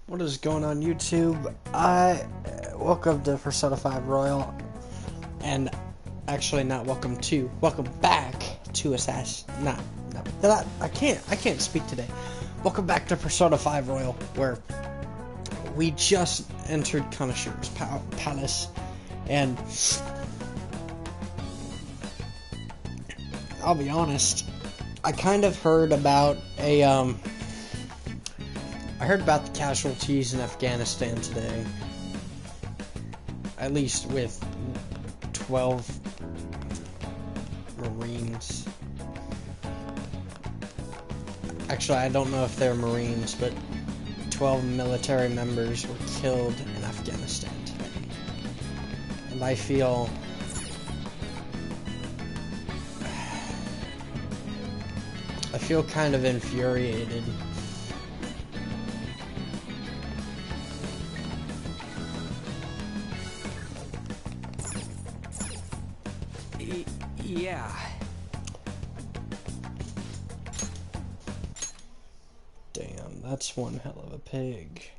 What is going on YouTube? I welcome to Persona 5 Royal, and actually not welcome back to I can't speak today. Welcome back to Persona 5 Royal, where we just entered Kanashiro's palace, and I'll be honest, I kind of heard about I heard about the casualties in Afghanistan today. At least with 12 Marines. Actually, I don't know if they're Marines, but 12 military members were killed in Afghanistan today. And I feel kind of infuriated. Yeah. Damn, that's one hell of a pig.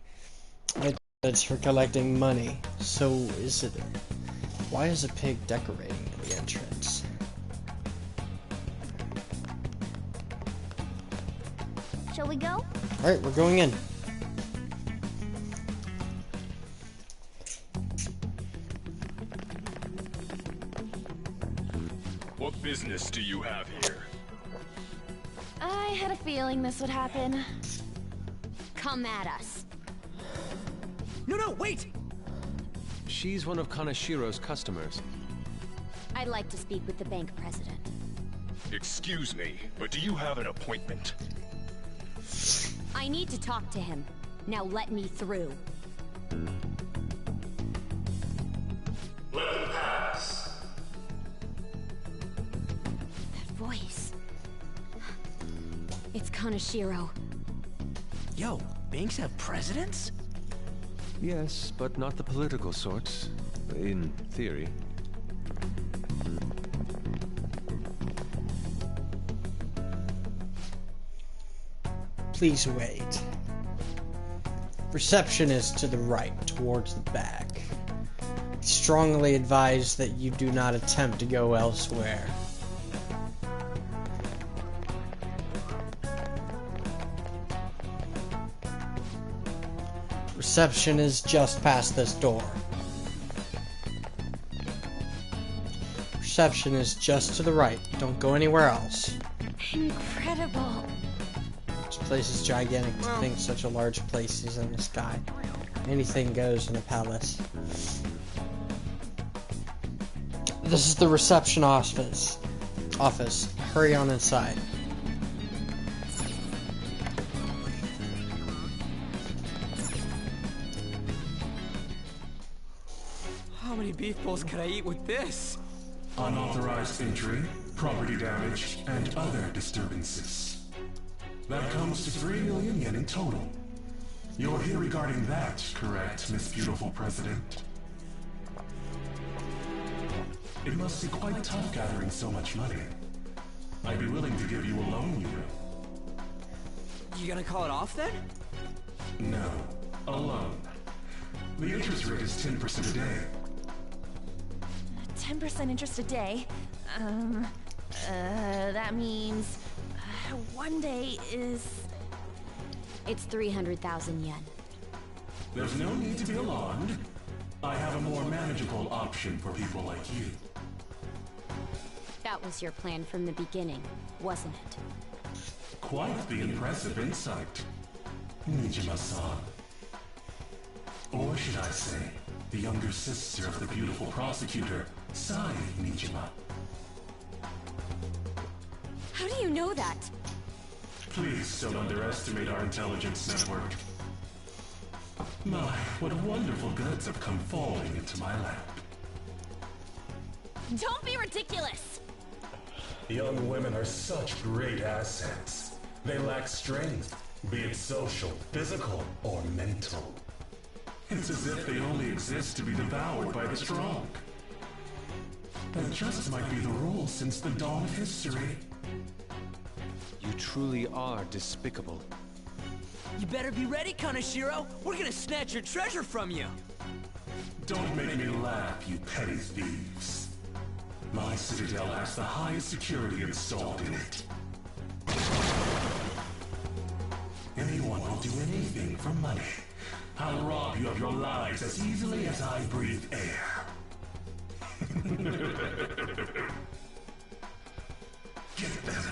It's for collecting money. So is it? Why is a pig decorating the entrance? Shall we go? Alright, we're going in. What business do you have here? I had a feeling this would happen. Come at us. No, wait! She's one of Kanashiro's customers. I'd like to speak with the bank president. Excuse me, but do you have an appointment? I need to talk to him. Now let me through. Let them pass. That voice. It's Kanashiro. Yo, banks have presidents? Yes, but not the political sorts. In theory. Please wait. Reception is to the right, towards the back. Strongly advise that you do not attempt to go elsewhere. Reception is just past this door. Reception is just to the right. Don't go anywhere else. Incredible. This place is gigantic to think such a large place is in the sky. Anything goes in a palace. This is the reception office. Hurry on inside. How many beef bowls could I eat with this? Unauthorized entry, property damage, and other disturbances. That comes to 3 million yen in total. You're here regarding that, correct, Miss Beautiful President? It must be quite tough gathering so much money. I'd be willing to give you a loan, you know. You gonna call it off then? No, a loan. The interest rate is 10% a day. 10% interest a day. That means one day is... It's 300,000 yen. There's no need to be alarmed. I have a more manageable option for people like you. That was your plan from the beginning, wasn't it? Quite the impressive insight, Nijima-san. Or should I say, the younger sister of the beautiful prosecutor, Sai Nijima. How do you know that? Please don't underestimate our intelligence network. My, what wonderful goods have come falling into my lap. Don't be ridiculous! Young women are such great assets. They lack strength, be it social, physical, or mental. It's as if they only exist to be devoured by the strong. That just might be the rule since the dawn of history. You truly are despicable. You better be ready, Kaneshiro. We're gonna snatch your treasure from you. Don't make me laugh, you petty thieves. My citadel has the highest security installed in it. Anyone will do anything for money. I'll rob you of your lives as easily as I breathe air. Get them.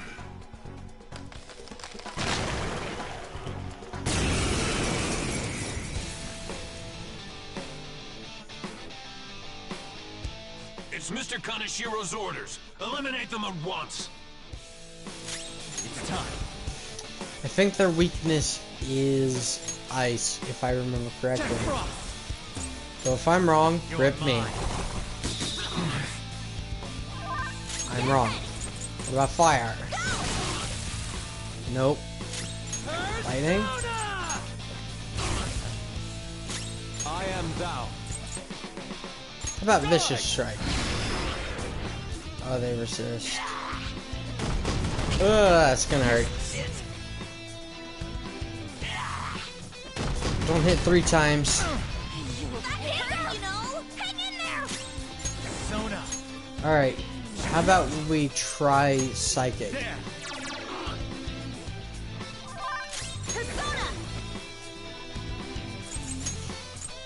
It's Mr. Kaneshiro's orders. Eliminate them at once. It's time. I think their weakness is ice, if I remember correctly. So if I'm wrong, rip me. I'm wrong. What about fire? Nope. Lightning? I am thou. How about vicious strike? Oh, they resist. Ugh, that's gonna hurt. Don't hit 3 times. Alright, how about we try Psychic?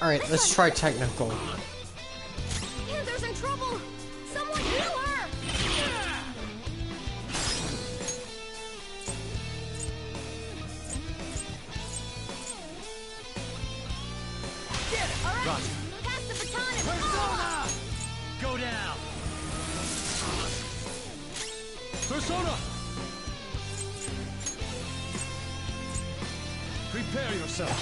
Alright, let's try Technical. Panther's in trouble! Someone heal her! Alright, pass the baton and Persona! Go down! Persona! Prepare yourself.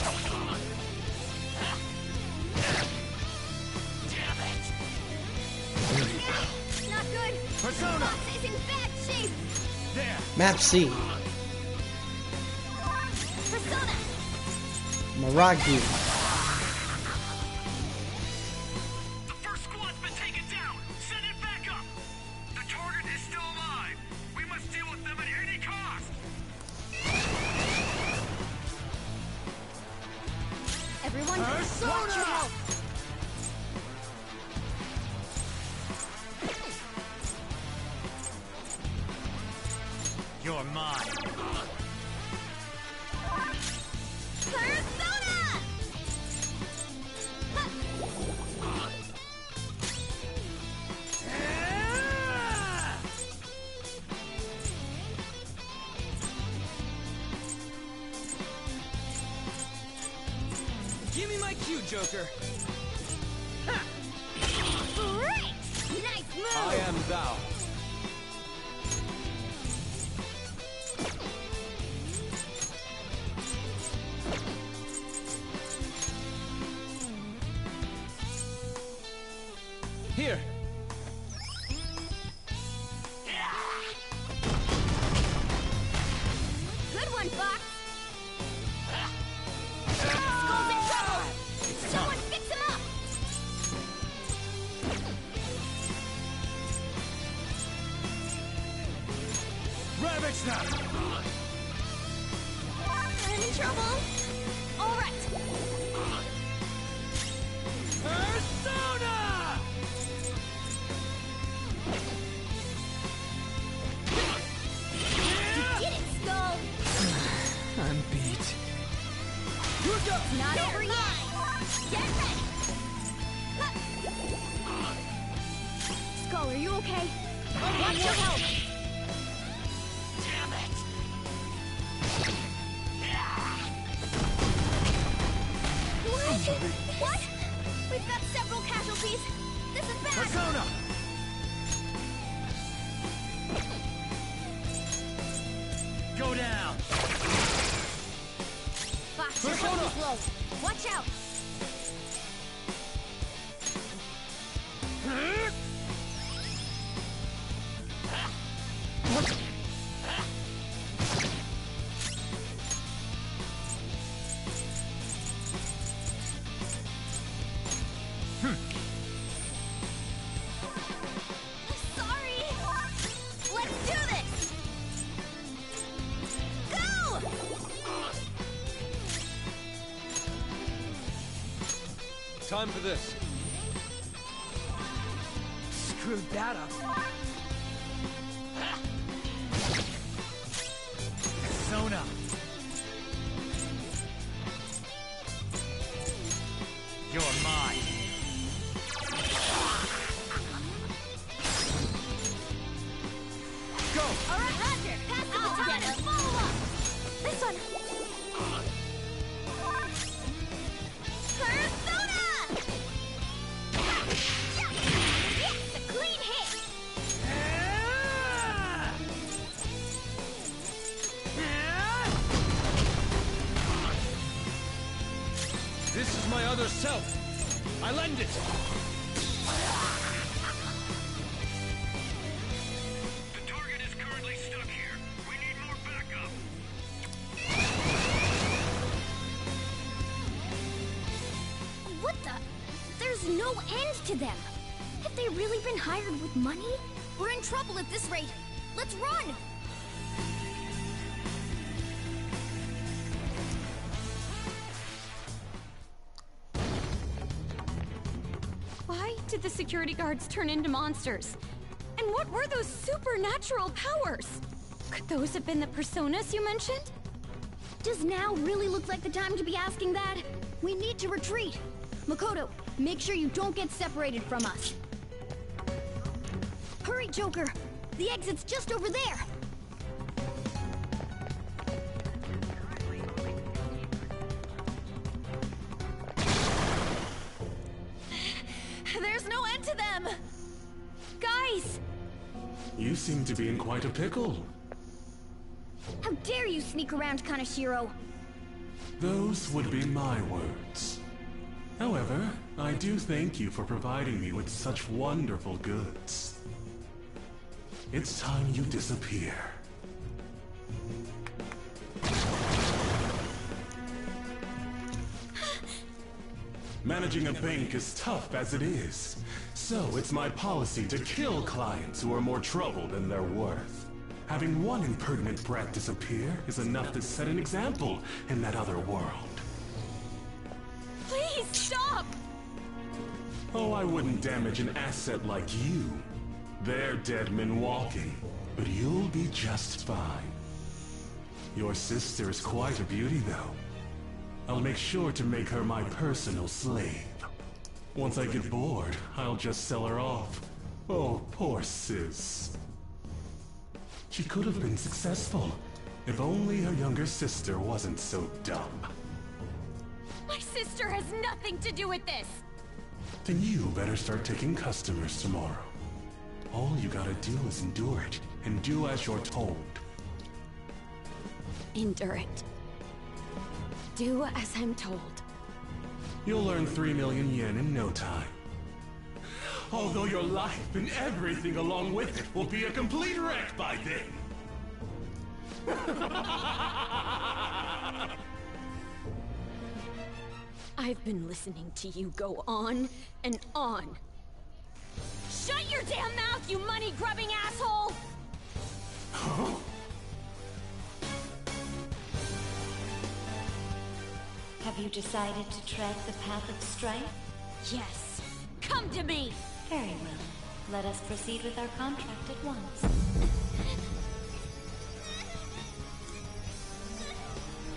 Not good! Persona! Fox is in bad shape! There! Map C. Persona! Maragi. The first squad's been taken down. Send it back up. The target is still alive. We must deal with them at any cost. Everyone, watch your help! You're mine. Persona! Give me my cue, Joker. Great! Nice move! I am thou. Here. Good one, Fox! Skull's in trouble! Someone fix him up! Ravage them! I'm in trouble! Alright! Persona! Get it, Skull! I'm beat. Not over yet! Get ready! Skull, are you okay? Watch your health! Damn it! What? We've got several casualties! This is bad! Persona! Go down! Fox, your Persona! health is low! Watch out! Sorry! Let's do this! Go! time for this. Screwed that up. Persona. You're mine. Go! Alright, Roger! Pass the baton and follow up! This one! Persona! Yes, a clean hit! This is my other self. I lend it. The target is currently stuck here. We need more backup. What the? There's no end to them! Have they really been hired with money? We're in trouble at this rate! Let's run! Why did the security guards turn into monsters? And what were those supernatural powers? Could those have been the personas you mentioned? Does now really look like the time to be asking that? We need to retreat. Makoto, make sure you don't get separated from us. Hurry, Joker! The exit's just over there! There's no end to them! Guys! You seem to be in quite a pickle. How dare you sneak around Kaneshiro? Those would be my words. However, I do thank you for providing me with such wonderful goods. It's time you disappear. Managing a bank is tough as it is, so it's my policy to kill clients who are more trouble than they're worth. Having one impertinent brat disappear is enough to set an example in that other world. Please stop! Oh, I wouldn't damage an asset like you. They're dead men walking, but you'll be just fine. Your sister is quite a beauty, though. I'll make sure to make her my personal slave. Once I get bored, I'll just sell her off. Oh, poor sis. She could have been successful, if only her younger sister wasn't so dumb. My sister has nothing to do with this! Then you better start taking customers tomorrow. All you gotta do is endure it, and do as you're told. Endure it. Do as I'm told. You'll earn 3 million yen in no time. Although your life and everything along with it will be a complete wreck by then. I've been listening to you go on and on. Shut your damn mouth, you money-grubbing asshole! Have you decided to tread the path of strife? Yes. Come to me! Very well. Let us proceed with our contract at once.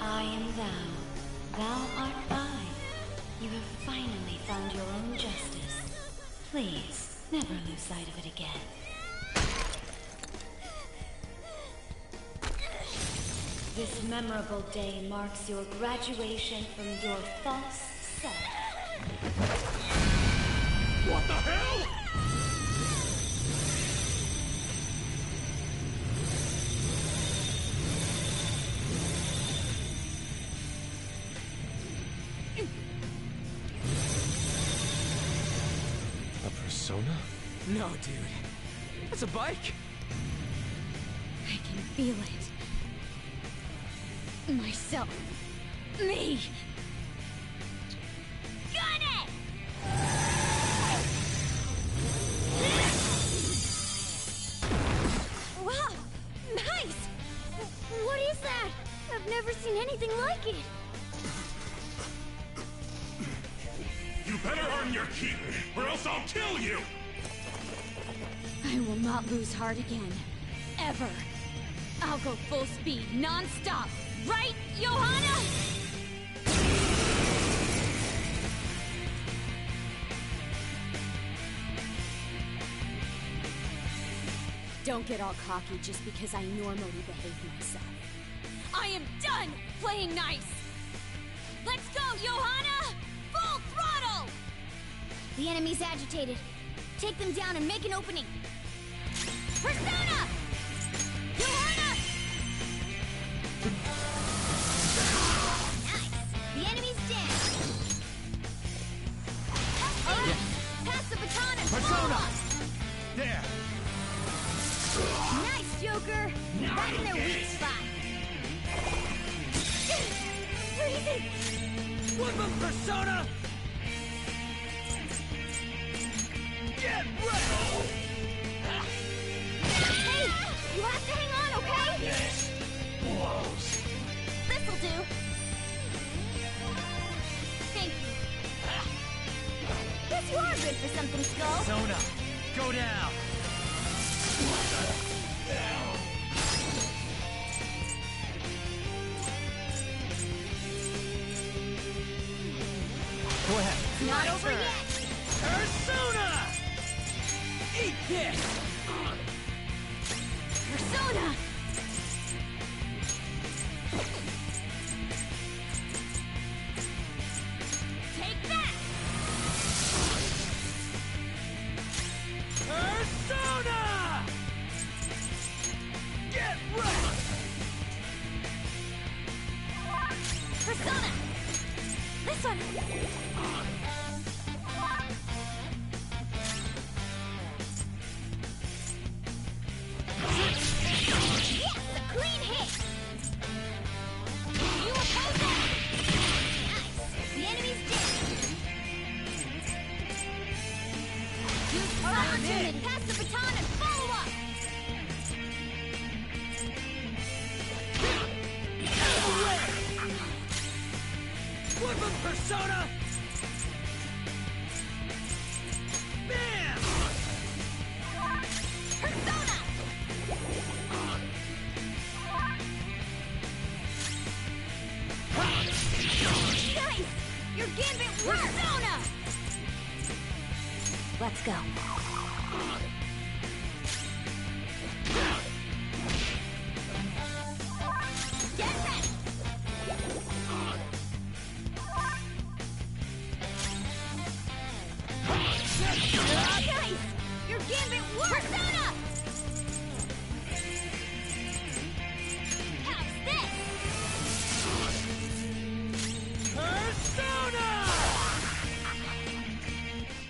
I am thou. Thou art I. You have finally found your own justice. Please, never lose sight of it again. This memorable day marks your graduation from your false self. What the hell? A persona? No, dude. That's a bike. I can feel it. Myself. Me! Got it! Wow! Nice! What is that? I've never seen anything like it. You better your keep, or else I'll kill you! I will not lose heart again. Ever. I'll go full speed, non-stop. Right, Johanna? Don't get all cocky just because I normally behave myself. I am done playing nice! Let's go, Johanna! Full throttle! The enemy's agitated. Take them down and make an opening. Persona! Johanna! Nice. The enemy's down. All right. Pass the baton and Persona! follow up. There! Nice, Joker. Right in their weak spot. Freezing. Woodman Persona! Get ready! Hey, you have to hang on, okay? This'll do. Thank you. Guess you are good for something, Skull. Persona, go down! Go ahead. Not over yet. Persona! Eat this! Persona! Take that! Persona! Get ready! Persona! This one! Yes! A clean hit! You oppose that! Nice! The enemy's dead! Use this opportunity! Pass the baton and follow up! Woodman Persona! Bam! Persona! Nice! Your gambit worked! Persona! Let's go. Get ready! Nice! Your gambit worked! Persona! How's this? Persona!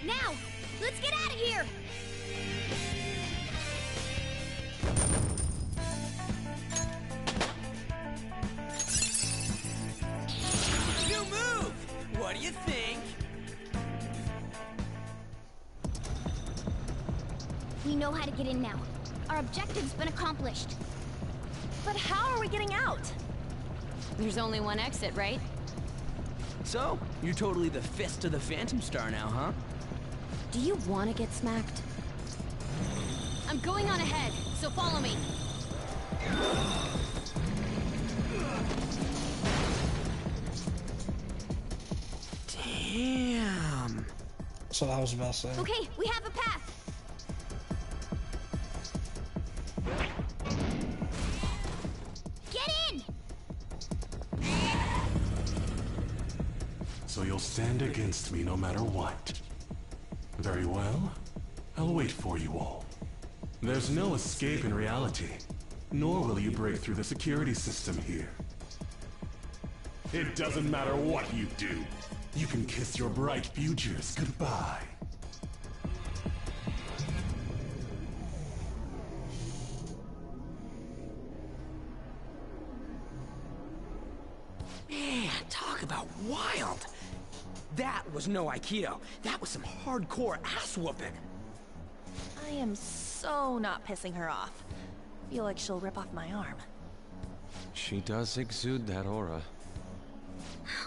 Now, let's get out of here! New move! What do you think? We know how to get in now. Our objective's been accomplished. But how are we getting out? There's only one exit, right? So, you're totally the fist of the Phantom Star now, huh? Do you want to get smacked? I'm going on ahead, so follow me. Damn. So that was the best thing. Okay, we have a path. Get in! So you'll stand against me no matter what. Very well. I'll wait for you all. There's no escape in reality, nor will you break through the security system here. It doesn't matter what you do. You can kiss your bright futures goodbye. Man, talk about wild. That was no Aikido. That was some hardcore ass whooping. I am so not pissing her off. Feel like she'll rip off my arm. She does exude that aura.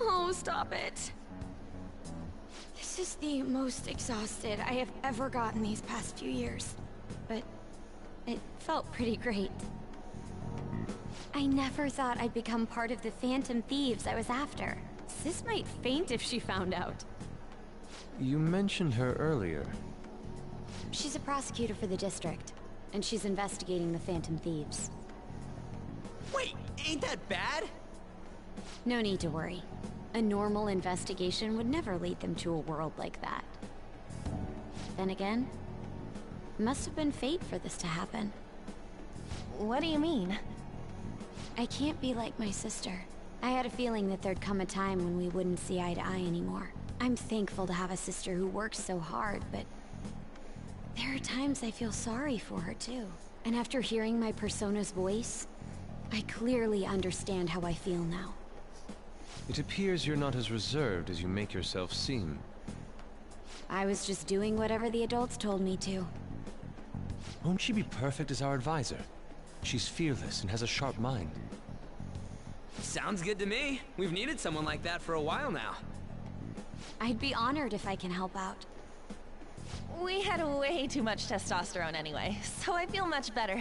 Oh, stop it. This This is the most exhausted I have ever gotten these past few years. But it felt pretty great. I never thought I'd become part of the Phantom Thieves I was after. Sis might faint if she found out. You mentioned her earlier. She's a prosecutor for the district, and she's investigating the Phantom Thieves. Wait, ain't that bad? No need to worry. A normal investigation would never lead them to a world like that. Then again, it must have been fate for this to happen. What do you mean? I can't be like my sister. I had a feeling that there'd come a time when we wouldn't see eye to eye anymore. I'm thankful to have a sister who works so hard, but there are times I feel sorry for her too. And after hearing my persona's voice, I clearly understand how I feel now. It appears you're not as reserved as you make yourself seem. I was just doing whatever the adults told me to. Won't she be perfect as our advisor? She's fearless and has a sharp mind. Sounds good to me. We've needed someone like that for a while now. I'd be honored if I can help out. We had way too much testosterone anyway, so I feel much better.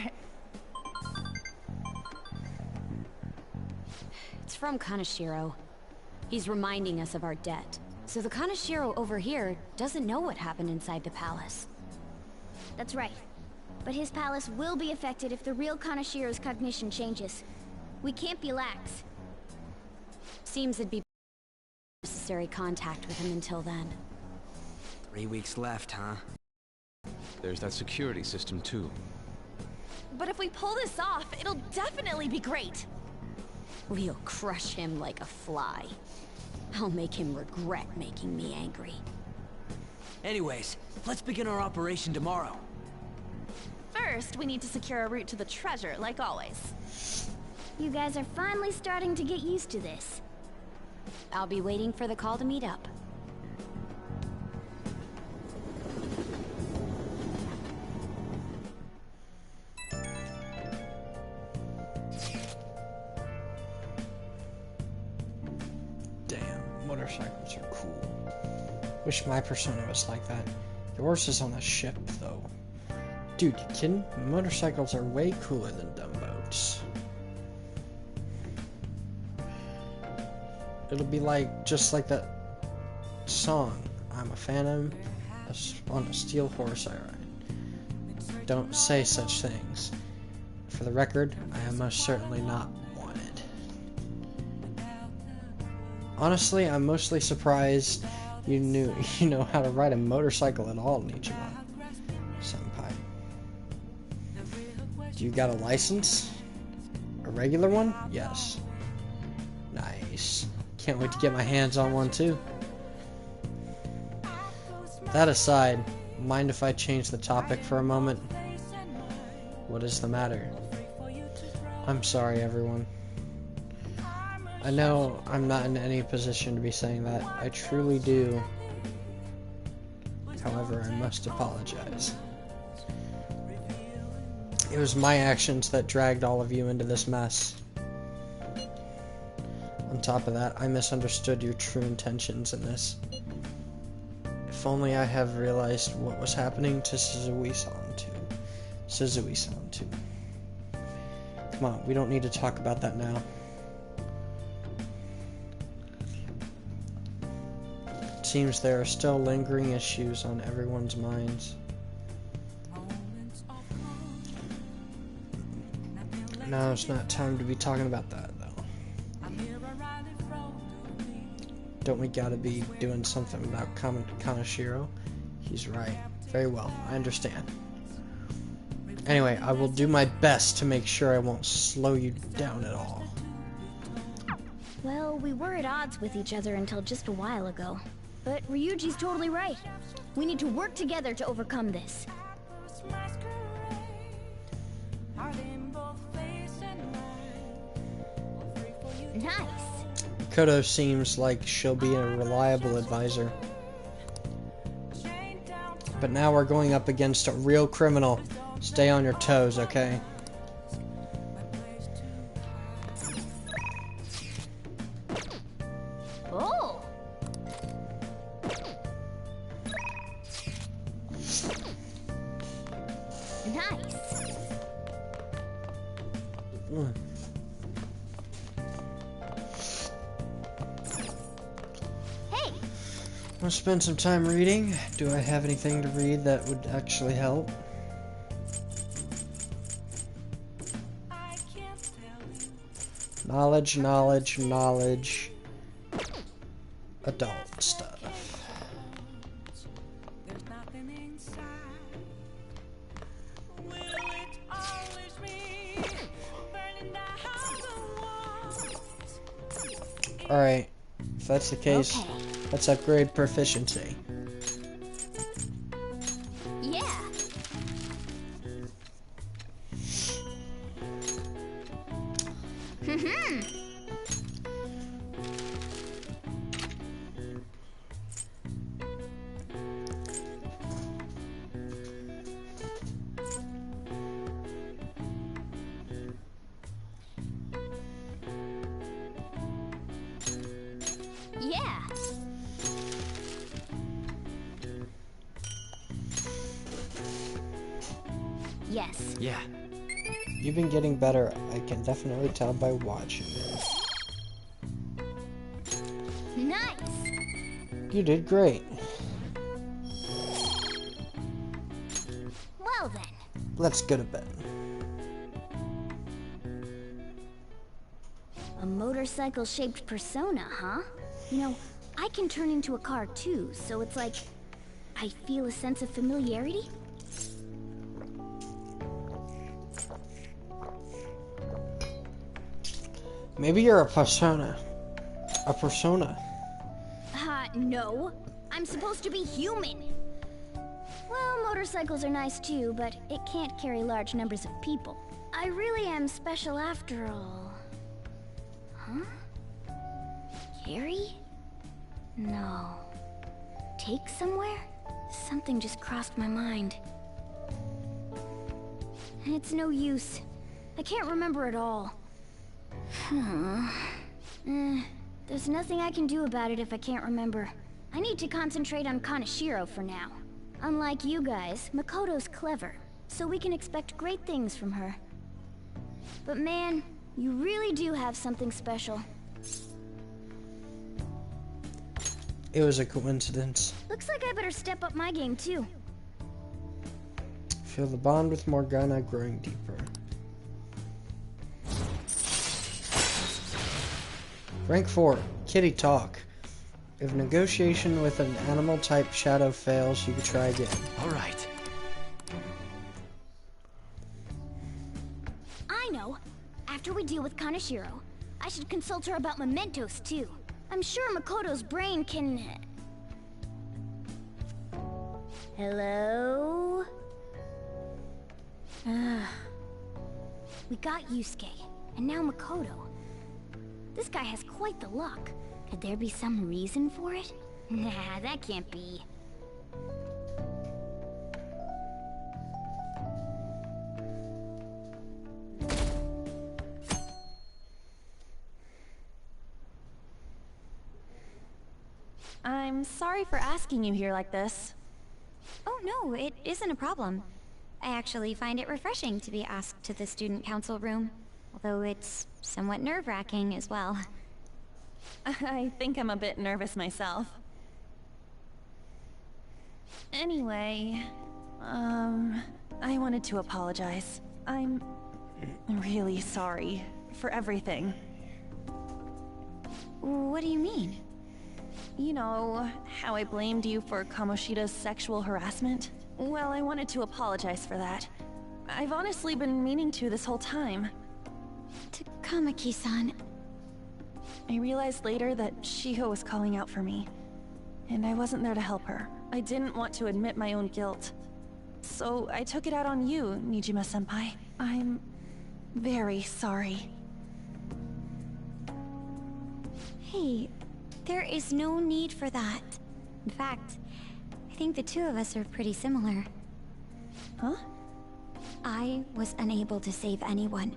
It's from Kaneshiro. He's reminding us of our debt. So the Kaneshiro over here doesn't know what happened inside the palace. That's right. But his palace will be affected if the real Kaneshiro's cognition changes. We can't be lax. Seems it'd be necessary contact with him until then. 3 weeks left, huh? There's that security system too. But if we pull this off, it'll definitely be great. We'll crush him like a fly. I'll make him regret making me angry. Anyways, let's begin our operation tomorrow. First, we need to secure a route to the treasure, like always. You guys are finally starting to get used to this. I'll be waiting for the call to meet up. Damn, motorcycles are cool. Wish my persona was like that. Yours is on a ship, though. Dude, you kidding? Motorcycles are way cooler than dumb boats. It'll be like, just like that song. I'm a phantom on a steel horse I ride. Don't say such things. For the record, I am most certainly not wanted. Honestly, I'm mostly surprised you know how to ride a motorcycle at all, Nichijou Senpai. Do you got a license? A regular one? Yes. Nice. Can't wait to get my hands on one too. That aside, mind if I change the topic for a moment? What is the matter? I'm sorry, everyone. I know I'm not in any position to be saying that. I truly do. However, I must apologize. It was my actions that dragged all of you into this mess. On top of that, I misunderstood your true intentions in this. If only I have realized what was happening to Suzui-san too. Come on, we don't need to talk about that now. It seems there are still lingering issues on everyone's minds. Now it's not time to be talking about that, though. Don't we gotta be doing something about Kaneshiro? He's right. Very well, I understand. Anyway, I will do my best to make sure I won't slow you down at all. Well, we were at odds with each other until just a while ago. But Ryuji's totally right. We need to work together to overcome this. Nice. Koto seems like she'll be a reliable advisor. But now we're going up against a real criminal. Stay on your toes, okay? Oh! Hey! I'll spend some time reading. Do I have anything to read that would actually help? Knowledge, knowledge, knowledge. Adult stuff. Alright, if that's the case, Okay. let's upgrade proficiency. Yeah! Yeah! Yes. Yeah. You've been getting better, I can definitely tell by watching it. Nice! You did great. Well then. Let's go to bed. A motorcycle-shaped persona, huh? You know, I can turn into a car too, so it's like I feel a sense of familiarity. Maybe you're a persona. A persona. No. I'm supposed to be human. Well, motorcycles are nice too, but it can't carry large numbers of people. I really am special after all. Huh? Carry? No. Take somewhere? Something just crossed my mind. It's no use. I can't remember it all. There's nothing I can do about it if I can't remember. I need to concentrate on Kaneshiro for now. Unlike you guys, Makoto's clever, so we can expect great things from her. But man, you really do have something special. It was a coincidence. Looks like I better step up my game too. Feel the bond with Morgana growing deeper. Rank 4, Kitty Talk. If negotiation with an animal-type shadow fails, you can try again. All right. I know. After we deal with Kaneshiro, I should consult her about mementos too. I'm sure Makoto's brain can... Hello? We got Yusuke, and now Makoto. This guy has quite the luck. Could there be some reason for it? Nah, that can't be. I'm sorry for asking you here like this. Oh no, it isn't a problem. I actually find it refreshing to be asked to the student council room, although it's somewhat nerve-wracking as well. I think I'm a bit nervous myself. Anyway, I wanted to apologize. I'm really sorry for everything. What do you mean? You know, how I blamed you for Kamoshida's sexual harassment? Well, I wanted to apologize for that. I've honestly been meaning to this whole time. Takamaki-san. I realized later that Shiho was calling out for me, and I wasn't there to help her. I didn't want to admit my own guilt. So I took it out on you, Nijima-senpai. I'm very sorry. Hey, there is no need for that. In fact, I think the two of us are pretty similar. Huh? I was unable to save anyone.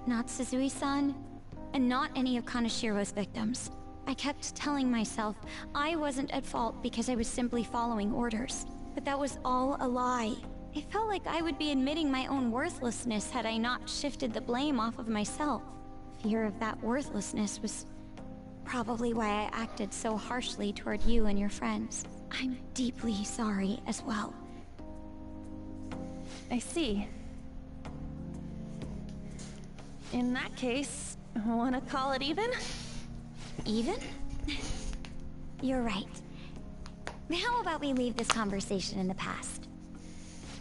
Not Suzui-san, and not any of Kaneshiro's victims. I kept telling myself I wasn't at fault because I was simply following orders. But that was all a lie. I felt like I would be admitting my own worthlessness had I not shifted the blame off of myself. Fear of that worthlessness was probably why I acted so harshly toward you and your friends. I'm deeply sorry as well. I see. In that case, wanna call it even? Even? You're right. How about we leave this conversation in the past?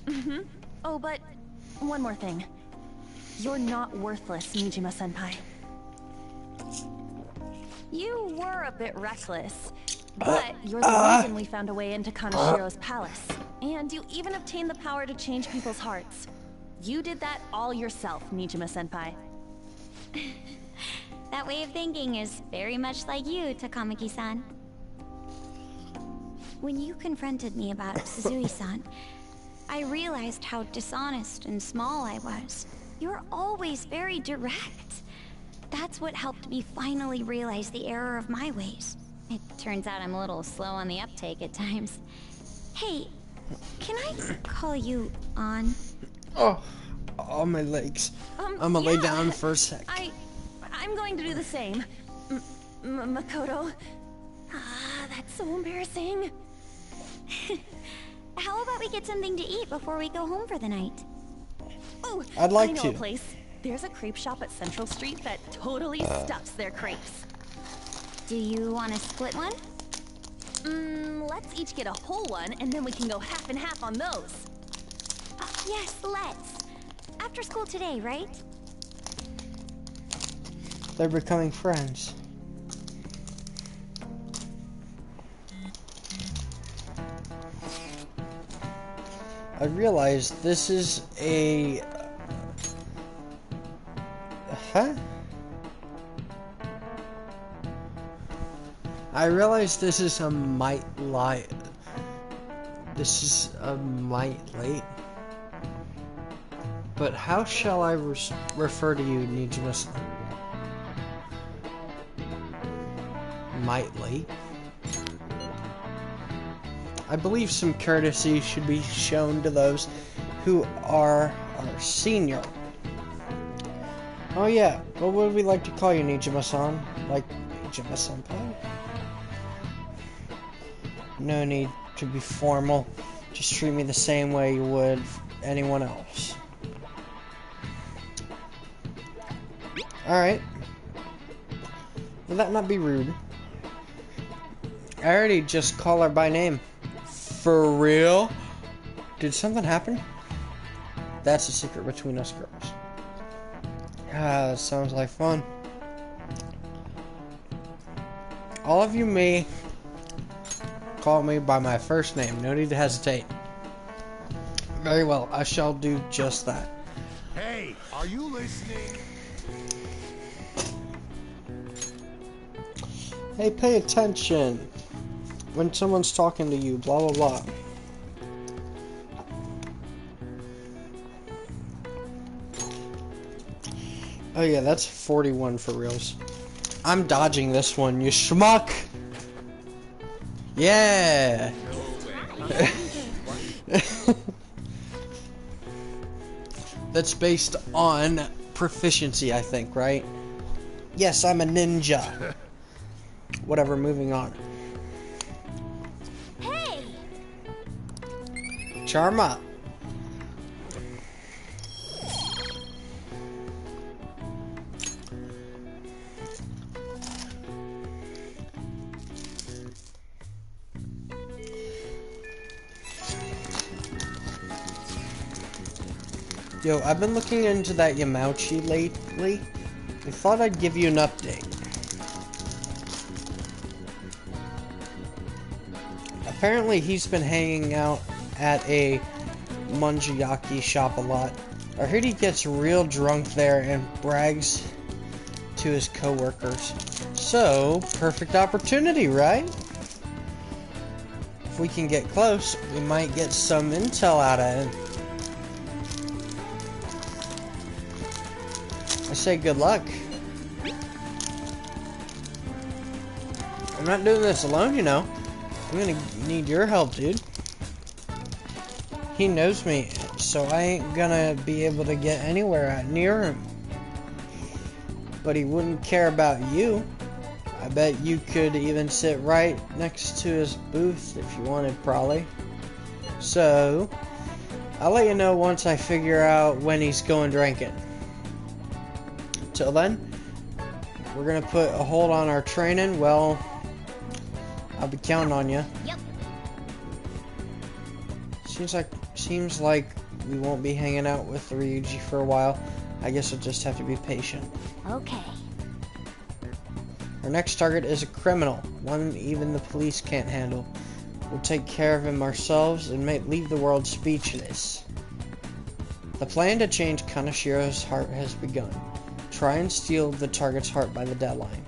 Mm-hmm. Oh, but one more thing. You're not worthless, Nijima-senpai. You were a bit reckless, but you're the reason we found a way into Kanashiro's palace. And you even obtained the power to change people's hearts. You did that all yourself, Nijima-senpai. That way of thinking is very much like you, Takamaki-san. When you confronted me about Suzui-san, I realized how dishonest and small I was. You're always very direct. That's what helped me finally realize the error of my ways. It turns out I'm a little slow on the uptake at times. Hey, can I call you On? Oh, all my legs. I'm gonna lay down for a sec. I'm going to do the same. Makoto. Ah, that's so embarrassing. How about we get something to eat before we go home for the night? Oh, I'd like I know to. a place. There's a crepe shop at Central Street that totally stuffs their crepes. Do you want to split one? Let's each get a whole one, and then we can go half and half on those. Yes, let's. After school today, right? They're becoming friends. I realize this is a... Huh? I realize this is a mite light. This is a mite late. But how shall I refer to you, Nijima-san? Mite late? I believe some courtesy should be shown to those who are our senior. Oh yeah, what would we like to call you, Nijima-san? Like Nijima-senpai? No need to be formal. Just treat me the same way you would anyone else. Alright. Would that not be rude? I already just call her by name. For real? Did something happen? That's a secret between us girls. Ah, sounds like fun. All of you may call me by my first name. No need to hesitate. Very well, I shall do just that. Hey, are you listening? Hey, pay attention. When someone's talking to you, blah blah blah. Oh yeah, that's 41 for reals. I'm dodging this one, you schmuck! Yeah! That's based on proficiency, I think, right? Yes, I'm a ninja. Whatever, moving on. Hey! Charm up. Yo, I've been looking into that Yamauchi lately. I thought I'd give you an update. Apparently he's been hanging out at a Munjiyaki shop a lot. I heard he gets real drunk there and brags to his coworkers. So, perfect opportunity, right? If we can get close, we might get some intel out of him. I say good luck. I'm not doing this alone, you know. I'm gonna need your help, dude. He knows me, so I ain't gonna be able to get anywhere near him. But he wouldn't care about you. I bet you could even sit right next to his booth if you wanted, probably. So, I'll let you know once I figure out when he's going drinking. Till then, we're gonna put a hold on our training. Well, I'll be counting on you. Yep. Seems like we won't be hanging out with Ryuji for a while. I guess we'll just have to be patient. Okay. Our next target is a criminal, one even the police can't handle. We'll take care of him ourselves and may leave the world speechless. The plan to change Kanashiro's heart has begun. Try and steal the target's heart by the deadline,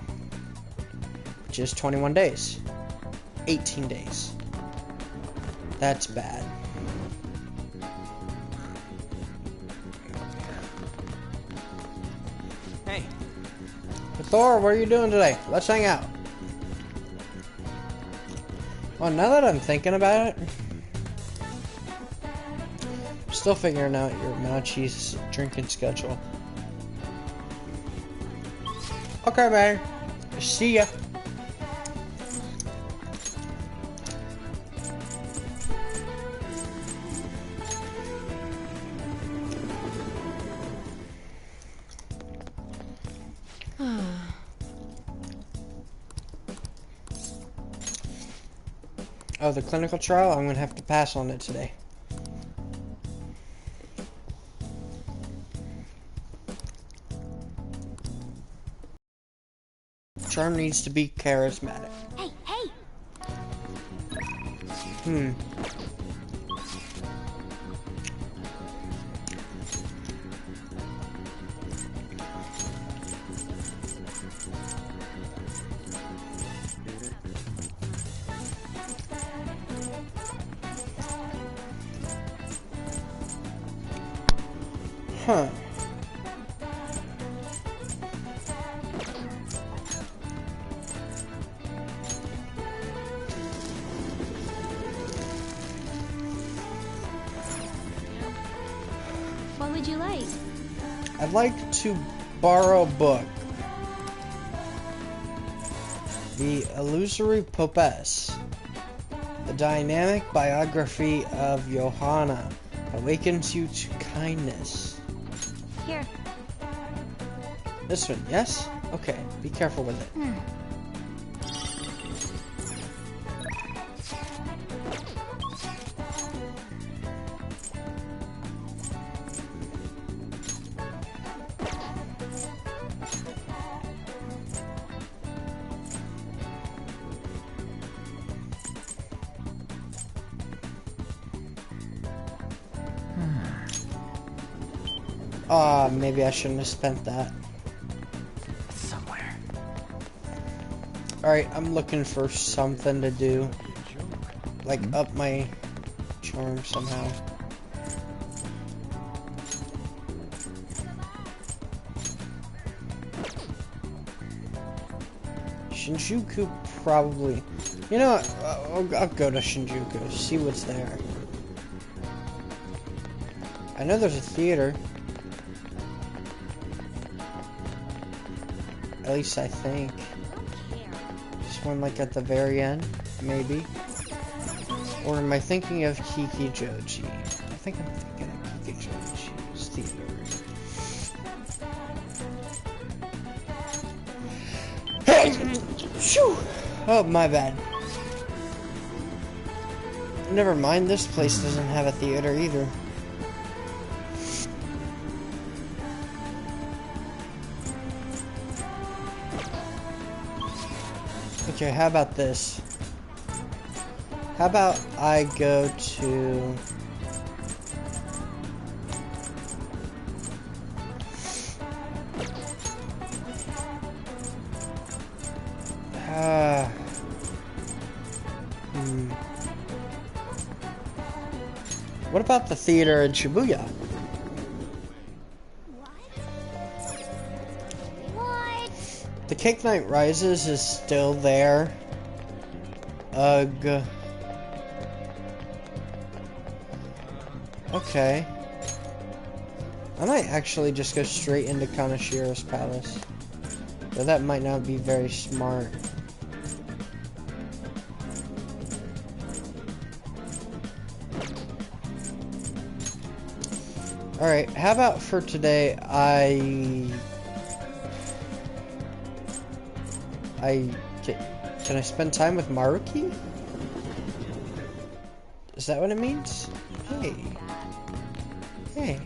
which is 21 days. 18 days. That's bad. Hey. Thor, what are you doing today? Let's hang out. Well, now that I'm thinking about it, I'm still figuring out your Machi's drinking schedule. Okay, man. See ya. Oh, the clinical trial? I'm gonna have to pass on it today. Charm needs to be charismatic. Hey, hey! Huh. What would you like? I'd like to borrow a book. The Illusory Popess. The dynamic biography of Johanna awakens you to kindness. Here. This one, yes? Okay, be careful with it. Maybe I shouldn't have spent that. Somewhere. Alright, I'm looking for something to do. Like, up my charm somehow. Shinjuku probably... You know what? I'll go to Shinjuku, see what's there. I know there's a theater. At least I think. This one like at the very end, maybe. Or am I thinking of Kiki Joji? I think I'm thinking of Kiki Joji's theater. Phew! Oh, my bad. Never mind, this place doesn't have a theater either. Okay, how about this? How about I go to... What about the theater in Shibuya? What? The Cake Night Rises is still there. Ugh. Okay. I might actually just go straight into Kanashiro's palace. But that might not be very smart. Alright, how about for today, can I spend time with Maruki? Is that what it means? Hey. Hey.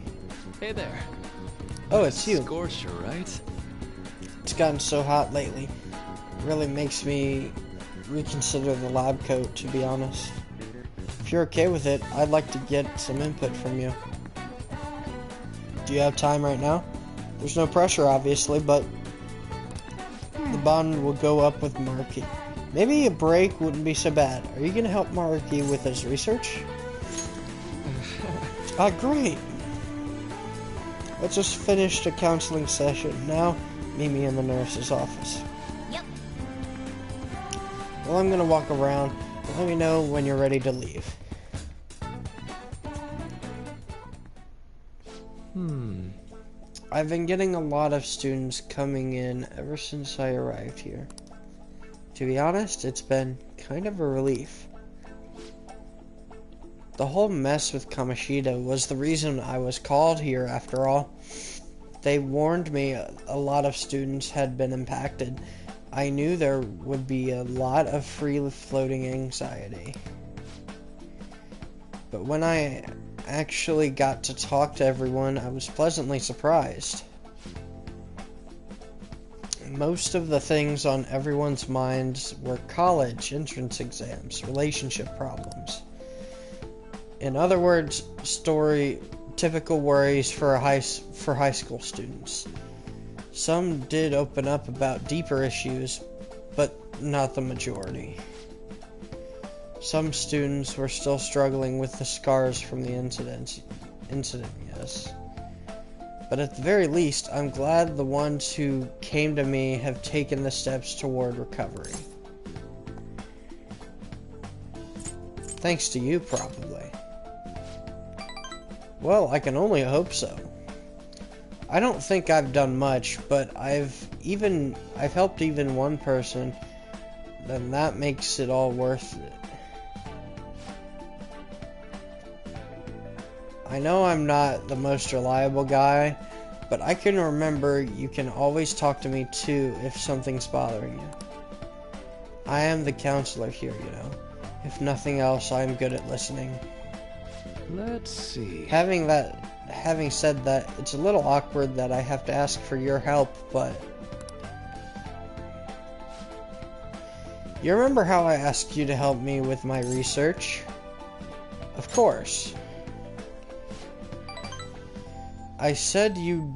Hey there. Oh, it's you. Scorcher, right? It's gotten so hot lately. It really makes me reconsider the lab coat, to be honest. If you're okay with it, I'd like to get some input from you. Do you have time right now? There's no pressure, obviously, but the bond will go up with Maruki. Maybe a break wouldn't be so bad. Are you gonna help Maruki with his research? Great. Let's just finish the counseling session. Now, meet me in the nurse's office. Yep. Well, I'm gonna walk around. Let me know when you're ready to leave. I've been getting a lot of students coming in ever since I arrived here. To be honest, it's been kind of a relief. The whole mess with Kamoshida was the reason I was called here, after all. They warned me a lot of students had been impacted. I knew there would be a lot of free-floating anxiety. But when I actually got to talk to everyone, I was pleasantly surprised. Most of the things on everyone's minds were college, entrance exams, relationship problems. In other words, typical worries for high school students. Some did open up about deeper issues, but not the majority. Some students were still struggling with the scars from the incident, yes. But at the very least, I'm glad the ones who came to me have taken the steps toward recovery. Thanks to you, probably. Well, I can only hope so. I don't think I've done much, but I've helped even one person, then that makes it all worth it. I know I'm not the most reliable guy, but I can remember you can always talk to me too if something's bothering you. I am the counselor here, you know. If nothing else, I'm good at listening. Let's see. Having said that, it's a little awkward that I have to ask for your help, but... You remember how I asked you to help me with my research? Of course. I said you'd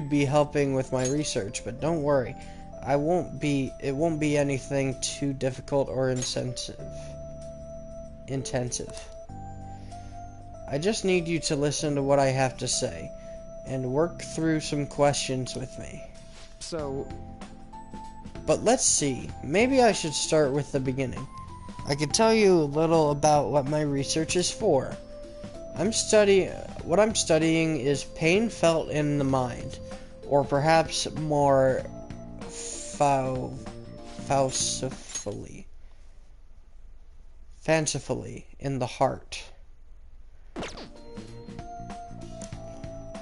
be helping with my research, but don't worry. It won't be anything too difficult or intensive. I just need you to listen to what I have to say and work through some questions with me. But let's see. Maybe I should start with the beginning. I could tell you a little about what my research is for. What I'm studying is pain felt in the mind, or perhaps more fancifully in the heart.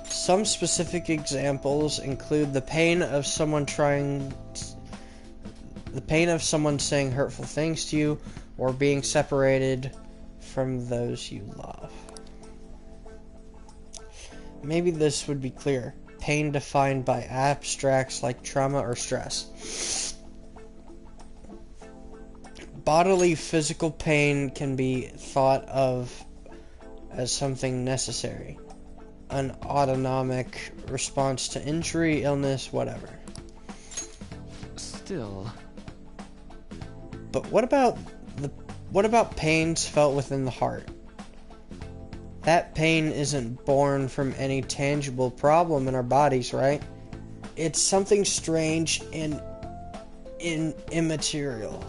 Some specific examples include the pain of someone saying hurtful things to you, or being separated from those you love. Maybe this would be clear. Pain defined by abstracts like trauma or stress. Bodily physical pain can be thought of as something necessary. An autonomic response to injury, illness, whatever. Still. But what about pains felt within the heart? That pain isn't born from any tangible problem in our bodies, right? It's something strange and immaterial.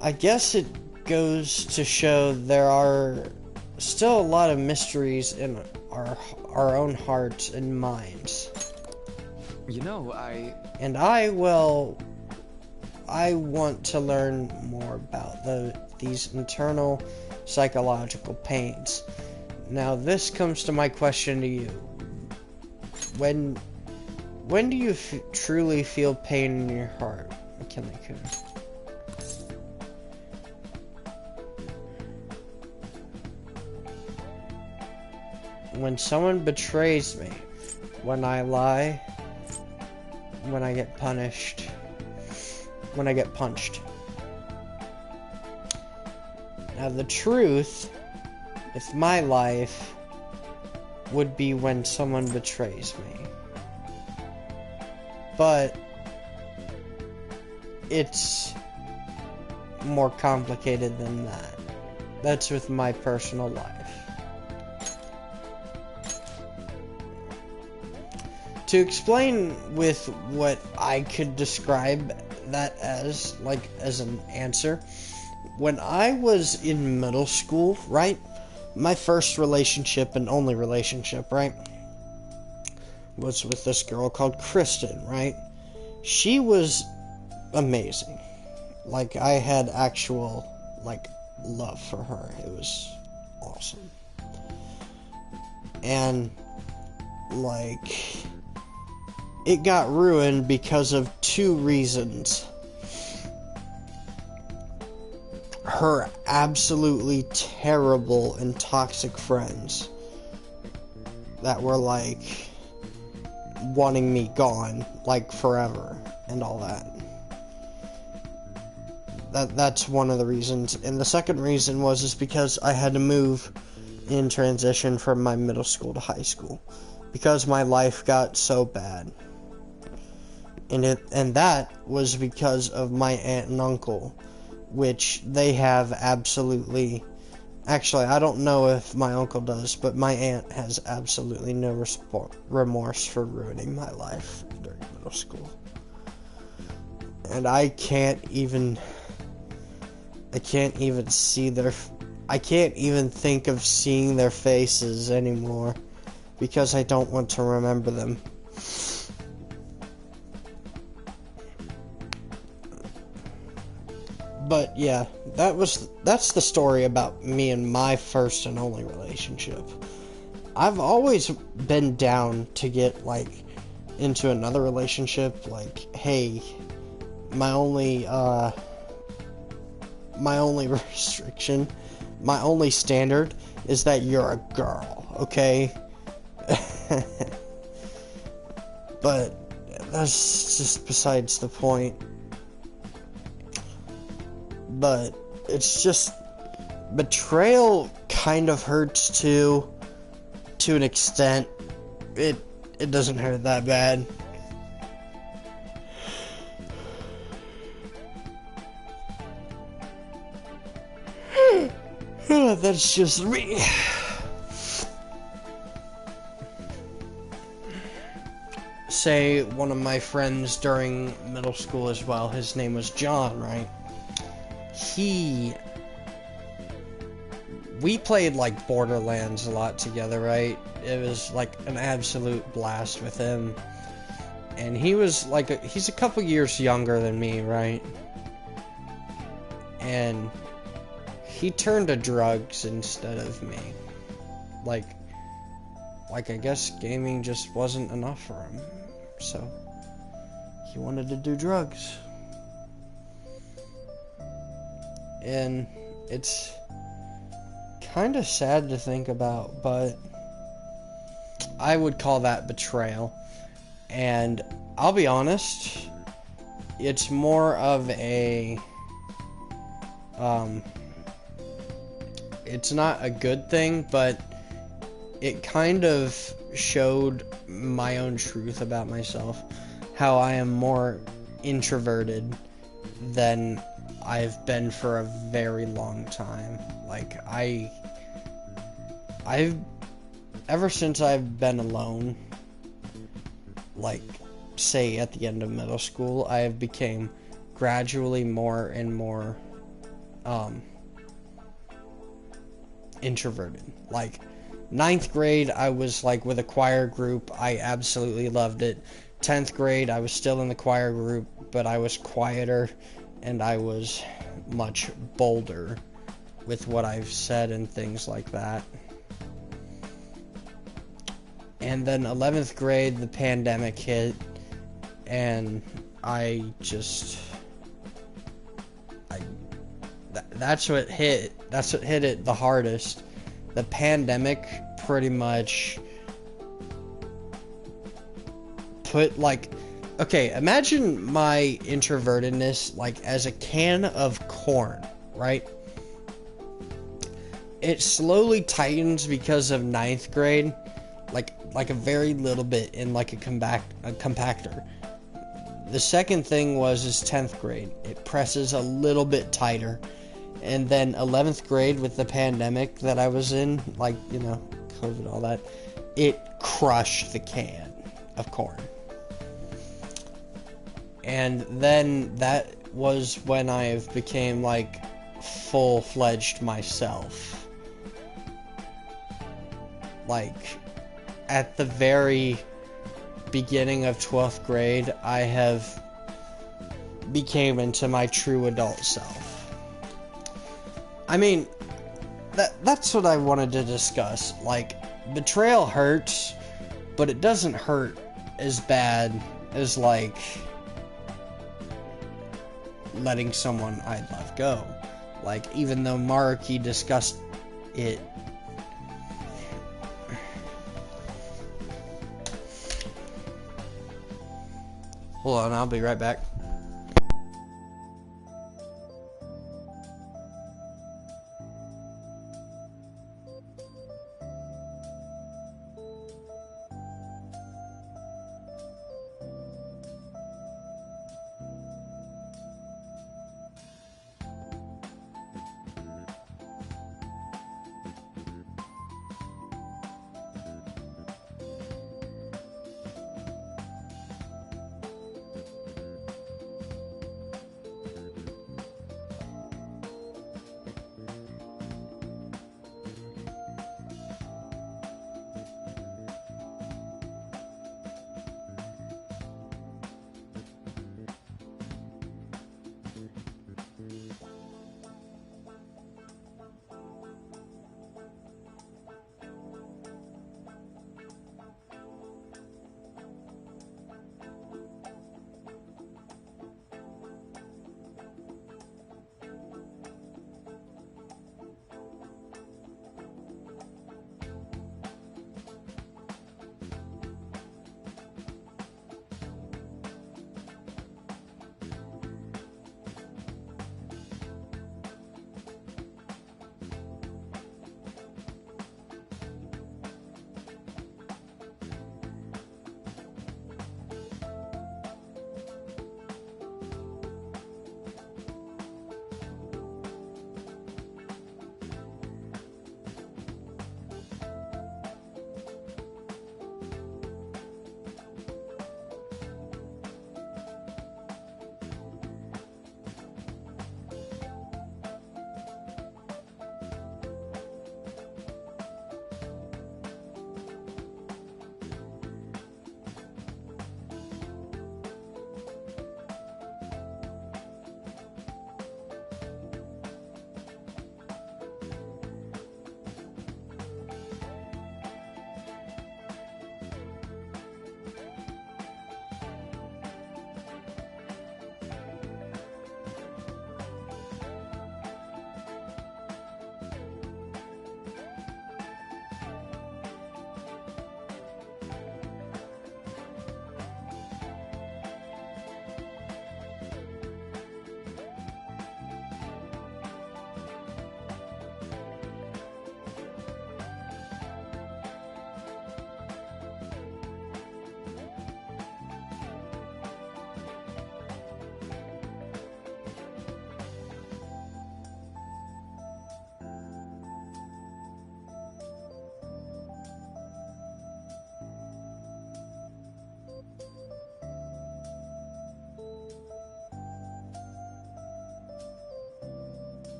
I guess it goes to show there are still a lot of mysteries in our own hearts and minds. You know, I want to learn more about these internal psychological pains. Now, this comes to my question to you. When do you truly feel pain in your heart, McKinley-kun? When someone betrays me, when I lie, when I get punished, when I get punched. Now, the truth with my life would be when someone betrays me. But it's more complicated than that. That's with my personal life. To explain with what I could describe that as, like, as an answer, when I was in middle school, right, my first relationship and only relationship, right, was with this girl called Kristen, right? She was amazing. Like, I had actual, like, love for her. It was awesome. And, like, it got ruined because of two reasons. Her absolutely terrible and toxic friends that were, like, wanting me gone, like, forever, and all that. That's one of the reasons. And the second reason was because I had to move in transition from my middle school to high school, because my life got so bad. And that was because of my aunt and uncle, which they have absolutely... Actually, I don't know if my uncle does, but my aunt has absolutely no remorse for ruining my life during middle school. And I can't even see I can't even think of seeing their faces anymore, because I don't want to remember them. But yeah, that's the story about me and my first and only relationship. I've always been down to get, like, into another relationship. Like, hey, my only restriction, my only standard is that you're a girl, okay? But that's just besides the point. But it's just, betrayal kind of hurts too, to an extent. It doesn't hurt that bad. That's just me. Say one of my friends during middle school as well, his name was John, right? We played, like, Borderlands a lot together, right? It was, like, an absolute blast with him. And he was, like, he's a couple years younger than me, right? And he turned to drugs instead of me. Like, I guess gaming just wasn't enough for him. So, he wanted to do drugs. And it's kind of sad to think about, but I would call that betrayal. And I'll be honest, it's more of a it's not a good thing, but it kind of showed my own truth about myself, how I am more introverted than I've been for a very long time. Like, I've ever since I've been alone, like, say at the end of middle school, I have became gradually more and more introverted. Like, ninth grade, I was like with a choir group. I absolutely loved it. 10th grade, I was still in the choir group, but I was quieter and I was much bolder with what I've said and things like that. And then 11th grade, the pandemic hit, and that's what hit it the hardest. The pandemic pretty much put, like, okay, imagine my introvertedness like as a can of corn, right? It slowly tightens because of ninth grade, like a very little bit in like a compactor. The second thing is 10th grade. It presses a little bit tighter. And then 11th grade with the pandemic that I was in, like, you know, COVID, all that, it crushed the can of corn. And then that was when I became like full-fledged myself. Like, at the very beginning of 12th grade, I have became into my true adult self. I mean, that's what I wanted to discuss. Like, betrayal hurts, but it doesn't hurt as bad as, like, letting someone I love go. Like, even though Maruki discussed it, hold on, I'll be right back.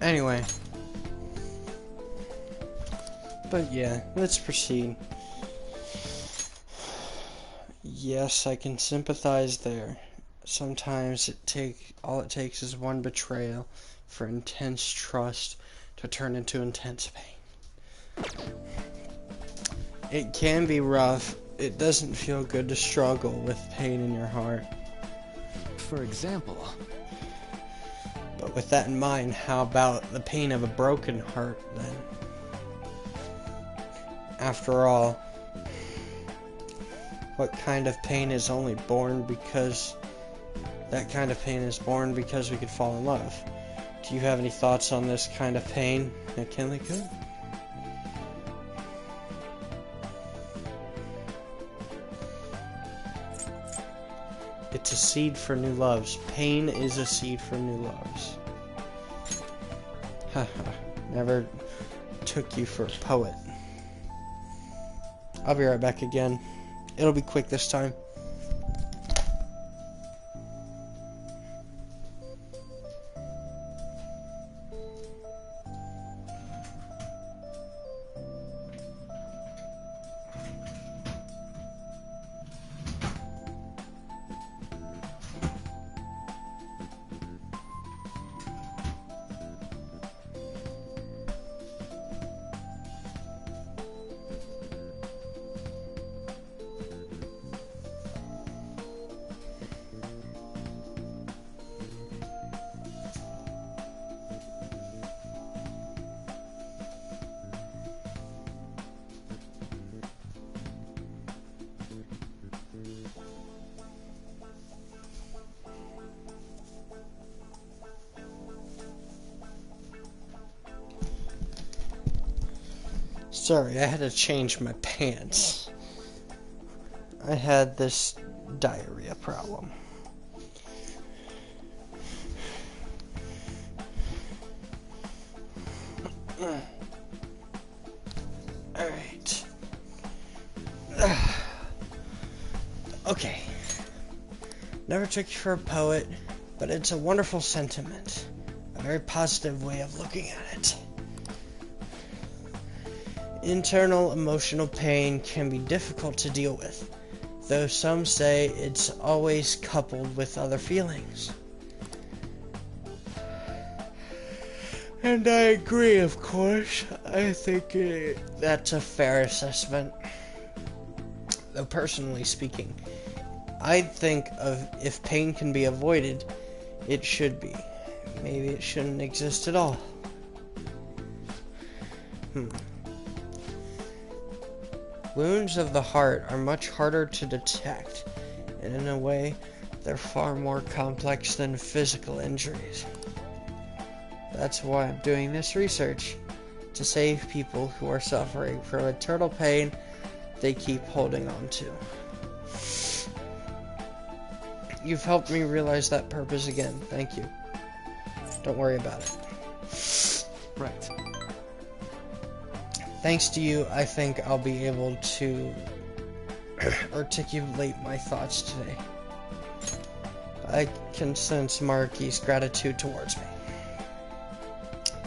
Anyway. But yeah, let's proceed. Yes, I can sympathize there. Sometimes all it takes is one betrayal for intense trust to turn into intense pain. It can be rough. It doesn't feel good to struggle with pain in your heart. For example. But with that in mind, how about the pain of a broken heart then? After all, what kind of pain is only born because that kind of pain is born because we could fall in love? Do you have any thoughts on this kind of pain, McKinley? Good. It's a seed for new loves. Pain is a seed for new loves. Haha, never took you for a poet. I'll be right back again. It'll be quick this time. Sorry, I had to change my pants. I had this diarrhea problem. Alright. Okay. Never took you for a poet, but it's a wonderful sentiment. A very positive way of looking at it. Internal emotional pain can be difficult to deal with, though some say it's always coupled with other feelings. And I agree, of course. I think that's a fair assessment. Though personally speaking, I think of if pain can be avoided, it should be. Maybe it shouldn't exist at all. Wounds of the heart are much harder to detect, and in a way, they're far more complex than physical injuries. That's why I'm doing this research, to save people who are suffering from eternal pain they keep holding on to. You've helped me realize that purpose again. Thank you. Don't worry about it. Right. Thanks to you, I think I'll be able to articulate my thoughts today. I can sense Maruki's gratitude towards me.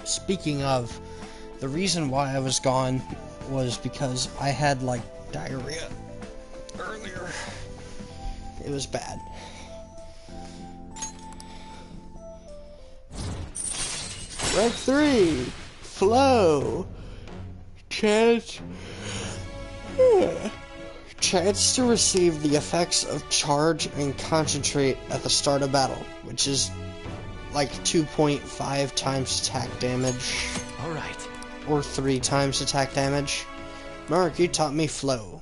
Speaking of, the reason why I was gone was because I had, diarrhea earlier. It was bad. Rec 3! Flow! Chance to receive the effects of charge and concentrate at the start of battle, which is 2.5 times attack damage. Alright. Or 3 times attack damage. Maruki taught me flow.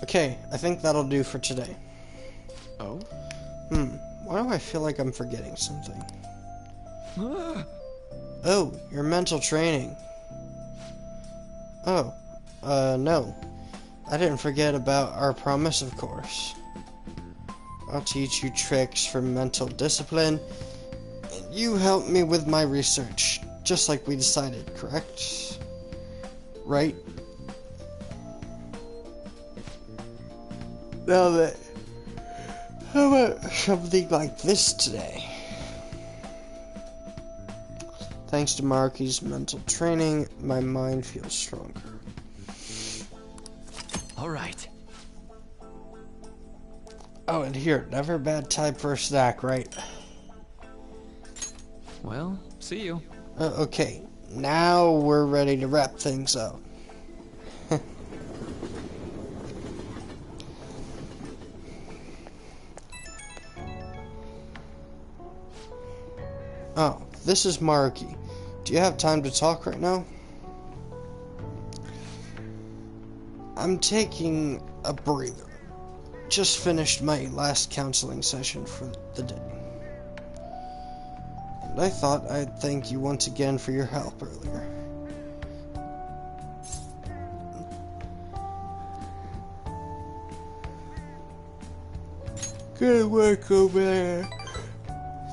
Okay, I think that'll do for today. Oh? Why do I feel like I'm forgetting something? Oh, your mental training. Oh, no. I didn't forget about our promise, of course. I'll teach you tricks for mental discipline, and you help me with my research, just like we decided, correct? Right? Now then, how about something like this today? Thanks to Maruki's mental training, my mind feels stronger. All right. Oh, and here, never a bad time for a snack, right? Well, see you. Okay, now we're ready to wrap things up. Oh, this is Maruki. Do you have time to talk right now? I'm taking a breather. Just finished my last counseling session for the day. And I thought I'd thank you once again for your help earlier. Good work over there.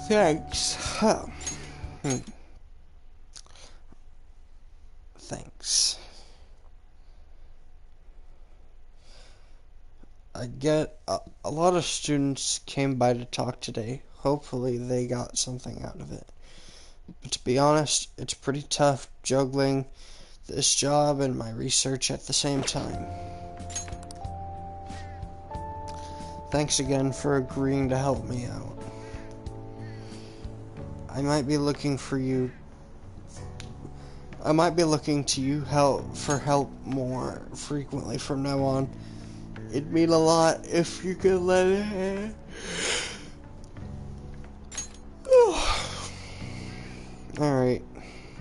Thanks. Huh. Thanks. I get a lot of students came by to talk today. Hopefully they got something out of it. But to be honest, it's pretty tough juggling this job and my research at the same time. Thanks again for agreeing to help me out. I might be looking to you for help more frequently from now on. It'd mean a lot if you could let it. Alright.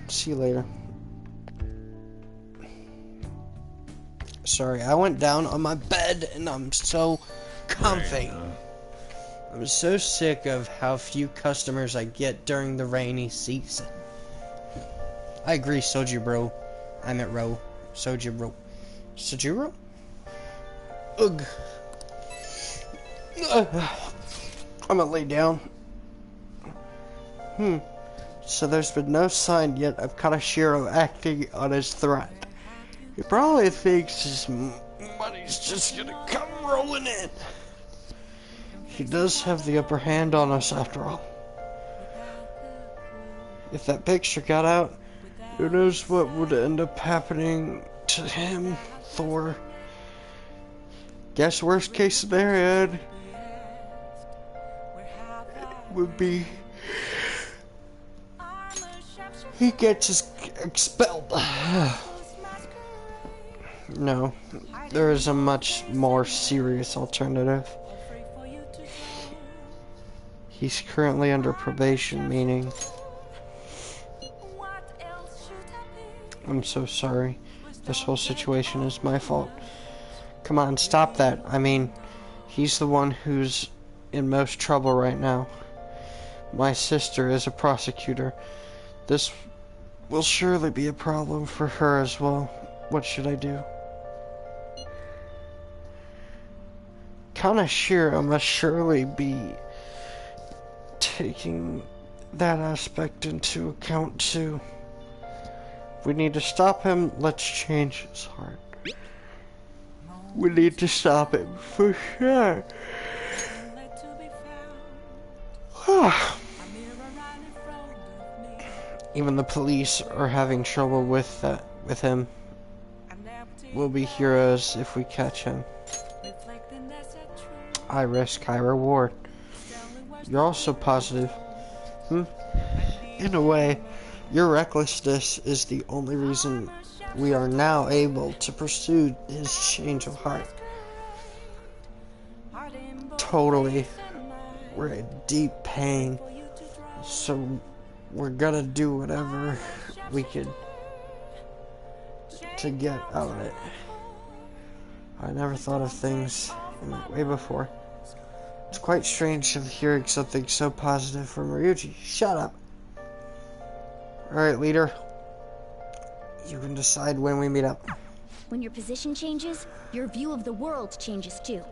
See you later. Sorry, I went down on my bed and I'm so comfy. I'm so sick of how few customers I get during the rainy season. I agree, Sojiro. I meant Ro. Sojiro. Sojiro? Ugh. I'm gonna lay down. So there's been no sign yet of Kaneshiro acting on his threat. He probably thinks his money's just gonna come rolling in. He does have the upper hand on us after all. If that picture got out, who knows what would end up happening to him, Thor. Guess worst case scenario would be he gets expelled. No, there is a much more serious alternative. He's currently under probation, meaning... I'm so sorry. This whole situation is my fault. Come on, stop that. I mean, he's the one who's in most trouble right now. My sister is a prosecutor. This will surely be a problem for her as well. What should I do? Kaneshiro must surely be taking that aspect into account too. We need to stop him. Let's change his heart. We need to stop him for sure. Even the police are having trouble with him. We'll be heroes if we catch him. High risk, high reward. You're also positive. In a way, your recklessness is the only reason we are now able to pursue his change of heart. Totally. We're in deep pain. So we're gonna do whatever we can to get out of it. I never thought of things in that way before. It's quite strange to hearing something so positive from Ryuji. Shut up. Alright, leader. You can decide when we meet up. When your position changes, your view of the world changes too.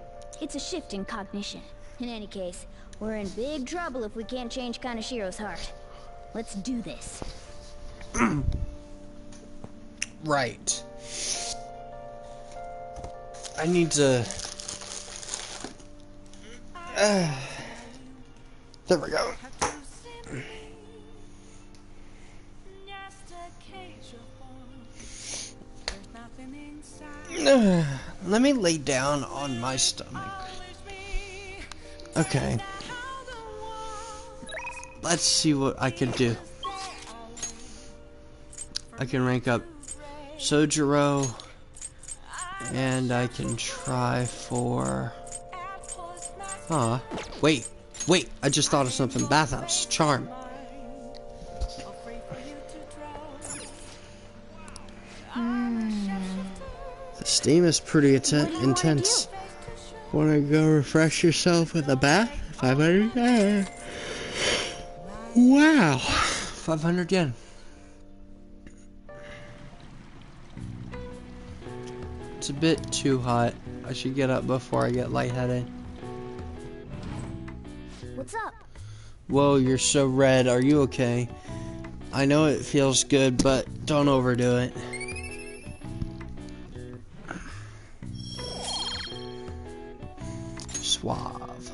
It's a shift in cognition. In any case, we're in big trouble if we can't change Kaneshiro's heart. Let's do this. Right. I need to... there we go. Let me lay down on my stomach. Okay. Let's see what I can do. I can rank up Sojiro, and I can try for... wait, I just thought of something. Bathhouse, Charm. The steam is pretty intense. Wanna go refresh yourself with a bath? 500 yen. Wow, 500 yen. It's a bit too hot. I should get up before I get lightheaded. What's up? Whoa, you're so red. Are you okay? I know it feels good, but don't overdo it. Suave.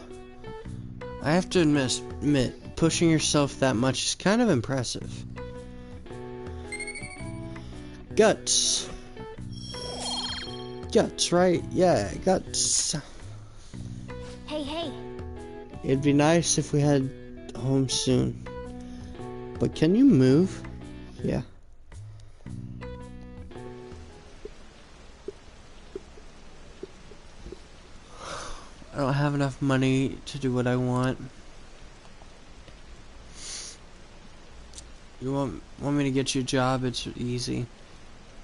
I have to admit, pushing yourself that much is kind of impressive. Guts. Guts, right? Yeah, guts. Hey. It'd be nice if we had home soon. But can you move? Yeah. I don't have enough money to do what I want. You want me to get you a job? It's easy.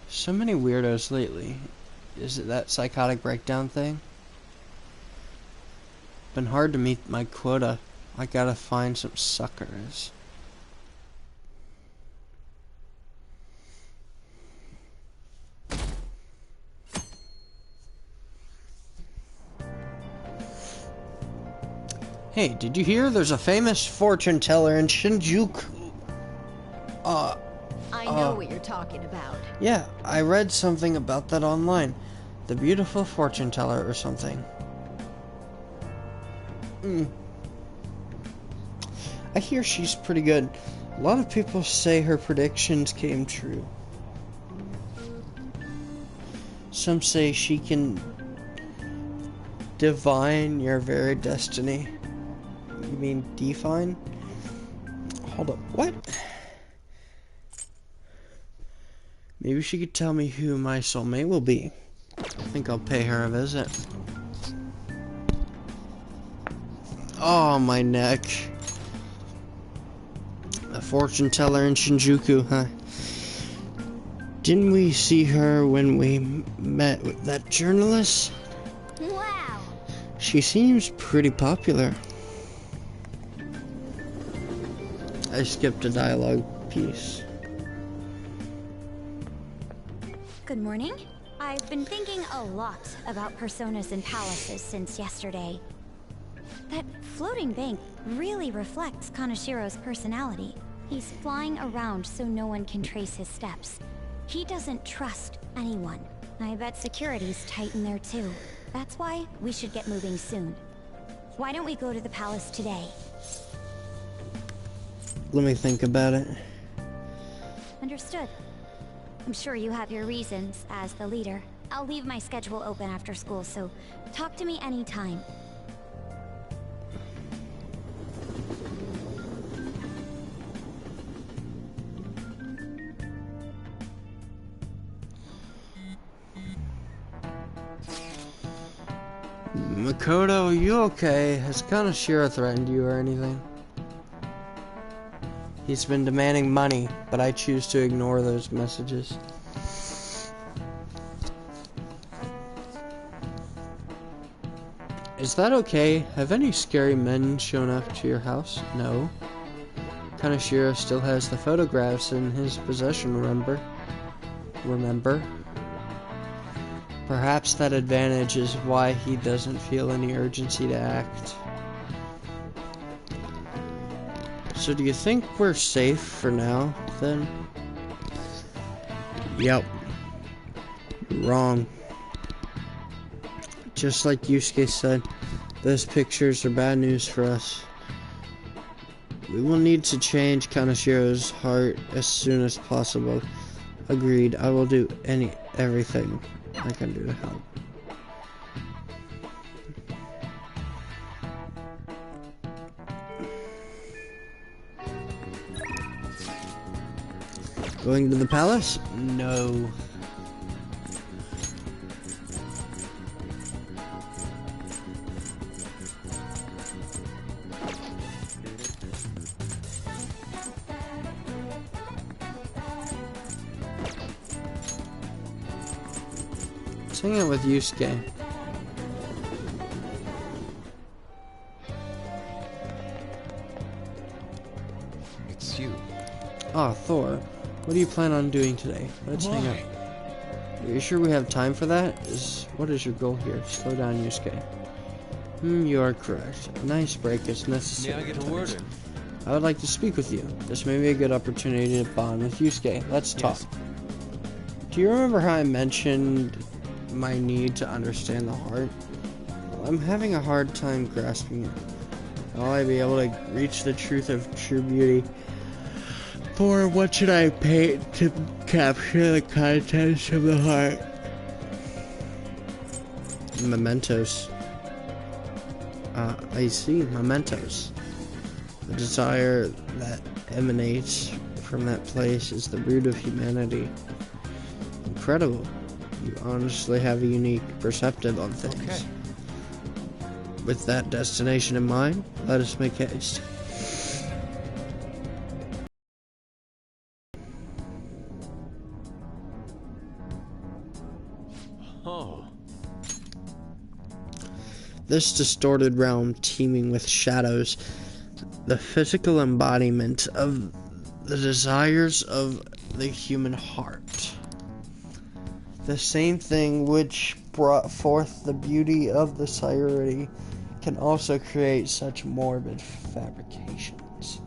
So many weirdos lately. Is it that psychotic breakdown thing? Been hard to meet my quota. I gotta find some suckers. Hey, did you hear there's a famous fortune teller in Shinjuku? I know what you're talking about. Yeah, I read something about that online. The beautiful fortune teller or something. I hear she's pretty good. A lot of people say her predictions came true. Some say she can divine your very destiny. You mean define? Hold up, what? Maybe she could tell me who my soulmate will be. I think I'll pay her a visit. Oh, my neck. A fortune teller in Shinjuku, huh? Didn't we see her when we met with that journalist? Wow. She seems pretty popular. I skipped a dialogue piece. Good morning. I've been thinking a lot about personas and palaces since yesterday. That floating bank really reflects Kanashiro's personality. He's flying around so no one can trace his steps. He doesn't trust anyone. I bet security's tight in there too. That's why we should get moving soon. Why don't we go to the palace today? Let me think about it. Understood. I'm sure you have your reasons as the leader. I'll leave my schedule open after school, so talk to me anytime. Makoto, are you okay? Has Kanashiro threatened you or anything? He's been demanding money, but I choose to ignore those messages. Is that okay? Have any scary men shown up to your house? No. Kanashiro still has the photographs in his possession, remember? Perhaps that advantage is why he doesn't feel any urgency to act. So do you think we're safe for now, then? Yep. Wrong. Just like Yusuke said, those pictures are bad news for us. We will need to change Kanashiro's heart as soon as possible. Agreed. I will do everything I can do to help. Going to the palace? No. Let's hang out with Yusuke. It's you. Ah, Thor. What do you plan on doing today? Let's hang out. Are you sure we have time for that? What is your goal here? Slow down, Yusuke. You are correct. A nice break is necessary. May I get a word in? I would like to speak with you. This may be a good opportunity to bond with Yusuke. Let's talk. Yes. Do you remember how I mentioned my need to understand the heart? Well, I'm having a hard time grasping it. Will I be able to reach the truth of true beauty? For what should I paint to capture the contents of the heart? Mementos. I see. Mementos. The desire that emanates from that place is the root of humanity. Incredible. You honestly have a unique perspective on things. Okay. With that destination in mind, let us make haste. Oh. This distorted realm teeming with shadows, the physical embodiment of the desires of the human heart. The same thing which brought forth the beauty of the Sayuri can also create such morbid fabrications.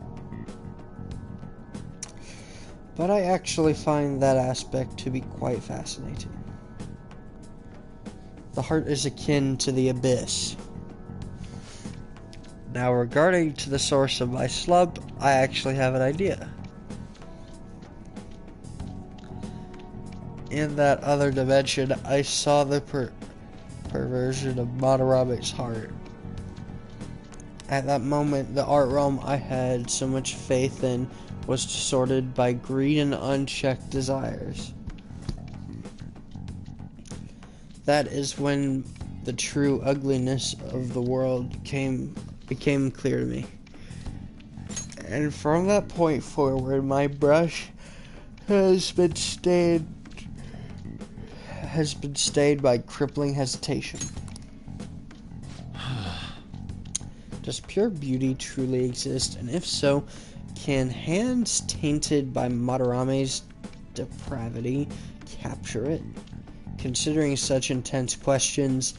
But I actually find that aspect to be quite fascinating. The heart is akin to the abyss. Now, regarding to the source of my slump, I actually have an idea. In that other dimension, I saw the perversion of Madarame's heart. At that moment, the art realm I had so much faith in was distorted by greed and unchecked desires. That is when the true ugliness of the world became clear to me. And from that point forward, my brush has been stained by crippling hesitation. Does pure beauty truly exist? And if so, can hands tainted by Madarame's depravity capture it? Considering such intense questions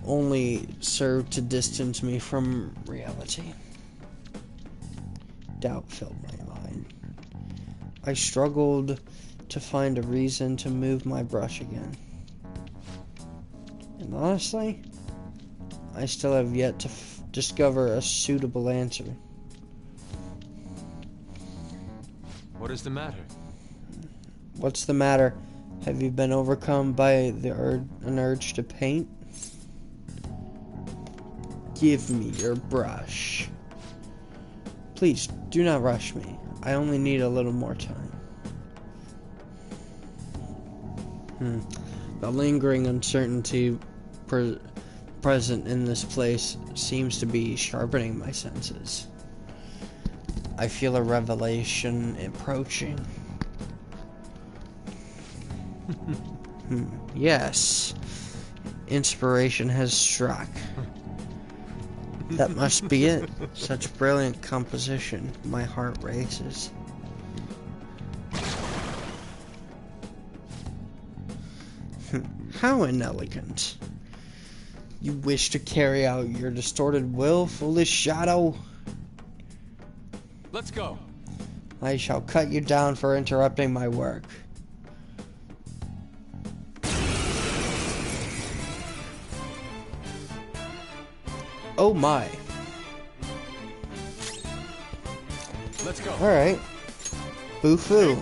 only serve to distance me from reality. Doubt filled my mind. I struggled to find a reason to move my brush again. And honestly, I still have yet to discover a suitable answer. What is the matter? What's the matter? Have you been overcome by an urge to paint? Give me your brush. Please, do not rush me. I only need a little more time. The lingering uncertainty present in this place seems to be sharpening my senses. I feel a revelation approaching. Yes. Inspiration has struck. That must be it. Such brilliant composition. My heart races. How inelegant. You wish to carry out your distorted will, foolish shadow? Let's go. I shall cut you down for interrupting my work. Oh my. Let's go. Alright. Boo-foo.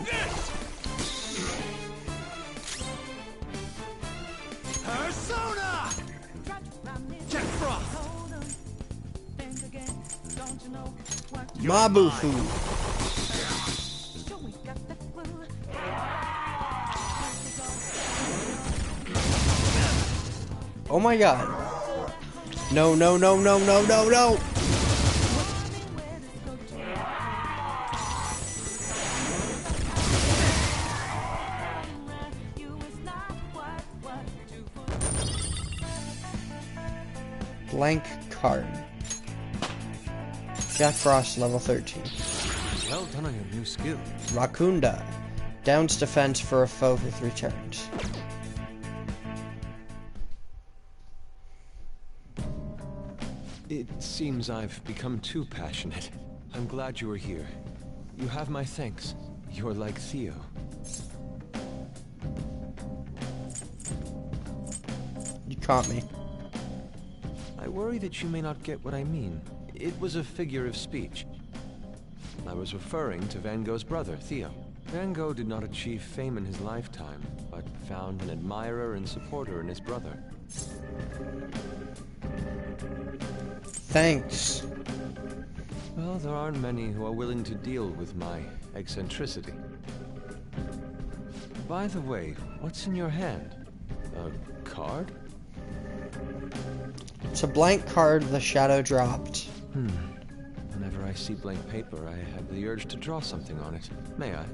Mabufu. Oh my god. No, no, no, no, no, no, no. Blank card. Jack Frost, level 13. Well done on your new skill. Rakunda. Downs defense for a foe for 3 turns. It seems I've become too passionate. I'm glad you are here. You have my thanks. You're like Theo. You caught me. I worry that you may not get what I mean. It was a figure of speech. I was referring to Van Gogh's brother, Theo. Van Gogh did not achieve fame in his lifetime, but found an admirer and supporter in his brother. Thanks. Well, there aren't many who are willing to deal with my eccentricity. By the way, what's in your hand? A card? It's a blank card the shadow dropped. Whenever I see blank paper, I have the urge to draw something on it. May I?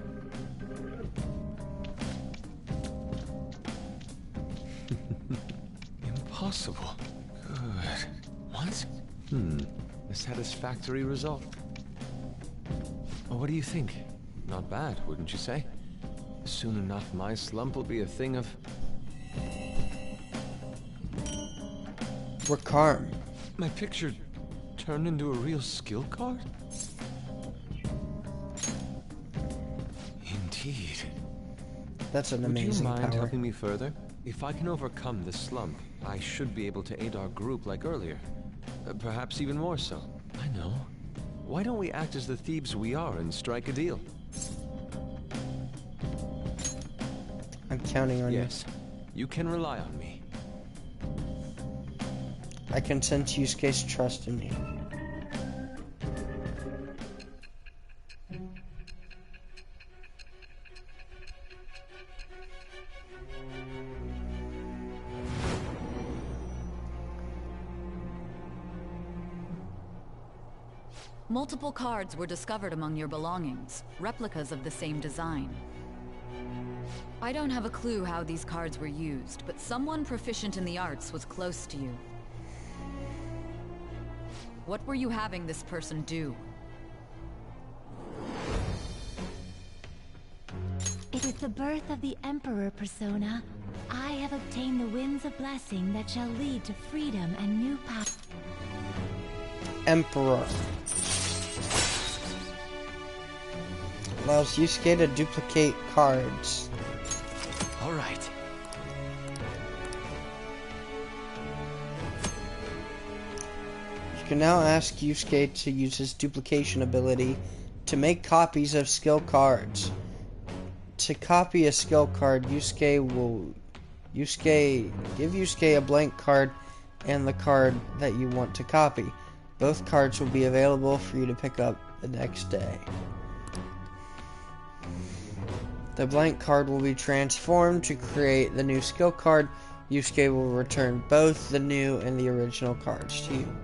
Impossible. Good. What? A satisfactory result. Well, what do you think? Not bad, wouldn't you say? Soon enough, my slump will be a thing of... Rakarm. My picture turned into a real skill card? Indeed. That's an Would amazing you mind power. helping me further? If I can overcome this slump, I should be able to aid our group like earlier. Perhaps even more so. I know. Why don't we act as the thieves we are and strike a deal? I'm counting on Yes, you can rely on me. you. I can sense Yusuke's trust in me. Multiple cards were discovered among your belongings, replicas of the same design. I don't have a clue how these cards were used, but someone proficient in the arts was close to you. What were you having this person do? With the birth of the Emperor persona, I have obtained the winds of blessing that shall lead to freedom and new power. Emperor. Allows Yusuke to duplicate cards. All right. You can now ask Yusuke to use his duplication ability to make copies of skill cards. To copy a skill card, give Yusuke a blank card and the card that you want to copy. Both cards will be available for you to pick up the next day. The blank card will be transformed to create the new skill card. Yusuke will return both the new and the original cards to you.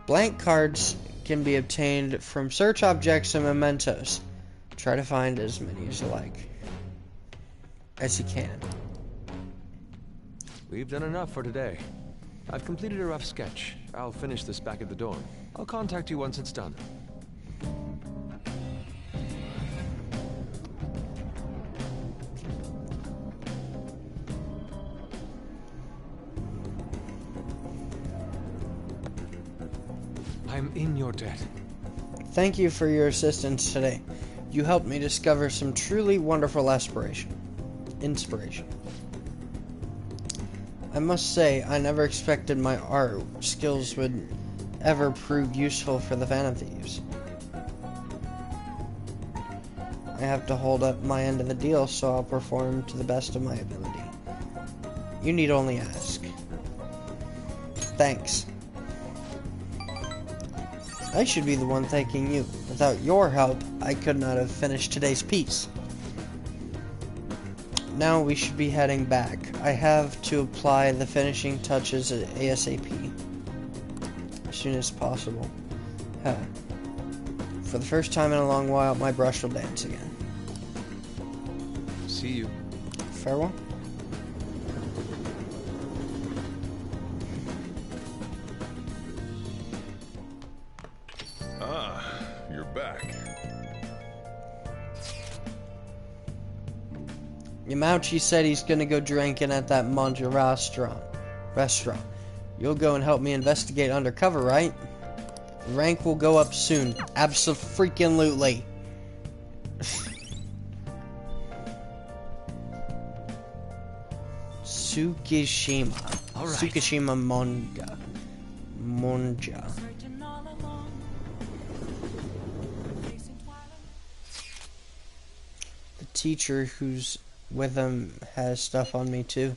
Blank cards can be obtained from search objects and mementos. Try to find as many as you like. As you can. We've done enough for today. I've completed a rough sketch. I'll finish this back at the dorm. I'll contact you once it's done. I'm in your debt. Thank you for your assistance today. You helped me discover some truly wonderful inspiration. I must say, I never expected my art skills would ever prove useful for the Phantom Thieves. I have to hold up my end of the deal, so I'll perform to the best of my ability. You need only ask. Thanks. I should be the one thanking you. Without your help, I could not have finished today's piece. Now we should be heading back. I have to apply the finishing touches at ASAP. As soon as possible. For the first time in a long while, my brush will dance again. See you. Farewell. You're back. Yamauchi said he's gonna go drinking at that Manja restaurant. You'll go and help me investigate undercover, right? Rank will go up soon. Abso-freaking-lutely. Tsukishima. All right. Tsukishima Monja. The teacher who's with him has stuff on me too.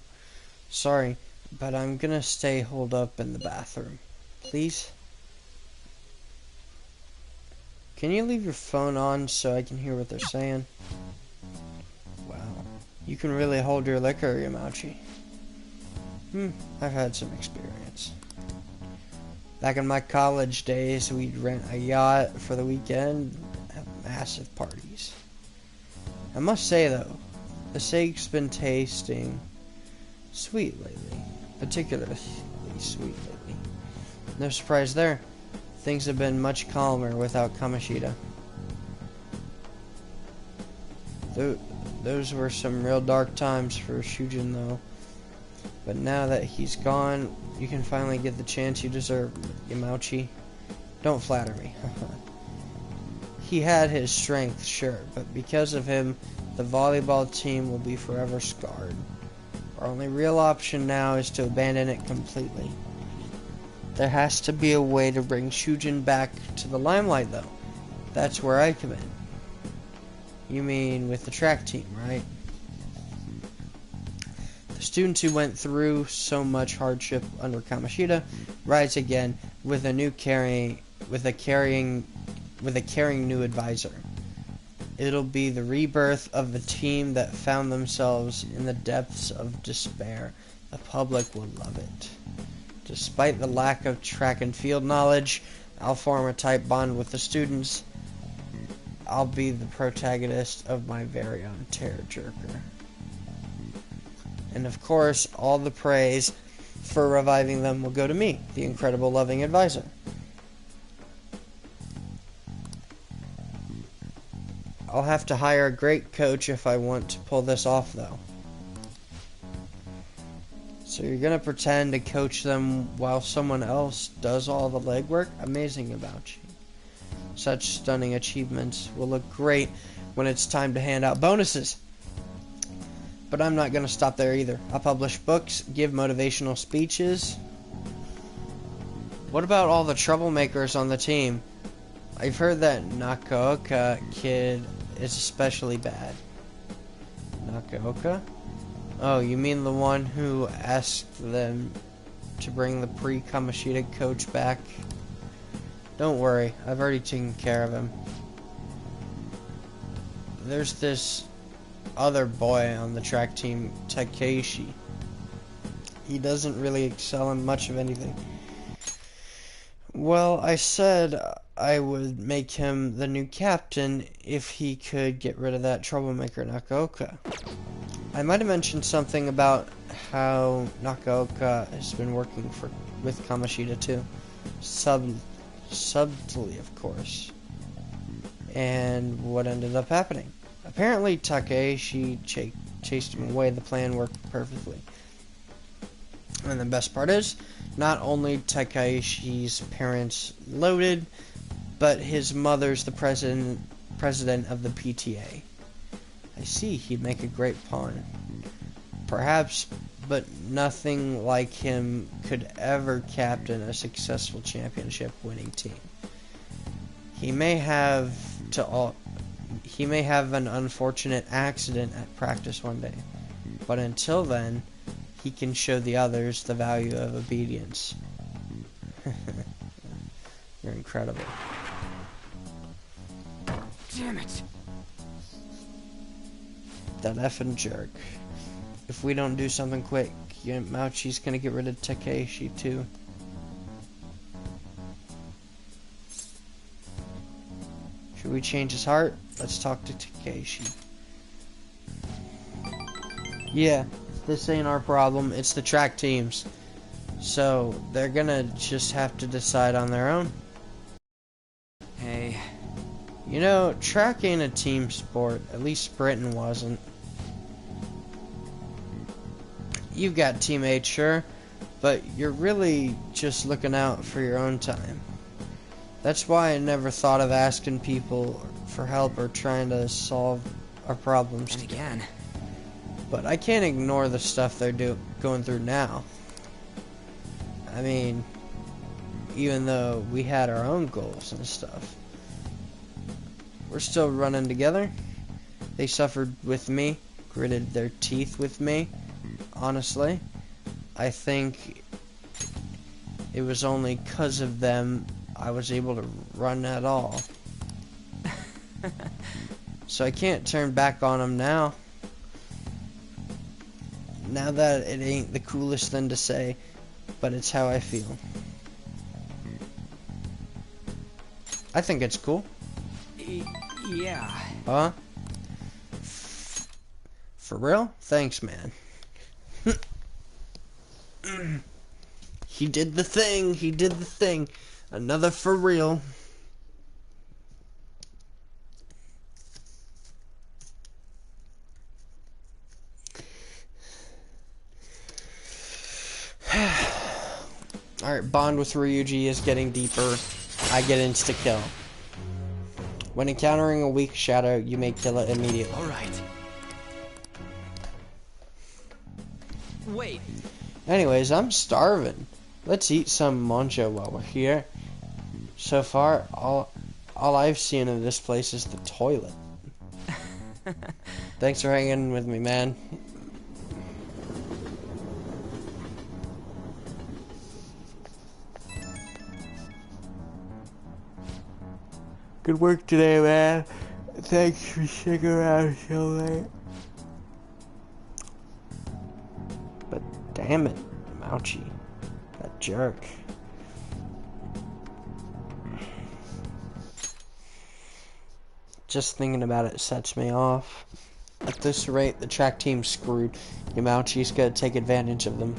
Sorry, but I'm gonna stay holed up in the bathroom. Please? Can you leave your phone on so I can hear what they're saying? Wow. You can really hold your liquor, Yamauchi. I've had some experience. Back in my college days, we'd rent a yacht for the weekend and have massive parties. I must say, though, the steak's been tasting sweet lately. Particularly sweet lately. No surprise there. Things have been much calmer without Kamoshida. Those were some real dark times for Shujin, though. But now that he's gone, you can finally get the chance you deserve, Yamauchi. Don't flatter me. He had his strength, sure, but because of him, the volleyball team will be forever scarred. Our only real option now is to abandon it completely. There has to be a way to bring Shujin back to the limelight, though. That's where I come in. You mean with the track team, right? The students who went through so much hardship under Kamoshida rise again with a caring new advisor. It'll be the rebirth of the team that found themselves in the depths of despair. The public will love it. Despite the lack of track and field knowledge, I'll form a tight bond with the students. I'll be the protagonist of my very own tearjerker. And of course, all the praise for reviving them will go to me, the incredible loving advisor. I'll have to hire a great coach if I want to pull this off, though. So you're gonna pretend to coach them while someone else does all the legwork? Amazing about you. Such stunning achievements will look great when it's time to hand out bonuses. But I'm not gonna stop there either. I'll publish books, give motivational speeches. What about all the troublemakers on the team? I've heard that Nakaoka kid is especially bad. Nakaoka? Oh, you mean the one who asked them to bring the pre-Kamoshida coach back? Don't worry, I've already taken care of him. There's this other boy on the track team, Takeshi. He doesn't really excel in much of anything. Well, I said I would make him the new captain if he could get rid of that troublemaker Nakaoka. I might have mentioned something about how Nakaoka has been working with Kamoshida too. Subtly, of course. And what ended up happening? Apparently Takeshi chased him away. The plan worked perfectly. And the best part is, not only Takeshi's parents loaded, but his mother's the president of the PTA. I see, he'd make a great pawn. Perhaps, but nothing like him could ever captain a successful championship-winning team. He may have an unfortunate accident at practice one day, but until then, he can show the others the value of obedience. You're incredible. Damn it. That effing jerk. If we don't do something quick, Yamauchi's gonna get rid of Takeshi too. Should we change his heart? Let's talk to Takeshi. Yeah, this ain't our problem. It's the track teams. So, they're gonna just have to decide on their own. Hey. You know, track ain't a team sport. At least sprinting wasn't. You've got teammates, sure, but you're really just looking out for your own time. That's why I never thought of asking people for help or trying to solve our problems. And again. But I can't ignore the stuff they're going through now. I mean, even though we had our own goals and stuff, we're still running together. They suffered with me, gritted their teeth with me. Honestly, I think it was only 'cause of them I was able to run at all. So I can't turn back on them now. Now that it ain't the coolest thing to say, but it's how I feel. I think it's cool. Yeah. Huh? For real? Thanks, man. He did the thing. He did the thing. Another for real. Alright, bond with Ryuji is getting deeper. I get insta-kill. When encountering a weak shadow, you may kill it immediately. Alright. Wait. Anyways, I'm starving. Let's eat some manjo while we're here. So far, all I've seen of this place is the toilet. Thanks for hanging with me, man. Good work today, man. Thanks for sticking around so late. But damn it, Mauchi. That jerk. Just thinking about it sets me off. At this rate, the track team's screwed. Yamauchi's gonna take advantage of them.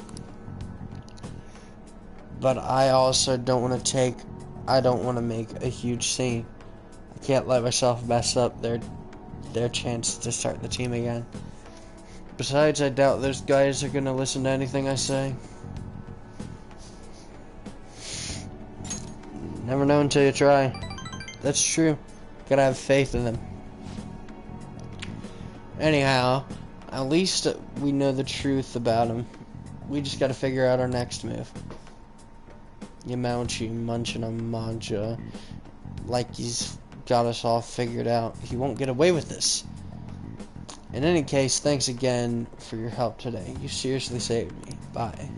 But I also don't want to make a huge scene. I can't let myself mess up their chance to start the team again. Besides, I doubt those guys are gonna listen to anything I say. Never know until you try. That's true. Gotta have faith in them. Anyhow, at least we know the truth about him. We just gotta figure out our next move. Yamauchi munching on manja like he's got us all figured out. He won't get away with this. In any case, thanks again for your help today. You seriously saved me. Bye.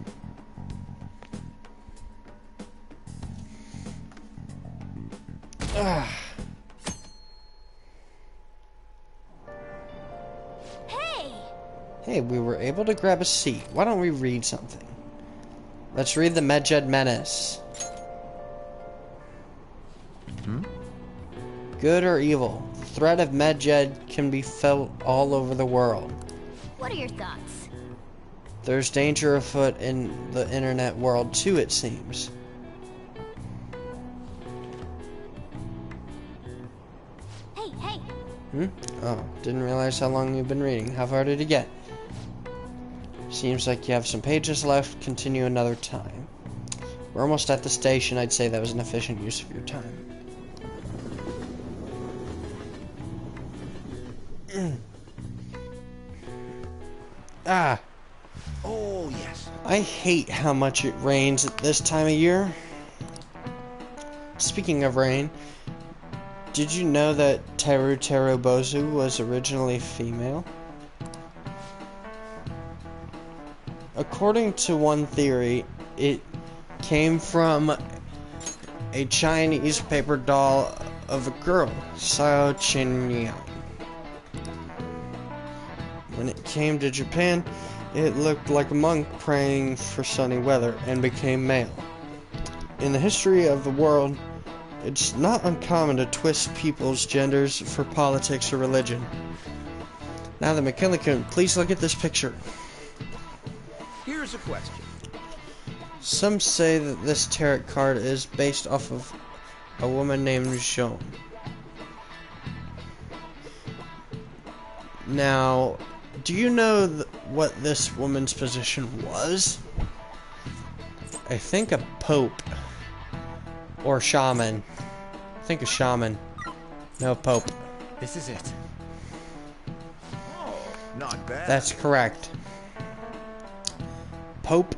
Hey, we were able to grab a seat. Why don't we read something? Let's read the Medjed Menace. Good or evil, the threat of Medjed can be felt all over the world. What are your thoughts? There's danger afoot in the internet world too, it seems. Hey! Oh, didn't realize how long you've been reading. How far did you get? Seems like you have some pages left. Continue another time. We're almost at the station. I'd say that was an efficient use of your time. Oh, yes. I hate how much it rains at this time of year. Speaking of rain, did you know that Teru Bozu was originally female? According to one theory, it came from a Chinese paper doll of a girl, Xiao Qinyang. When it came to Japan, it looked like a monk praying for sunny weather and became male. In the history of the world, it's not uncommon to twist people's genders for politics or religion. Now then, McKinley-kun, please look at this picture. Here's a question. Some say that this tarot card is based off of a woman named Joan. Now, do you know what this woman's position was? I think a pope. Or shaman. I think a shaman. No, pope. This is it. Oh, not bad. That's correct. Pope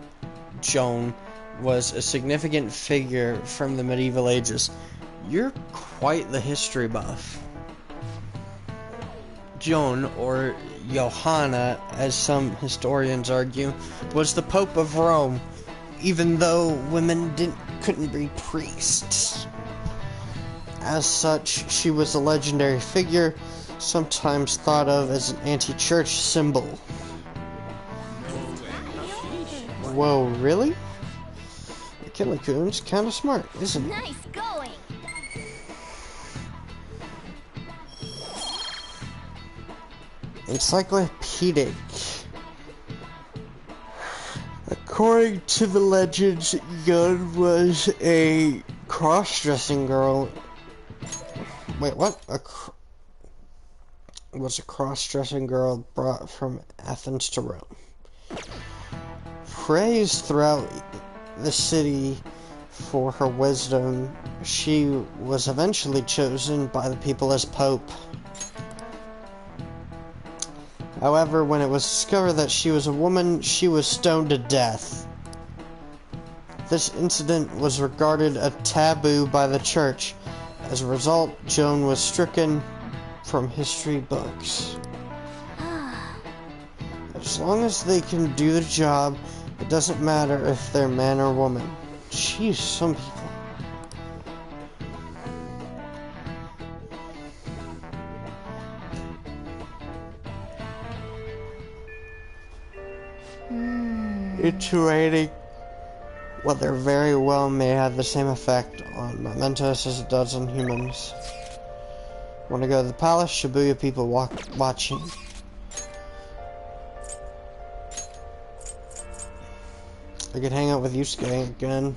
Joan was a significant figure from the medieval ages. You're quite the history buff. Joan, or Johanna, as some historians argue, was the Pope of Rome, even though women couldn't be priests. As such, she was a legendary figure, sometimes thought of as an anti-church symbol. Whoa, really? McKinley-kun's kind of smart, isn't he? Nice going! Encyclopedic. According to the legends, Yun was a cross-dressing girl. Wait, what? Was a cross-dressing girl brought from Athens to Rome. Praised throughout the city for her wisdom, she was eventually chosen by the people as Pope. However, when it was discovered that she was a woman, she was stoned to death. This incident was regarded a taboo by the church. As a result, Joan was stricken from history books. As long as they can do the job, it doesn't matter if they're man or woman. Jeez, some people. Iterating whether very well may have the same effect on mementos as it does on humans. Want to go to the palace? Shibuya people watching. I could hang out with Yusuke again.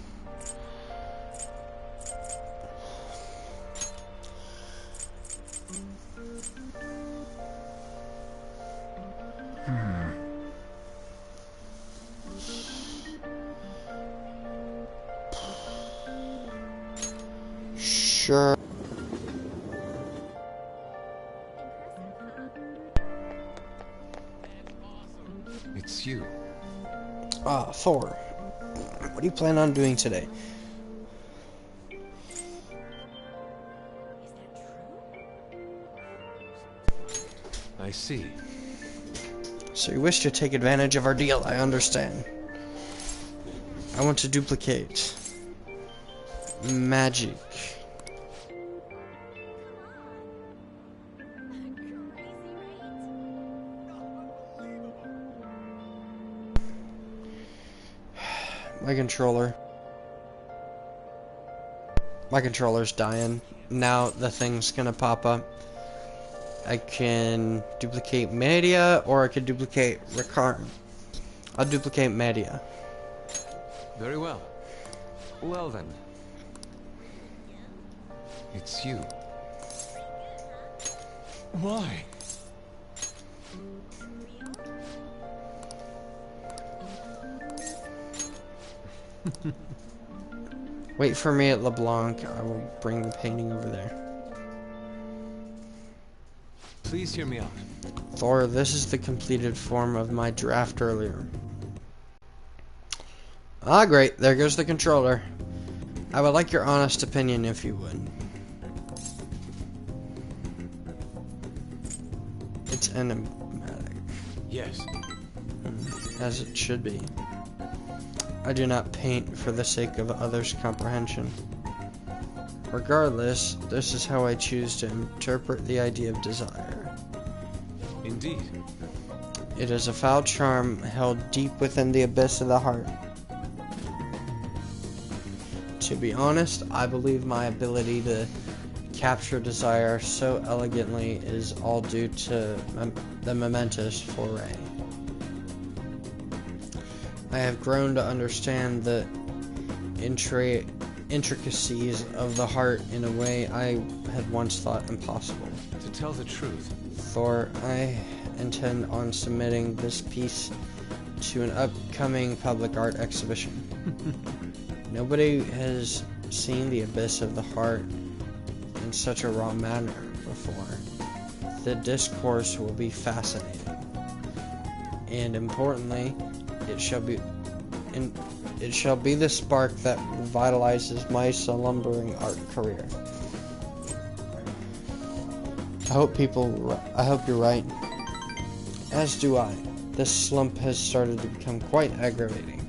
Sure. It's you. Thor. What do you plan on doing today? I see. So you wish to take advantage of our deal, I understand. I want to duplicate magic. My controller's dying. Now the thing's gonna pop up. I can duplicate media, or I could duplicate Ricard. I'll duplicate media. Very well. Well then. It's you. Why? Wait for me at LeBlanc. I will bring the painting over there. Please hear me out. Thor, this is the completed form of my draft earlier. Ah, great. There goes the controller. I would like your honest opinion, if you would. It's enigmatic. Yes. As it should be. I do not paint for the sake of others' comprehension. Regardless, this is how I choose to interpret the idea of desire. Indeed. It is a foul charm held deep within the abyss of the heart. To be honest, I believe my ability to capture desire so elegantly is all due to the momentous foray. I have grown to understand the intricacies of the heart in a way I had once thought impossible. To tell the truth, Thor, I intend on submitting this piece to an upcoming public art exhibition. Nobody has seen the abyss of the heart in such a raw manner before. The discourse will be fascinating. And importantly, it shall be the spark that revitalizes my slumbering art career. I hope you're right. As do I. This slump has started to become quite aggravating.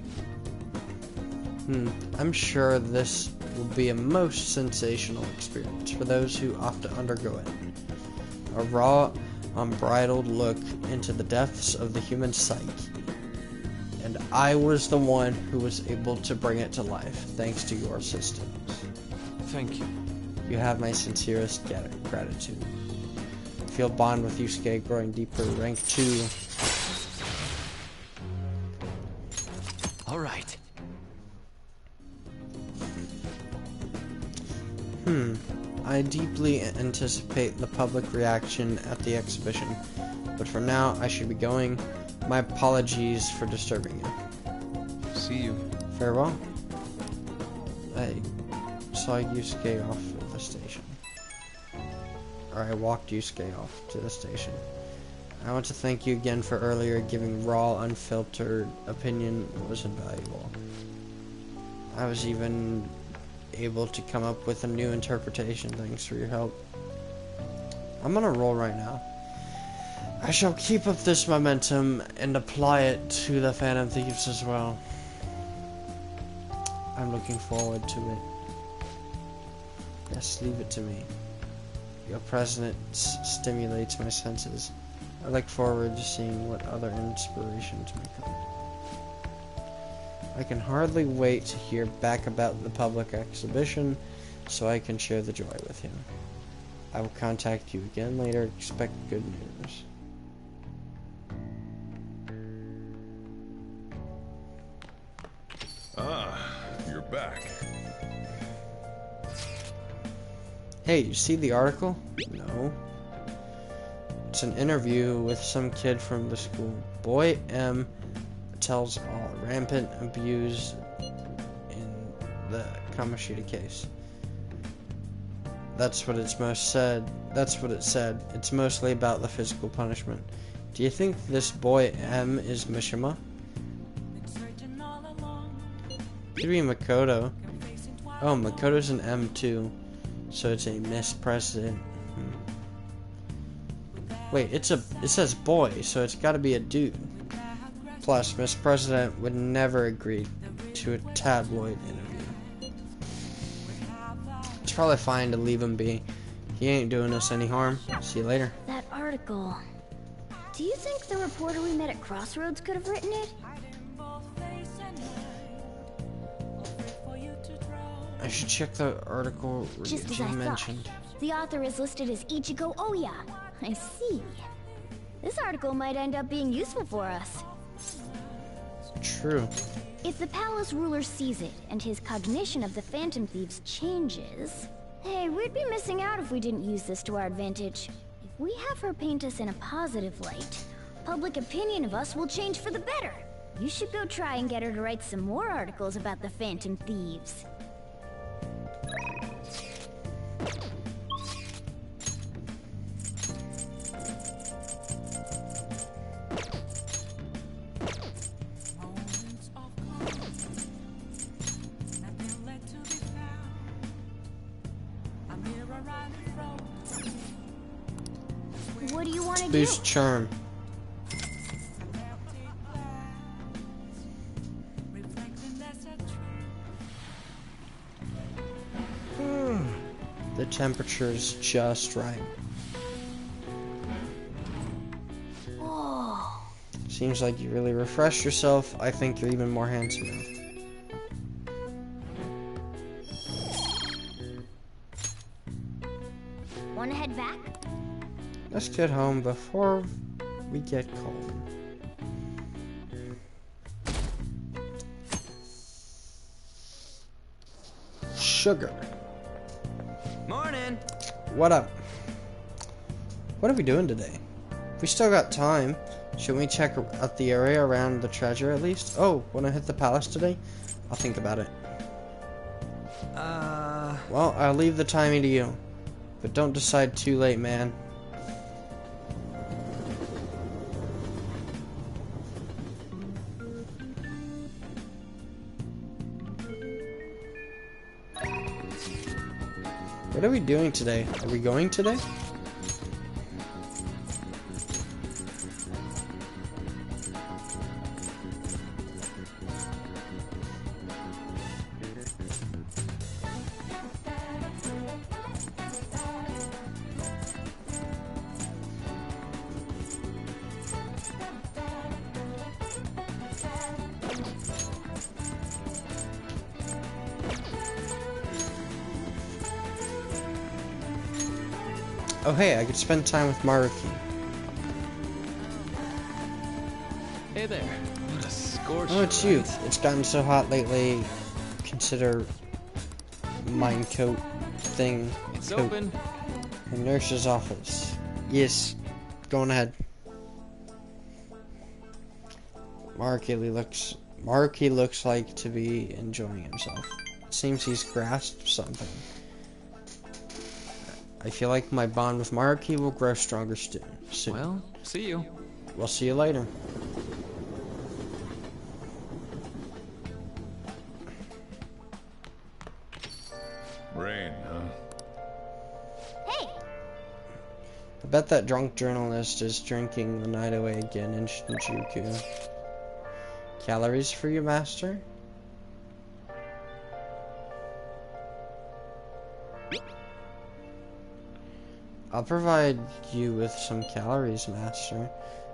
I'm sure this will be a most sensational experience for those who opt to undergo it. A raw, unbridled look into the depths of the human psyche. And I was the one who was able to bring it to life, thanks to your assistance. Thank you. You have my sincerest gratitude. Feel bond with Yusuke growing deeper, rank 2. All right. I deeply anticipate the public reaction at the exhibition, but for now I should be going. My apologies for disturbing you. See you. Farewell. I saw Yusuke off at the station. Or I walked Yusuke off to the station. I want to thank you again for earlier. Giving raw, unfiltered opinion was invaluable. I was even able to come up with a new interpretation thanks for your help. I'm on a roll right now. I shall keep up this momentum and apply it to the Phantom Thieves as well. I'm looking forward to it. Yes, leave it to me. Your presence stimulates my senses. I look forward to seeing what other inspirations may come. I can hardly wait to hear back about the public exhibition so I can share the joy with you. I will contact you again later. Expect good news. You're back. Hey, you see the article? No. It's an interview with some kid from the school. Boy M tells all rampant abuse in the Kamoshida case. That's what it's most said. That's what it said. It's mostly about the physical punishment. Do you think this boy M is Mishima? Could be Makoto. Oh, Makoto's an M too. So it's a Miss President. Wait, it says boy, so it's gotta be a dude. Plus, Miss President would never agree to a tabloid interview. It's probably fine to leave him be. He ain't doing us any harm. See you later. That article. Do you think the reporter we met at Crossroads could have written it? I should check the article Just as you I mentioned. thought. The author is listed as Ichigo Oya. I see. This article might end up being useful for us. True. If the palace ruler sees it and his cognition of the Phantom Thieves changes, hey, we'd be missing out if we didn't use this to our advantage. If we have her paint us in a positive light, public opinion of us will change for the better. You should go try and get her to write some more articles about the Phantom Thieves. What do you want to do? Boost charm. The temperature is just right. Whoa. Seems like you really refreshed yourself. I think you're even more handsome now. Wanna head back? Let's get home before we get cold. Sugar. Morning. What up? What are we doing today? We still got time. Shouldn't we check out the area around the treasure at least? Oh, wanna hit the palace today? I'll think about it. Well, I'll leave the timing to you. But don't decide too late, man. What are we doing today? Are we going today? Oh hey, I could spend time with Maruki. Hey there. What a scorch. Oh, it's you. It's gotten so hot lately. Consider mine coat thing. It's coat. open. The nurse's office. Yes. Going ahead. Maruki looks like to be enjoying himself. It seems he's grasped something. I feel like my bond with Maruki will grow stronger soon. Well, see you. We'll see you later. Rain, huh? Hey! I bet that drunk journalist is drinking the night away again in Shinjuku. Calories for you, master? I'll provide you with some calories, master.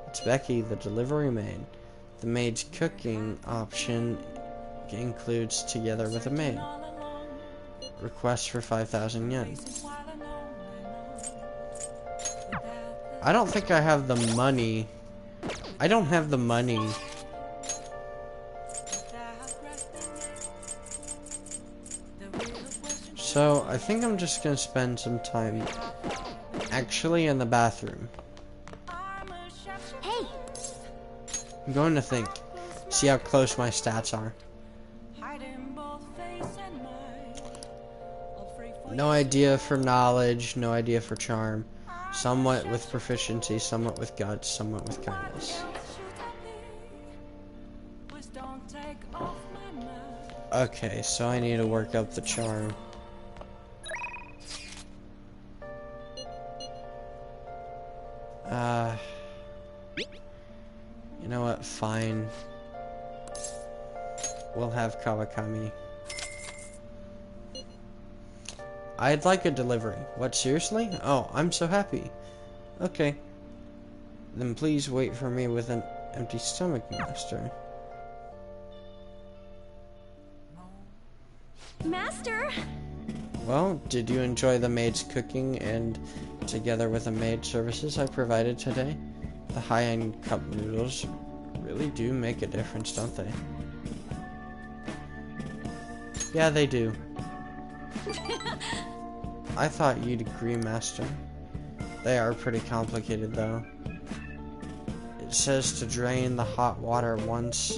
It's Becky, the delivery maid. The maid's cooking option includes together with a maid. Request for 5,000 yen. I don't think I have the money. I don't have the money. So, I think I'm just gonna spend some time actually in the bathroom. Hey! I'm going to think. See how close my stats are. No idea for knowledge, no idea for charm. Somewhat with proficiency, somewhat with guts, somewhat with kindness. Okay, so I need to work up the charm. You know what? Fine. We'll have Kawakami. I'd like a delivery. What, seriously? Oh, I'm so happy. Okay. Then please wait for me with an empty stomach, master. Master? Well, did you enjoy the maid's cooking and together with the maid services I provided today? The high-end cup noodles really do make a difference, don't they? Yeah, they do. I thought you'd agree, master. They are pretty complicated, though. It says to drain the hot water once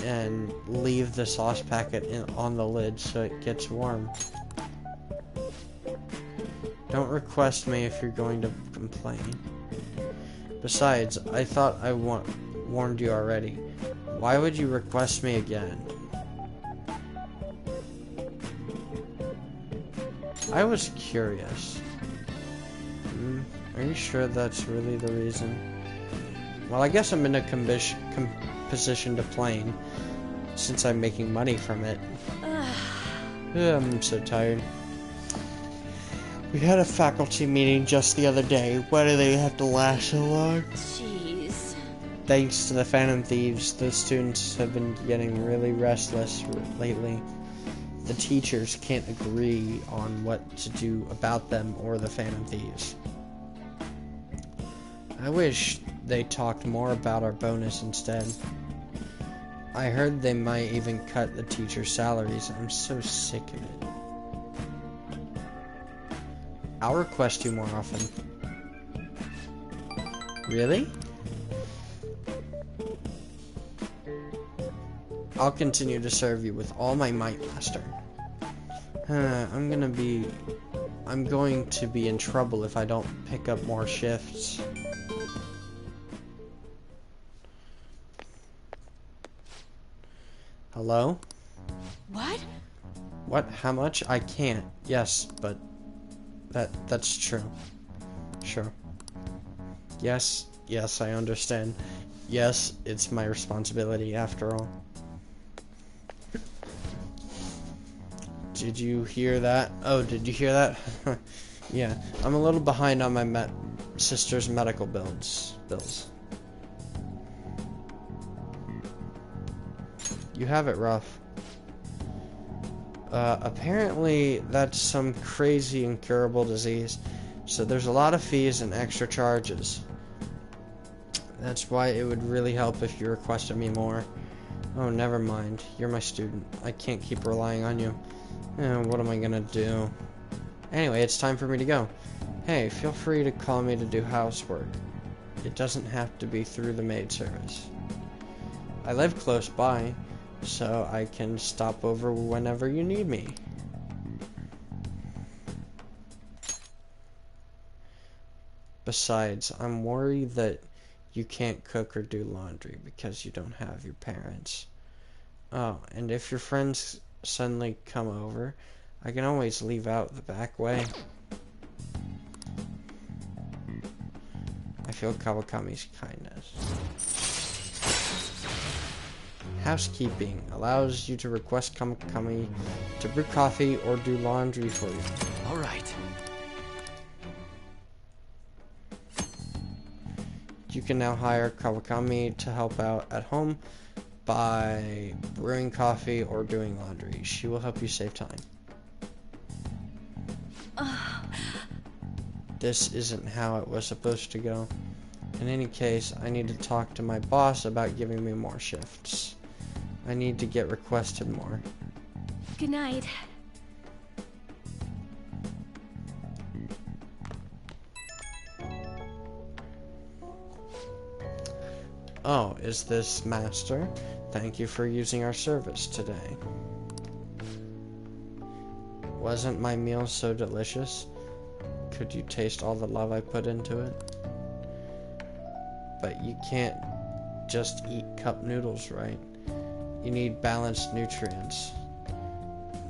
and leave the sauce packet on the lid so it gets warm. Don't request me if you're going to complain. Besides, I thought I warned you already. Why would you request me again? I was curious. Are you sure that's really the reason? Well, I guess I'm in a position to plane, since I'm making money from it. I'm so tired. We had a faculty meeting just the other day. Why do they have to last so long? Jeez. Thanks to the Phantom Thieves, the students have been getting really restless lately. The teachers can't agree on what to do about them or the Phantom Thieves. I wish they talked more about our bonus instead. I heard they might even cut the teachers' salaries. I'm so sick of it. I'll request you more often. Really? I'll continue to serve you with all my might, Master. I'm going to be in trouble if I don't pick up more shifts. Hello? What? What? How much? I can't. Yes, but that's true. Sure. Yes, I understand. Yes, it's my responsibility after all. Did you hear that? Oh, did you hear that? Yeah, I'm a little behind on my sister's medical bills. You have it rough. Apparently that's some crazy incurable disease, so there's a lot of fees and extra charges. That's why it would really help if you requested me more. Oh, never mind. You're my student. I can't keep relying on you. What am I gonna do? Anyway, it's time for me to go. Hey, feel free to call me to do housework. It doesn't have to be through the maid service. I live close by, so I can stop over whenever you need me. Besides, I'm worried that you can't cook or do laundry because you don't have your parents. Oh, and if your friends suddenly come over, I can always leave out the back way. I feel Kawakami's kindness. Housekeeping allows you to request Kawakami to brew coffee or do laundry for you. All right. You can now hire Kawakami to help out at home by brewing coffee or doing laundry. She will help you save time. This isn't how it was supposed to go. In any case, I need to talk to my boss about giving me more shifts. I need to get requested more. Good night. Oh, is this Master? Thank you for using our service today. Wasn't my meal so delicious? Could you taste all the love I put into it? But you can't just eat cup noodles, right? You need balanced nutrients.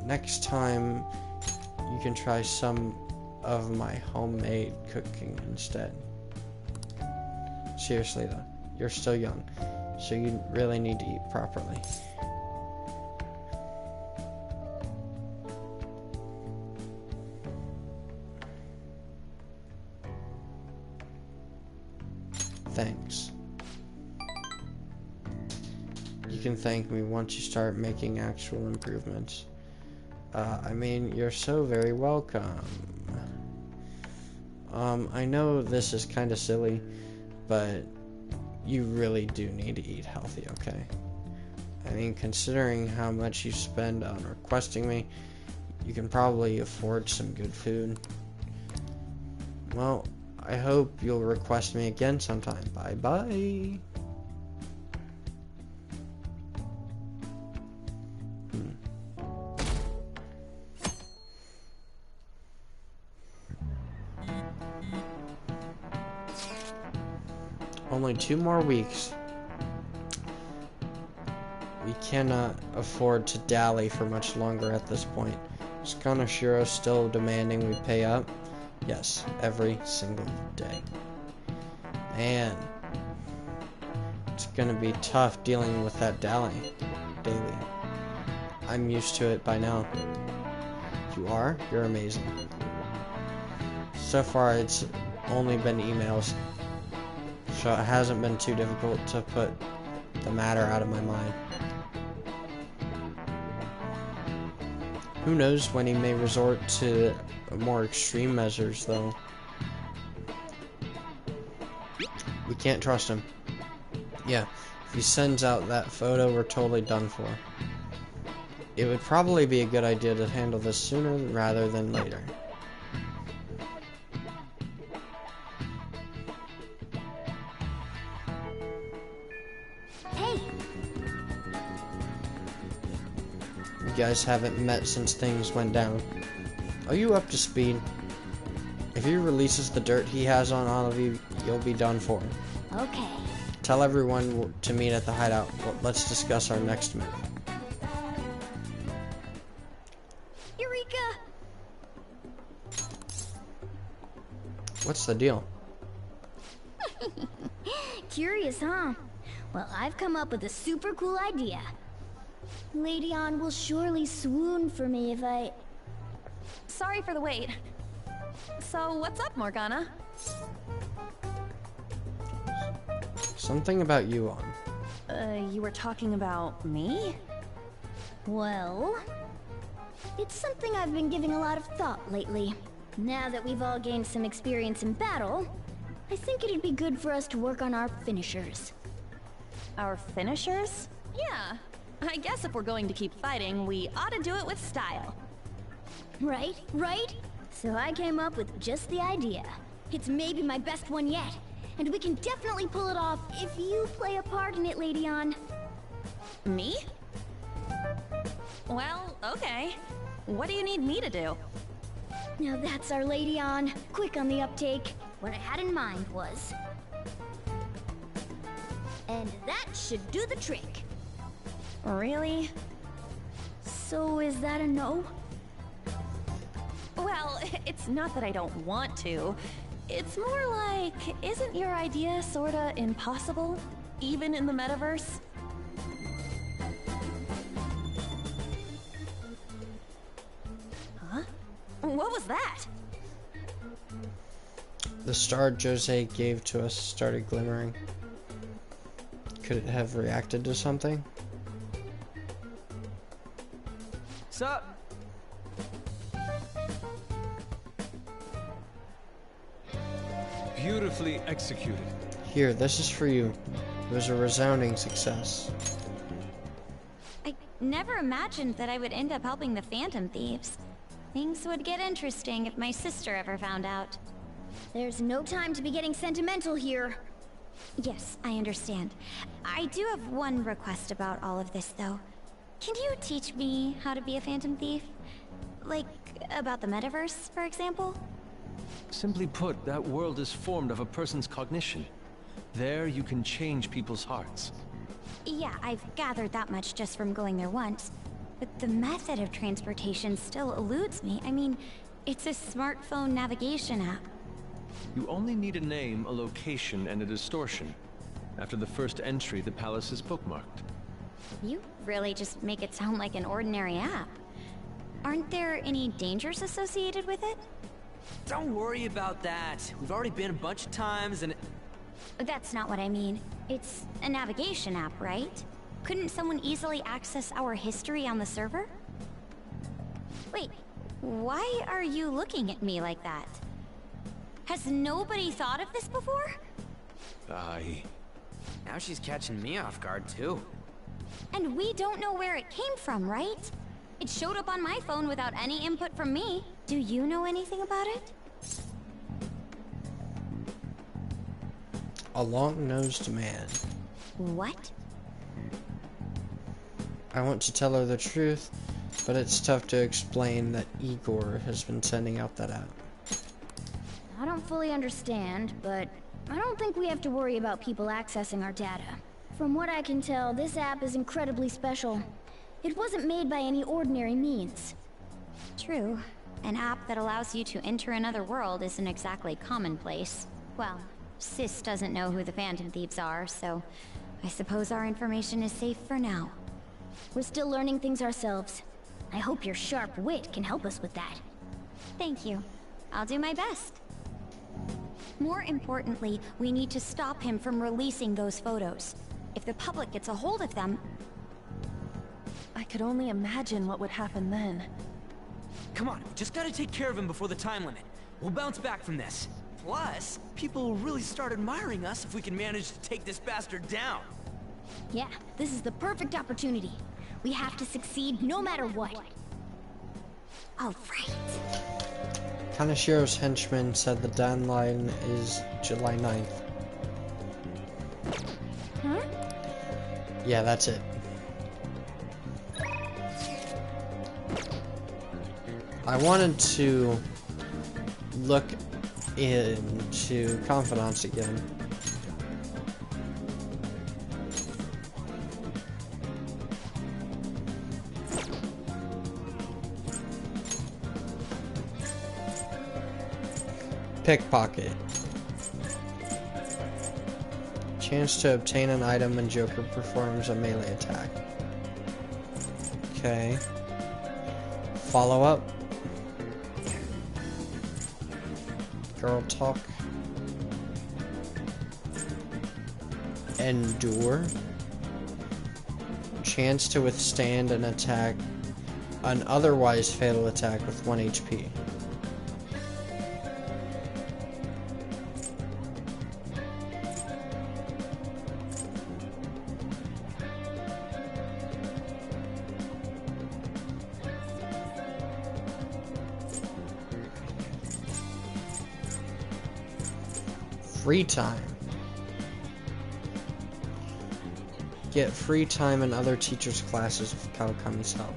Next time, you can try some of my homemade cooking instead. Seriously though, you're still young, so you really need to eat properly. Thanks. You can thank me once you start making actual improvements. I mean, you're so very welcome. I know this is kind of silly, but you really do need to eat healthy, okay? I mean, considering how much you spend on requesting me, you can probably afford some good food. Well, I hope you'll request me again sometime. Bye-bye. Only 2 more weeks. We cannot afford to dally for much longer at this point. Is Kaneshiro still demanding we pay up? Yes, every single day. Man, it's gonna be tough dealing with that daily. I'm used to it by now. You are? You're amazing. so far it's only been emails, so it hasn't been too difficult to put the matter out of my mind. Who knows when he may resort to more extreme measures, though. We can't trust him. Yeah, if he sends out that photo, we're totally done for. It would probably be a good idea to handle this sooner rather than later. Hey! You guys haven't met since things went down. Are you up to speed? If he releases the dirt he has on all of you, you'll be done for. Okay. Tell everyone to meet at the hideout. Let's discuss our next move. Eureka! What's the deal? Curious, huh? Well, I've come up with a super cool idea. Lady Ann will surely swoon for me if I... Sorry for the wait. So, what's up, Morgana? Something about you on. You were talking about me? Well... it's something I've been giving a lot of thought lately. Now that we've all gained some experience in battle, I think it'd be good for us to work on our finishers. Our finishers? Yeah. I guess if we're going to keep fighting, we ought to do it with style. Right, right? So I came up with just the idea. It's maybe my best one yet, and we can definitely pull it off if you play a part in it, Lady Ann. Me? Well, okay. What do you need me to do? Now that's our Lady Ann. Quick on the uptake. What I had in mind was... and that should do the trick. Really? So is that a no? Well, it's not that I don't want to. It's more like, isn't your idea sorta impossible? Even in the metaverse? Huh? What was that? The star Jose gave to us started glimmering. Could it have reacted to something? Sup? Beautifully executed. Here, this is for you. It was a resounding success. I never imagined that I would end up helping the Phantom Thieves. Things would get interesting if my sister ever found out. There's no time to be getting sentimental here. Yes, I understand. I do have one request about all of this, though. Can you teach me how to be a Phantom Thief? Like, about the metaverse, for example? Simply put, that world is formed of a person's cognition. There you can change people's hearts. Yeah, I've gathered that much just from going there once. But the method of transportation still eludes me. I mean, it's a smartphone navigation app. You only need a name, a location, and a distortion. After the first entry, the palace is bookmarked. You really just make it sound like an ordinary app. Aren't there any dangers associated with it? Don't worry about that. We've already been a bunch of times and... That's not what I mean. It's a navigation app, right? Couldn't someone easily access our history on the server? Wait, why are you looking at me like that? Has nobody thought of this before? Now she's catching me off guard, too. And we don't know where it came from, right? It showed up on my phone without any input from me. Do you know anything about it? A long-nosed man. What? I want to tell her the truth, but it's tough to explain that Igor has been sending out that app. I don't fully understand, but I don't think we have to worry about people accessing our data. From what I can tell, this app is incredibly special. It wasn't made by any ordinary means. True. An app that allows you to enter another world isn't exactly commonplace. Well, Sis doesn't know who the Phantom Thieves are, so I suppose our information is safe for now. We're still learning things ourselves. I hope your sharp wit can help us with that. Thank you. I'll do my best. More importantly, we need to stop him from releasing those photos. If the public gets a hold of them... I could only imagine what would happen then. Come on, we just gotta take care of him before the time limit. We'll bounce back from this. Plus, people will really start admiring us if we can manage to take this bastard down. Yeah, this is the perfect opportunity. We have to succeed no matter what. Alright. Kanashiro's henchman said the deadline is July 9th. Huh? Yeah, that's it. I wanted to look into Confidants again. Pickpocket. Chance to obtain an item when Joker performs a melee attack. Okay. Follow up. Girl talk. Endure. Chance to withstand an attack, an otherwise fatal attack with 1 HP. Free time. Get free time in other teachers' classes with Kawakami's help.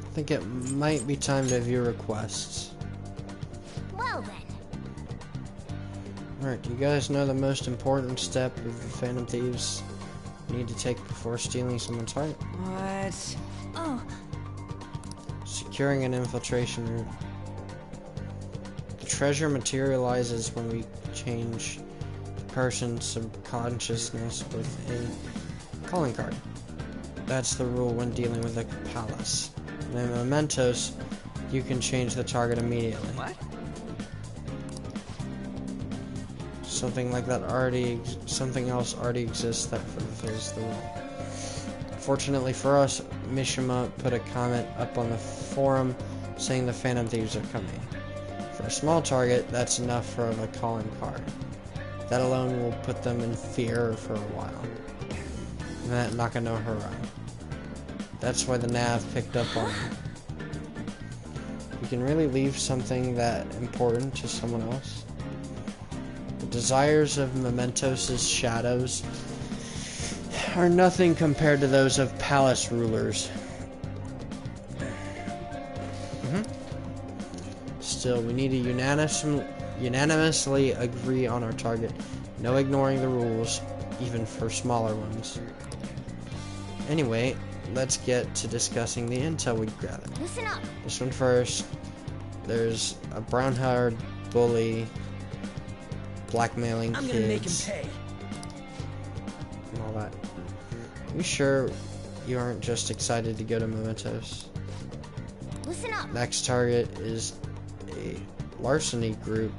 I think it might be time to view requests. Well then. Alright, do you guys know the most important step of the Phantom Thieves need to take before stealing someone's heart? What? Oh. Securing an infiltration route. The treasure materializes when we change the person's subconsciousness with a calling card. That's the rule when dealing with a palace. In Mementos, you can change the target immediately. What? Something like that something else already exists that fulfills the rule. Fortunately for us, Mishima put a comment up on the forum saying the Phantom Thieves are coming. For a small target, that's enough for a calling card. That alone will put them in fear for a while. And that Nakanohara. That's why the nav picked up on it. You can really leave something that important to someone else. The desires of Mementos' shadows are nothing compared to those of palace rulers. Still, we need to unanimously agree on our target. No ignoring the rules, even for smaller ones. Anyway, let's get to discussing the intel we gathered. Listen up. This one first. There's a brown-haired bully blackmailing kids. I'm gonna make him pay. And all that. You sure you aren't just excited to go to Mementos? Listen up. Next target is a larceny group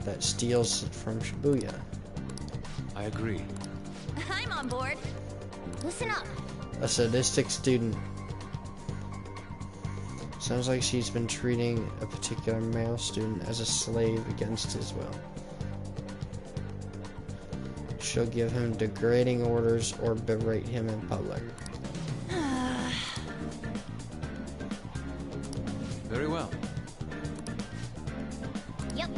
that steals from Shibuya. I agree. I'm on board. Listen up. A sadistic student. Sounds like she's been treating a particular male student as a slave against his will. She'll give him degrading orders or berate him in public. Very well. Yep.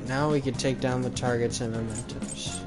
Now we can take down the targets in Mementos.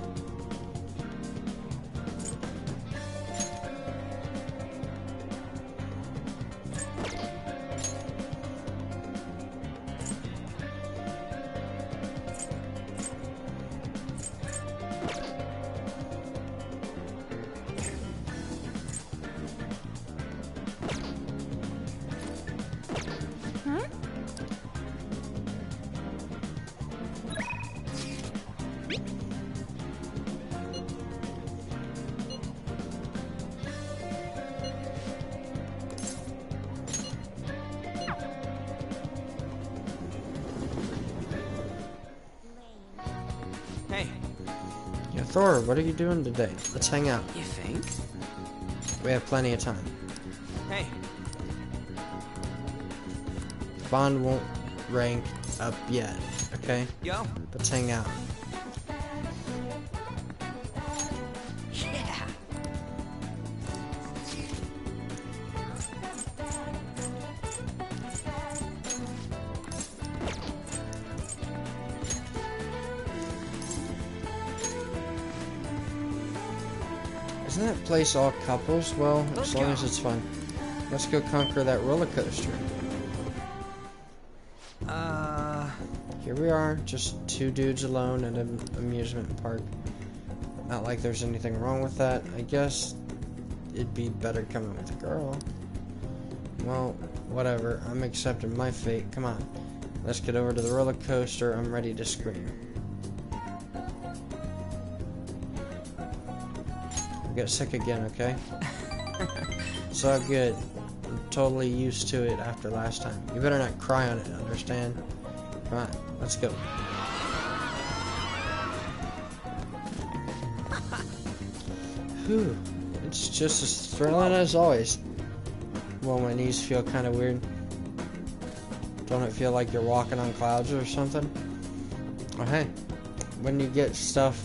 Hey. Yeah, Thor, what are you doing today? Let's hang out. You think? We have plenty of time. Hey. Bond won't rank up yet, okay? Yo. Let's hang out. Yeah. Isn't that place all couples? Well, Let's as long go. as it's fun. Let's go conquer that roller coaster. Here we are, just two dudes alone at an amusement park. Not like there's anything wrong with that. I guess it'd be better coming with a girl. Well, whatever. I'm accepting my fate. Come on. Let's get over to the roller coaster. I'm ready to scream. Get sick again, okay? It's all good. I'm totally used to it after last time. You better not cry on it, understand? Come on, let's go. Whew. It's just as thrilling as always. Well, my knees feel kind of weird. Don't it feel like you're walking on clouds or something? Oh, hey. When you get stuff...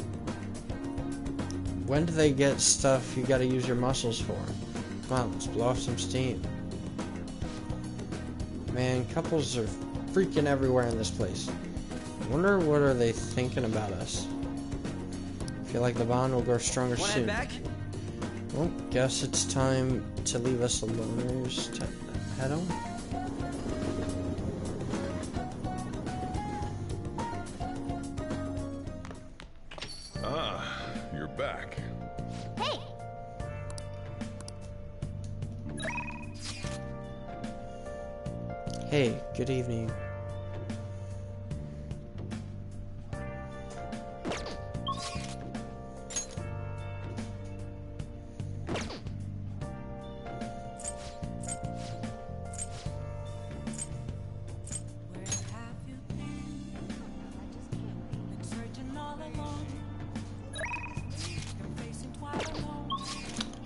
When do they get stuff you gotta use your muscles for? Come on, let's blow off some steam. Man, couples are freaking everywhere in this place. I wonder what are they thinking about us. I feel like the bond will grow stronger Wanna soon. head back? Well, guess it's time to leave us aloners to head on. Ah, you're back. Hey! Hey, good evening.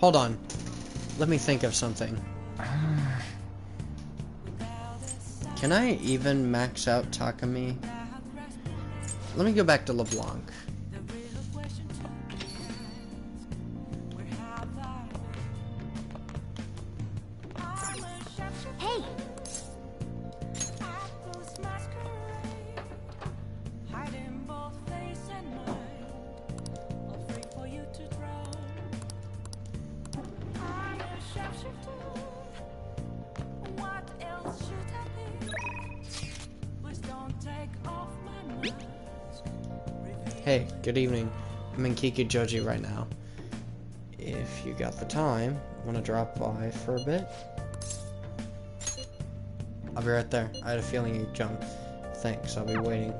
Hold on. Let me think of something. Can I even max out Takumi? Let me go back to LeBlanc. Hey! Hey, good evening. I'm in Kikijoji right now. If you got the time, wanna drop by for a bit? I'll be right there. I had a feeling you'd come. Thanks, I'll be waiting.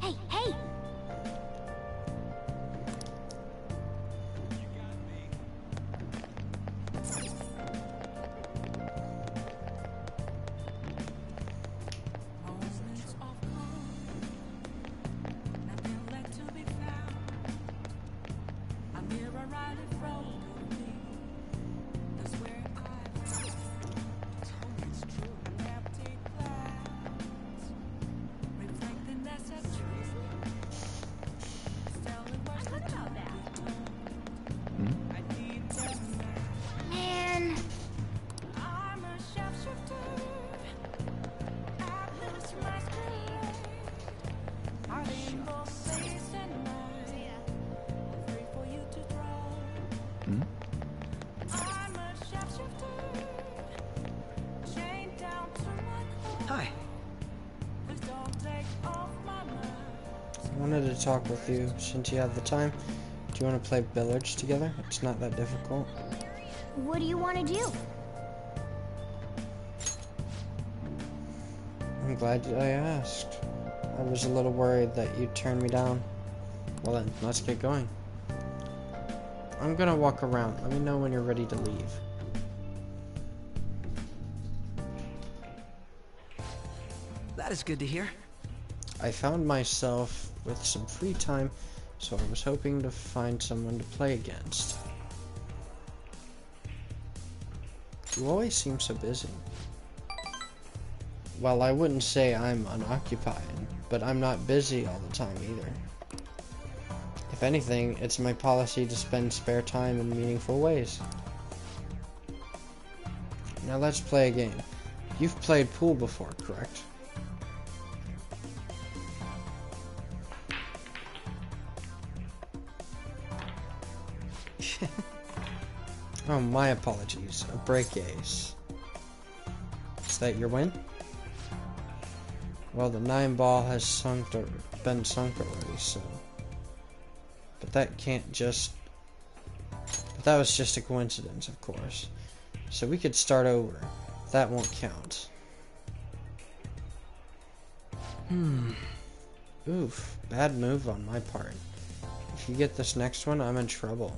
Hey, hey! Man. Hi. I wanted to talk with you since you have the time. Do you want to play billiards together? It's not that difficult. What do you want to do? I'm glad I asked. I was a little worried that you'd turn me down. Well then, let's get going. I'm gonna walk around. Let me know when you're ready to leave. That is good to hear. I found myself with some free time, so I was hoping to find someone to play against. You always seem so busy. Well, I wouldn't say I'm unoccupied, but I'm not busy all the time either. If anything, it's my policy to spend spare time in meaningful ways. Now let's play a game. You've played pool before, correct? Oh, my apologies. A break ace. Is that your win? Well, the 9 ball has been sunk already, so... But that can't just... But that was just a coincidence, of course. So we could start over. That won't count. Oof. Bad move on my part. If you get this next one, I'm in trouble.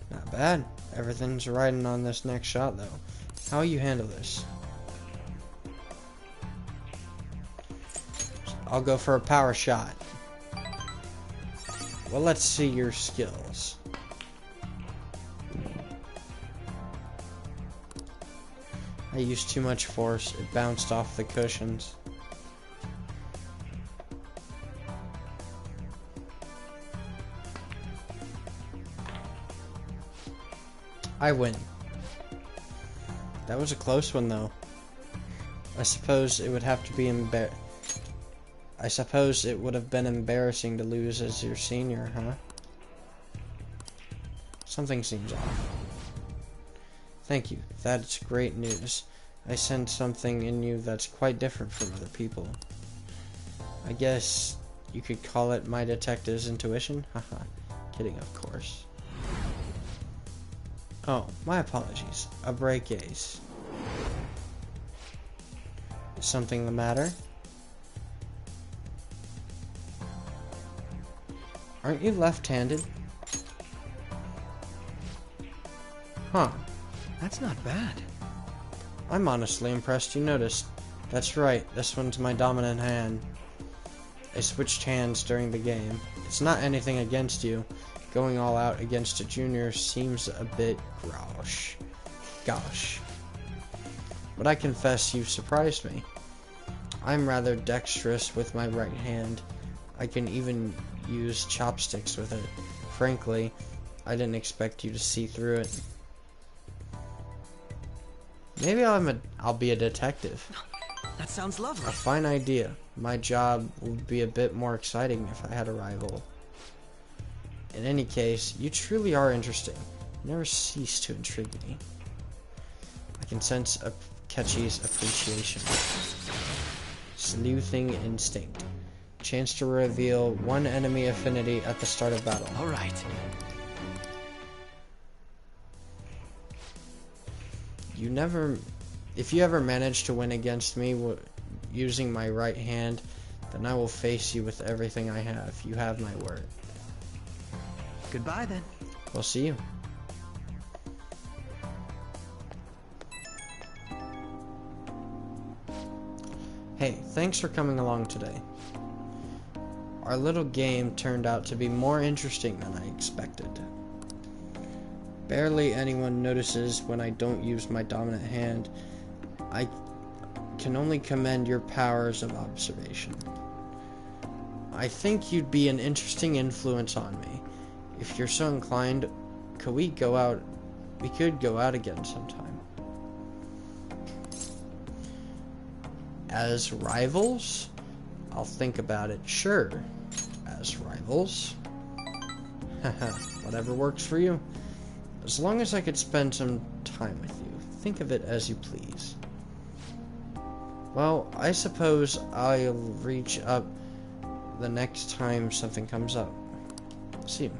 Not bad. Everything's riding on this next shot, though. How will you handle this? I'll go for a power shot. Well, let's see your skills. I used too much force. It bounced off the cushions. I win. That was a close one, though. I suppose it would have to be I suppose it would have been embarrassing to lose as your senior, huh? Something seems off. Thank you. That's great news. I sense something in you that's quite different from other people. I guess you could call it my detective's intuition? Haha. Kidding, of course. Oh, my apologies. A break ace. Is something the matter? Aren't you left-handed? Huh. That's not bad. I'm honestly impressed you noticed. That's right, this one's my dominant hand. I switched hands during the game. It's not anything against you. Going all out against a junior seems a bit gosh. But I confess you've surprised me. I'm rather dexterous with my right hand. I can even use chopsticks with it. Frankly, I didn't expect you to see through it. Maybe I'll be a detective. That sounds lovely. A fine idea. My job would be a bit more exciting if I had a rival. In any case, you truly are interesting. You never cease to intrigue me. I can sense Akechi's appreciation. Sleuthing instinct. Chance to reveal one enemy affinity at the start of battle. All right. If you ever manage to win against me using my right hand, then I will face you with everything I have. You have my word. Goodbye then. We'll see you. Hey, thanks for coming along today. Our little game turned out to be more interesting than I expected. Barely anyone notices when I don't use my dominant hand. I can only commend your powers of observation. I think you'd be an interesting influence on me. If you're so inclined, we could go out again sometime. As rivals? I'll think about it. Sure. As rivals? Haha, whatever works for you. As long as I could spend some time with you. Think of it as you please. Well, I suppose I'll reach up the next time something comes up. See you.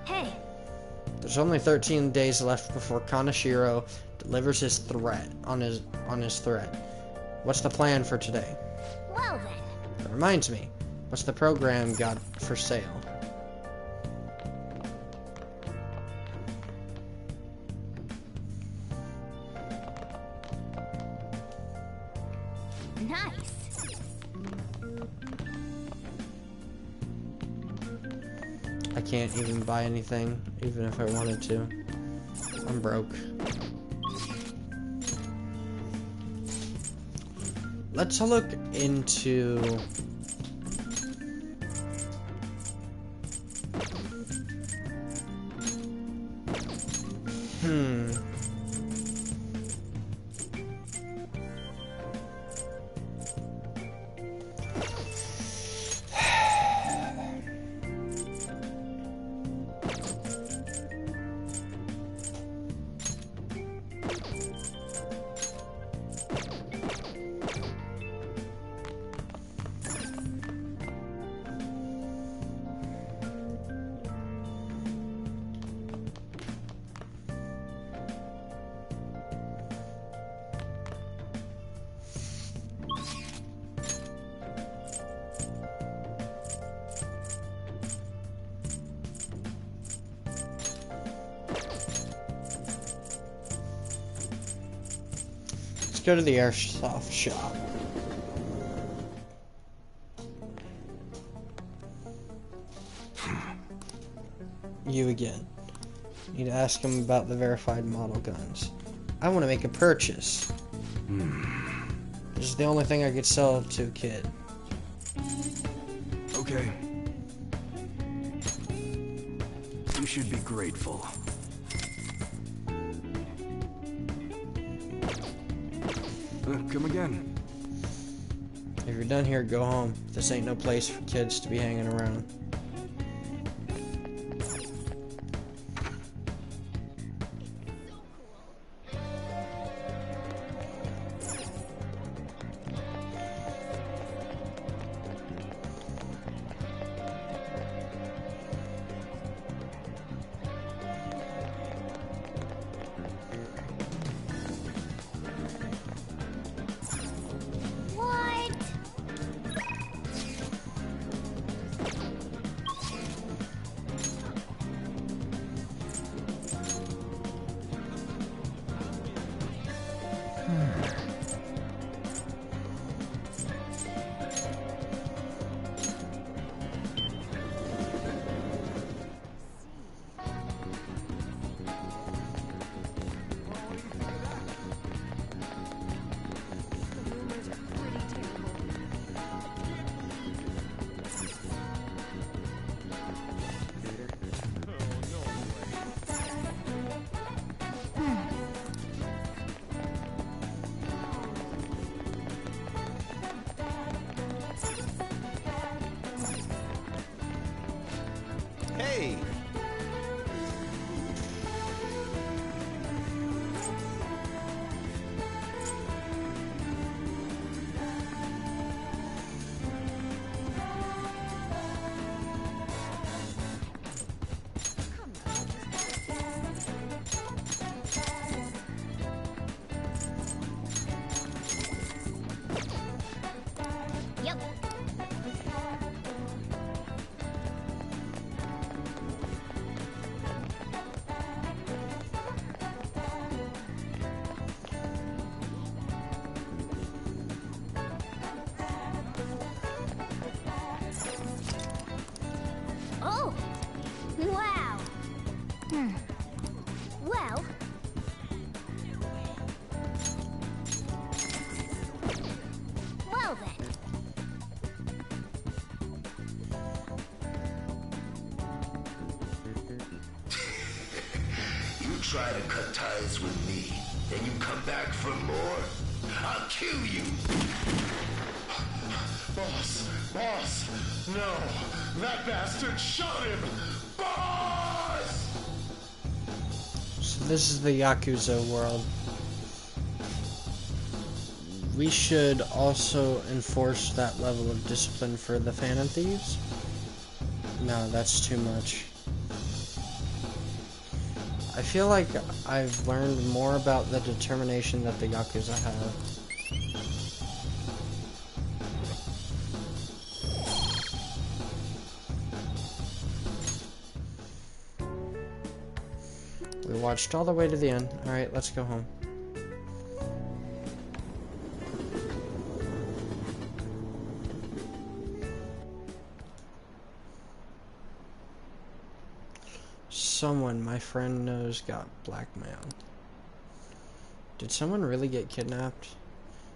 Hey. There's only 13 days left before Kaneshiro delivers his threat on his threat. What's the plan for today? Well then. That reminds me. What's the program got for sale? Nice. I can't even buy anything, even if I wanted to. I'm broke. Let's look into... Let's go to the airsoft shop. You again. Need to ask him about the verified model guns. I want to make a purchase. This is the only thing I could sell to a kid. Okay. You should be grateful. Come again. If you're done here, go home. This ain't no place for kids to be hanging around. try to cut ties with me, and you come back for more, I'll kill you! Boss! No! That bastard shot him! Boss! So this is the Yakuza world. We should also enforce that level of discipline for the Phantom Thieves. No, that's too much. I feel like I've learned more about the determination that the Yakuza have. We watched all the way to the end. Alright, let's go home. Someone my friend knows got blackmailed. Did someone really get kidnapped?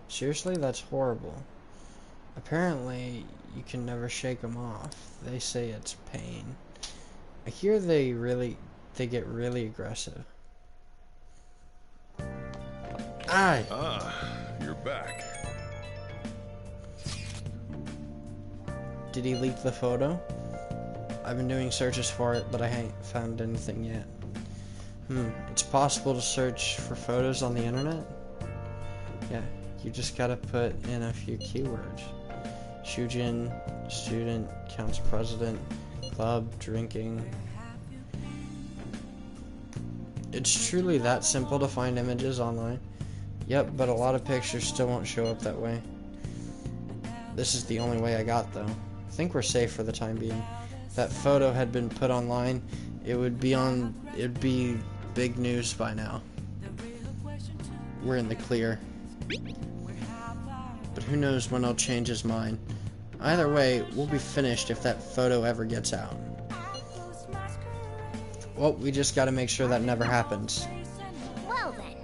Seriously, that's horrible. Apparently, you can never shake them off. They say it's pain. I hear they get really aggressive. Aye! Ah, you're back. Did he leak the photo? I've been doing searches for it, but I ain't found anything yet. It's possible to search for photos on the internet? Yeah, you just gotta put in a few keywords. Shujin, student, council president, club, drinking. It's truly that simple to find images online. Yep, but a lot of pictures still won't show up that way. This is the only way I got, though. I think we're safe for the time being. If that photo had been put online, it'd be big news by now. We're in the clear. But who knows when he'll change his mind. Either way, we'll be finished if that photo ever gets out. Well, we just gotta make sure that never happens. Well then.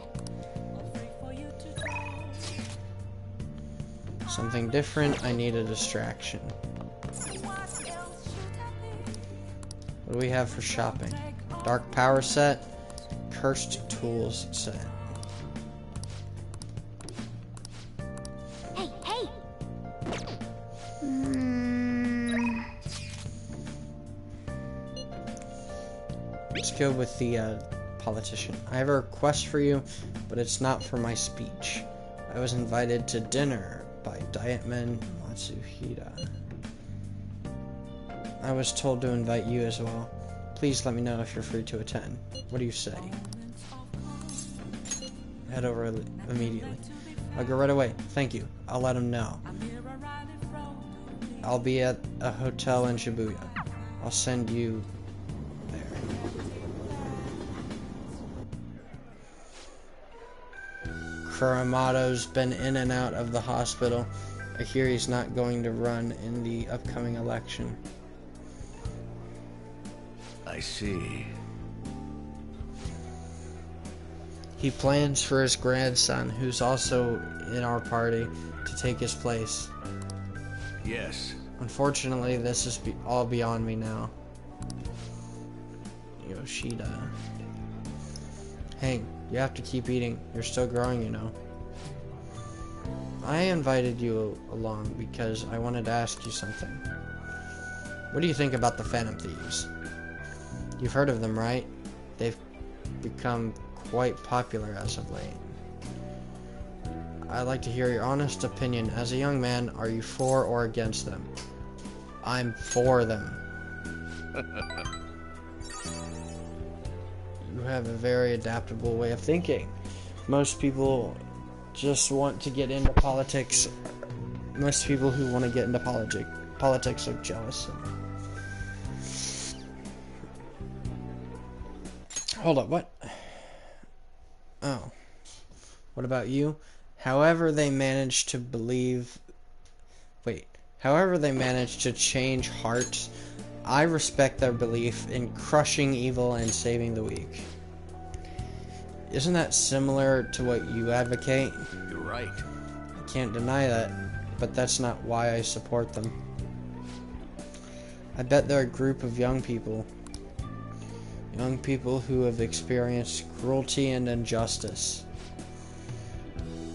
Something different, I need a distraction. What do we have for shopping? Dark power set, cursed tools set. Hey! Let's go with the politician. I have a request for you, but it's not for my speech. I was invited to dinner by Dietman Matsuhita. I was told to invite you as well. Please let me know if you're free to attend. What do you say? Head over immediately. I'll go right away. Thank you. I'll let him know. I'll be at a hotel in Shibuya. I'll send you there. Kuramato's been in and out of the hospital. I hear he's not going to run in the upcoming election. I see. He plans for his grandson, who's also in our party, to take his place. Yes. Unfortunately, this is all beyond me now. Yoshida. Hey, you have to keep eating. You're still growing, you know. I invited you along because I wanted to ask you something. What do you think about the Phantom Thieves? You've heard of them, right? They've become quite popular as of late. I'd like to hear your honest opinion. As a young man, are you for or against them? I'm for them. You have a very adaptable way of thinking. Most people just want to get into politics. Most people who want to get into politics are jealous. Hold up, what? Oh. What about you? However they manage to change hearts, I respect their belief in crushing evil and saving the weak. Isn't that similar to what you advocate? You're right. I can't deny that, but that's not why I support them. I bet they're a group of young people Young people who have experienced cruelty and injustice.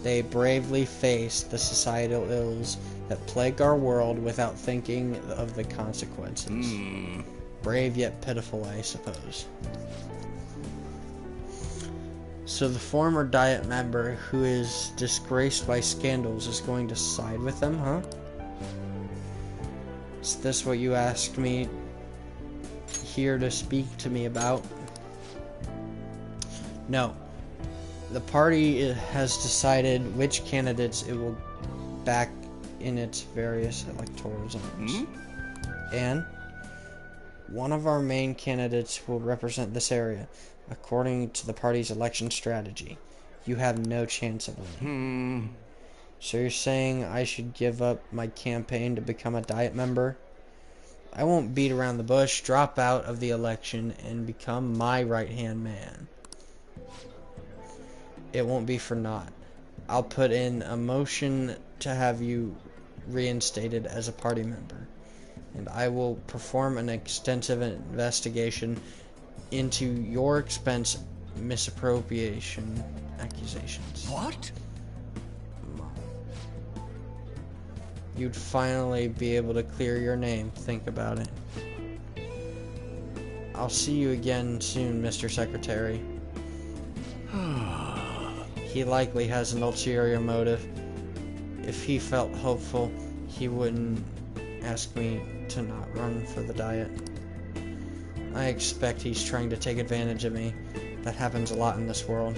They bravely face the societal ills that plague our world without thinking of the consequences. Brave yet pitiful, I suppose. So the former Diet member who is disgraced by scandals is going to side with them, huh? Is this what you asked me here to speak to me about? No. The party has decided which candidates it will back in its various electoral zones. And one of our main candidates will represent this area, according to the party's election strategy. You have no chance of winning. So you're saying I should give up my campaign to become a Diet member? I won't beat around the bush, drop out of the election, and become my right-hand man. It won't be for naught. I'll put in a motion to have you reinstated as a party member, and I will perform an extensive investigation into your expense misappropriation accusations. What? You'd finally be able to clear your name. Think about it. I'll see you again soon, Mr. Secretary. He likely has an ulterior motive. If he felt hopeful, he wouldn't ask me to not run for the Diet. I expect he's trying to take advantage of me. That happens a lot in this world.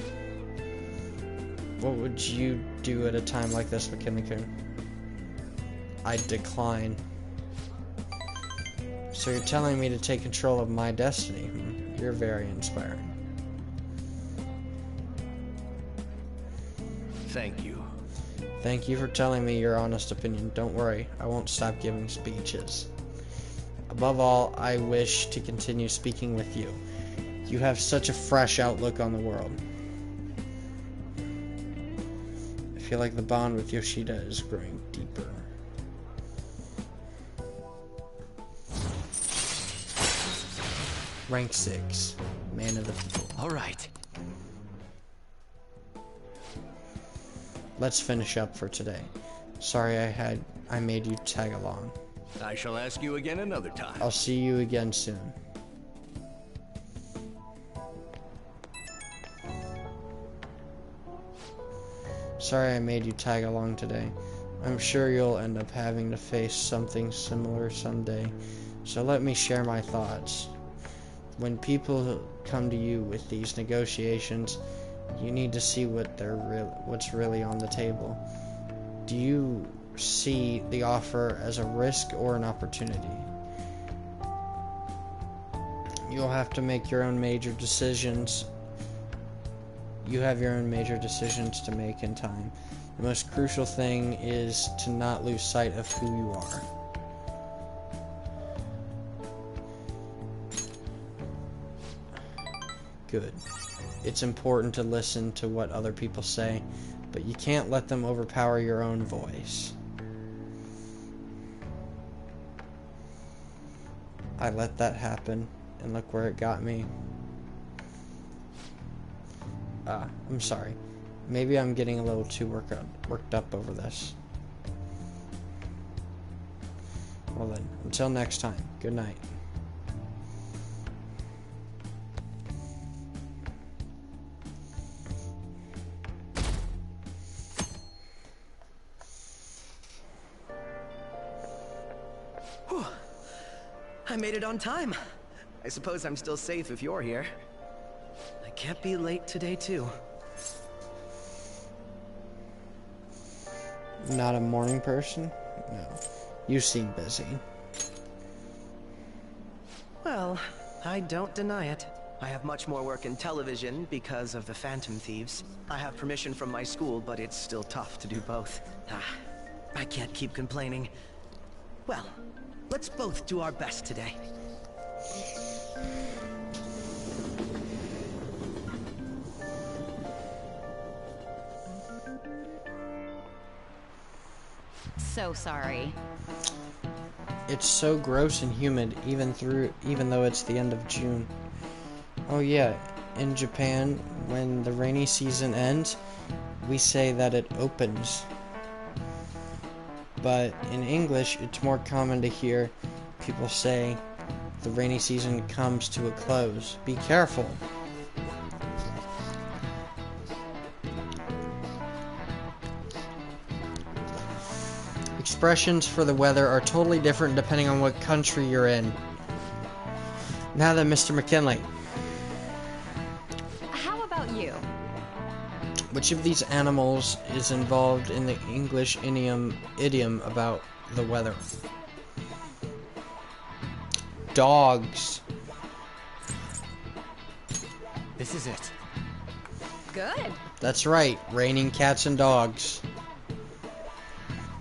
What would you do at a time like this, McKinley-kun? I'd decline. So you're telling me to take control of my destiny? You're very inspiring. Thank you. Thank you for telling me your honest opinion. Don't worry, I won't stop giving speeches. Above all, I wish to continue speaking with you. You have such a fresh outlook on the world. I feel like the bond with Yoshida is growing deeper. Rank 6. Man of the people. Alright. Let's finish up for today. Sorry I made you tag along. I shall ask you again another time. I'll see you again soon. Sorry I made you tag along today. I'm sure you'll end up having to face something similar someday, so let me share my thoughts. When people come to you with these negotiations, you need to see what's really on the table. Do you see the offer as a risk or an opportunity? You'll have to make your own major decisions. You have your own major decisions to make in time. The most crucial thing is to not lose sight of who you are. Good. It's important to listen to what other people say, but you can't let them overpower your own voice. I let that happen, and look where it got me. I'm sorry. Maybe I'm getting a little too worked up over this. Well then, until next time, good night. Whew. I made it on time. I suppose I'm still safe if you're here. I can't be late today, too. Not a morning person? No. You seem busy. Well, I don't deny it. I have much more work in television because of the Phantom Thieves. I have permission from my school, but it's still tough to do both. I can't keep complaining. Well, let's both do our best today. So sorry. It's so gross and humid, even though it's the end of June. Oh yeah, in Japan, when the rainy season ends, we say that it opens. But in English, it's more common to hear people say the rainy season comes to a close. Be careful. Expressions for the weather are totally different depending on what country you're in. Now then, Mr. McKinley. How about you? Which of these animals is involved in the English idiom about the weather? Dogs. This is it. Good. That's right, raining cats and dogs.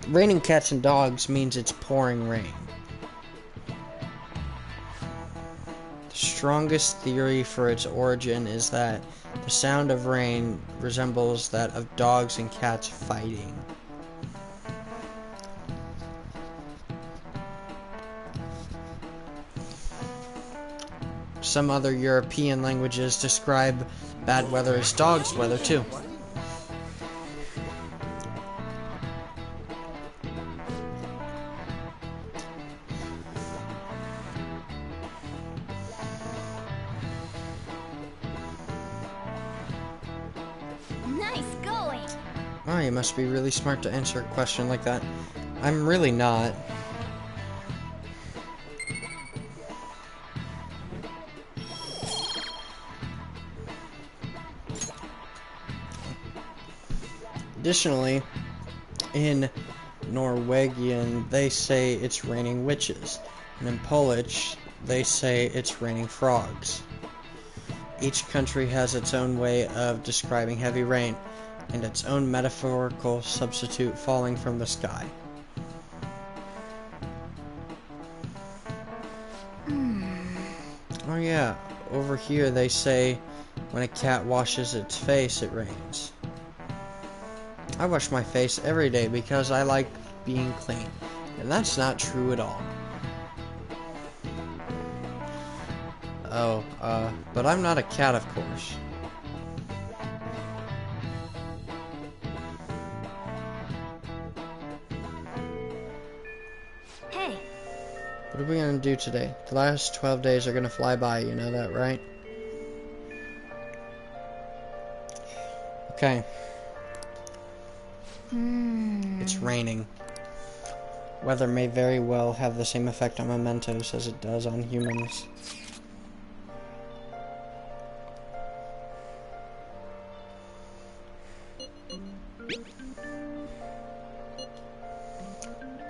Raining cats and dogs means it's pouring rain. The strongest theory for its origin is that the sound of rain resembles that of dogs and cats fighting. Some other European languages describe bad weather as dog's weather too. Nice going. Oh, you must be really smart to answer a question like that. I'm really not. Additionally, in Norwegian, they say it's raining witches, and in Polish, they say it's raining frogs. Each country has its own way of describing heavy rain, and its own metaphorical substitute falling from the sky. Oh yeah, over here they say when a cat washes its face, it rains. I wash my face every day because I like being clean, and that's not true at all. Oh, but I'm not a cat, of course. Hey. What are we gonna do today? The last 12 days are gonna fly by, you know that, right? Okay. It's raining. Weather may very well have the same effect on mementos as it does on humans.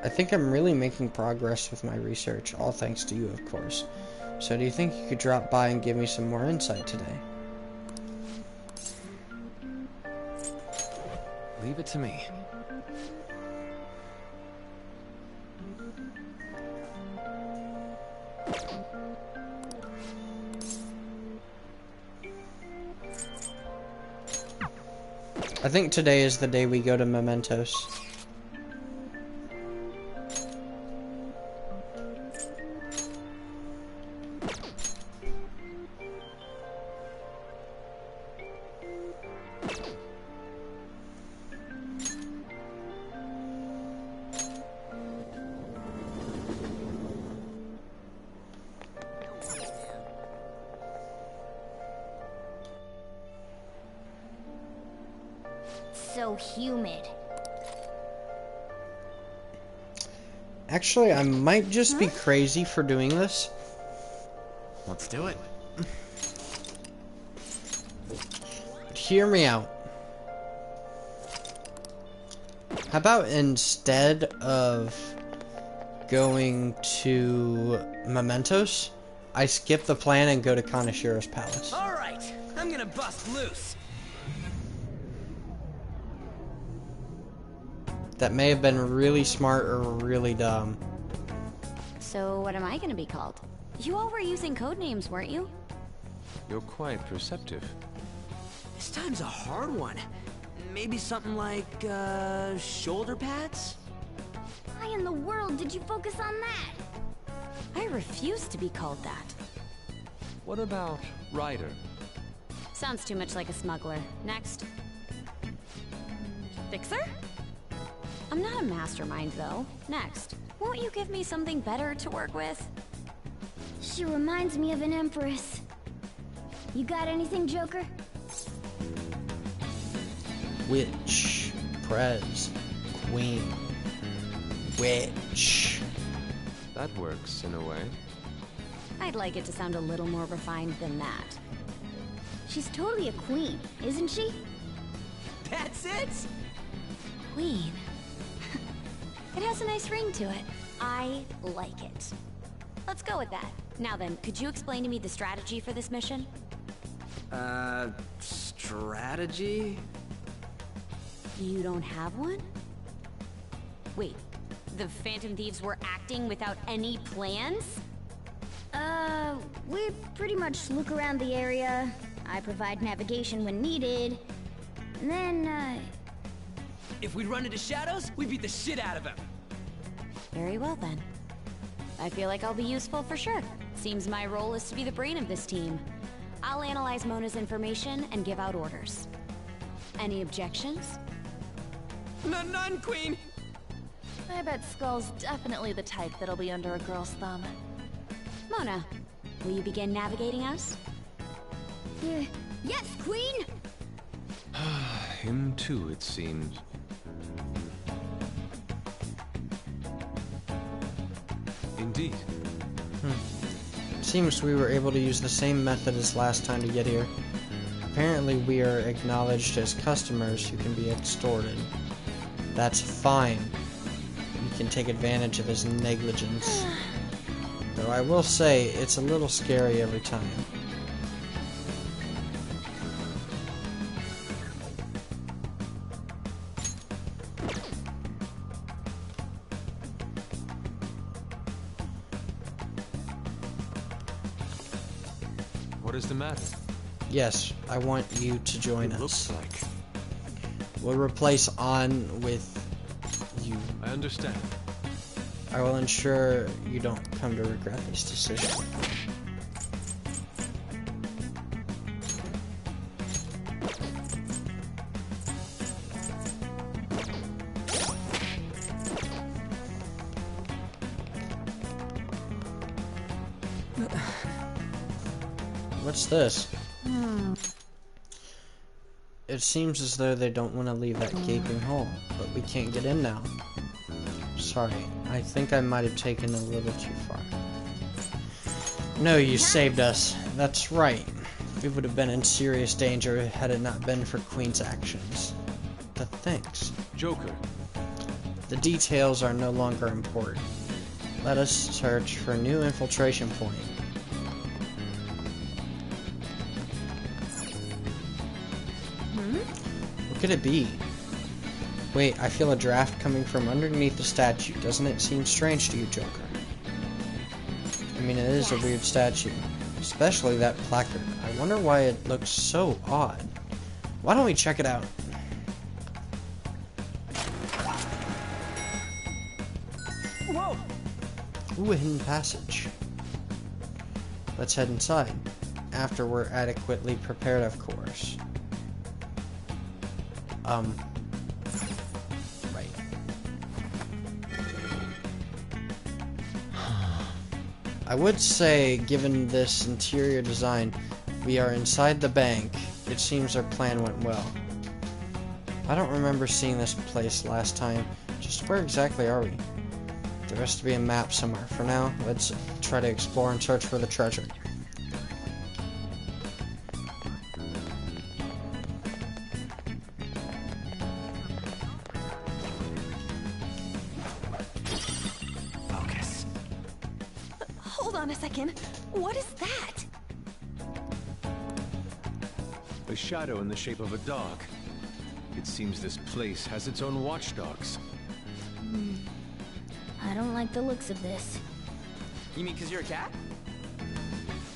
I think I'm really making progress with my research, all thanks to you, of course. So do you think you could drop by and give me some more insight today? Leave it to me. I think today is the day we go to Mementos. So humid. Actually, I might just be crazy for doing this. Let's do it. But hear me out. How about instead of going to Mementos, I skip the plan and go to Kanashiro's palace? Alright, I'm gonna bust loose. That may have been really smart or really dumb. So what am I gonna be called? You all were using code names, weren't you? You're quite perceptive. This time's a hard one. Maybe something like, shoulder pads? Why in the world did you focus on that? I refuse to be called that. What about Ryder? Sounds too much like a smuggler. Next. Fixer? I'm not a mastermind, though. Next. Won't you give me something better to work with? She reminds me of an empress. You got anything, Joker? Witch. Prez. Queen. Witch. That works in a way. I'd like it to sound a little more refined than that. She's totally a queen, isn't she? That's it? Queen. It has a nice ring to it. I like it. Let's go with that. Now then, could you explain to me the strategy for this mission? Strategy? You don't have one? Wait, the Phantom Thieves were acting without any plans? We pretty much look around the area. I provide navigation when needed. And then, If we run into Shadows, we beat the shit out of him. Very well then. I feel like I'll be useful for sure. Seems my role is to be the brain of this team. I'll analyze Mona's information and give out orders. Any objections? None, Queen! I bet Skull's definitely the type that'll be under a girl's thumb. Mona, will you begin navigating us? Yes, Queen! Him too, it seems. Indeed. Seems we were able to use the same method as last time to get here. Apparently we are acknowledged as customers who can be extorted. That's fine. We can take advantage of his negligence. Though I will say, it's a little scary every time. What is the matter? Yes, I want you to join us. Looks like. We'll replace On with you. I understand. I will ensure you don't come to regret this decision. What's this? It seems as though they don't want to leave that gaping hole, but we can't get in now. Sorry, I think I might have taken a little too far. No, you saved us. That's right. We would have been in serious danger had it not been for Queen's actions. But thanks. Joker. The details are no longer important. Let us search for a new infiltration point. What could it be? Wait, I feel a draft coming from underneath the statue. Doesn't it seem strange to you, Joker? I mean, it is a weird statue. Especially that placard. I wonder why it looks so odd. Why don't we check it out? Whoa! Ooh, a hidden passage. Let's head inside. After we're adequately prepared, of course. Right. I would say, given this interior design, we are inside the bank. It seems our plan went well. I don't remember seeing this place last time. Just where exactly are we? There has to be a map somewhere. For now, let's try to explore and search for the treasure. Focus. Hold on a second. What is that? A shadow in the shape of a dog. It seems this place has its own watchdogs. I don't like the looks of this. You mean because you're a cat?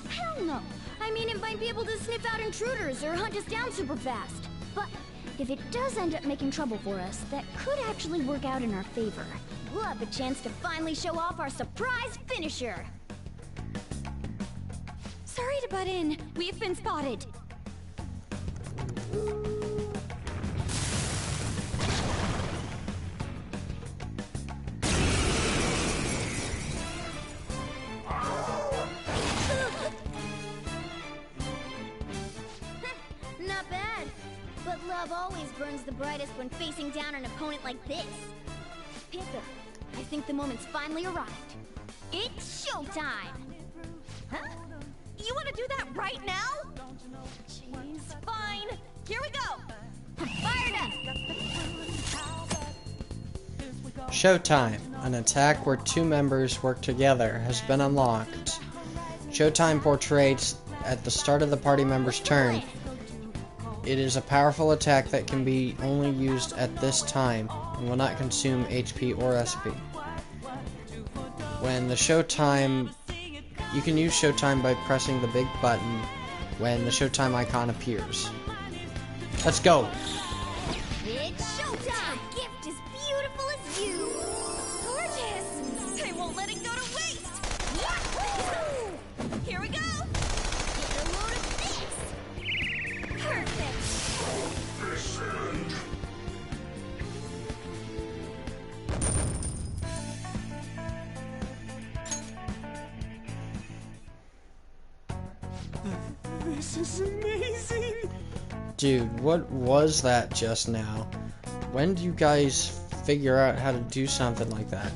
Hell no! I mean, it might be able to sniff out intruders or hunt us down super fast. But if it does end up making trouble for us, that could actually work out in our favor. We'll have a chance to finally show off our surprise finisher! Sorry to butt in. We've been spotted. Not bad. But love always burns the brightest when facing down an opponent like this. Panther, I think the moment's finally arrived. It's showtime! Huh? You want to do that right now? Jeez, fine. Here we go. Fired up! Showtime, an attack where two members work together, has been unlocked. Showtime portrays at the start of the party member's turn. It is a powerful attack that can be only used at this time and will not consume HP or SP. When the Showtime... You can use Showtime by pressing the big button when the Showtime icon appears. Let's go! It's showtime! The gift is beautiful as you! Gorgeous! I won't let it go to waste! Yahoo! Here we go! Get a load of this! Perfect! This is amazing! Dude, what was that just now? When do you guys figure out how to do something like that?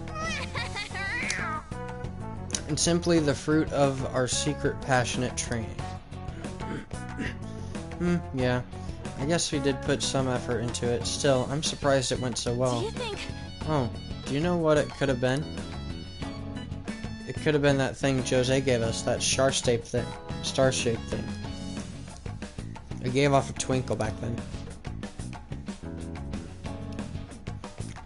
And simply the fruit of our secret passionate training. Yeah. I guess we did put some effort into it. Still, I'm surprised it went so well. Do you think... Oh, do you know what it could have been? It could have been that thing Jose gave us, that star-shaped thing. Star-shaped thing. It gave off a twinkle back then.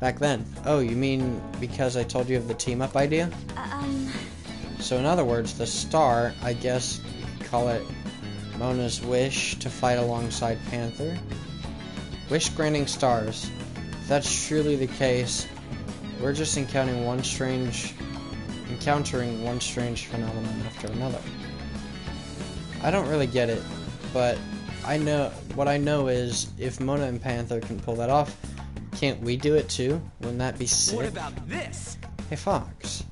Back then. Oh, you mean because I told you of the team-up idea? So in other words, the star, I guess you could call it Mona's wish to fight alongside Panther. Wish-granting stars. If that's truly the case, we're just encountering one strange phenomenon after another. I don't really get it, but what I know is if Mona and Panther can pull that off, can't we do it too? Wouldn't that be sick? What about this? Hey Fox,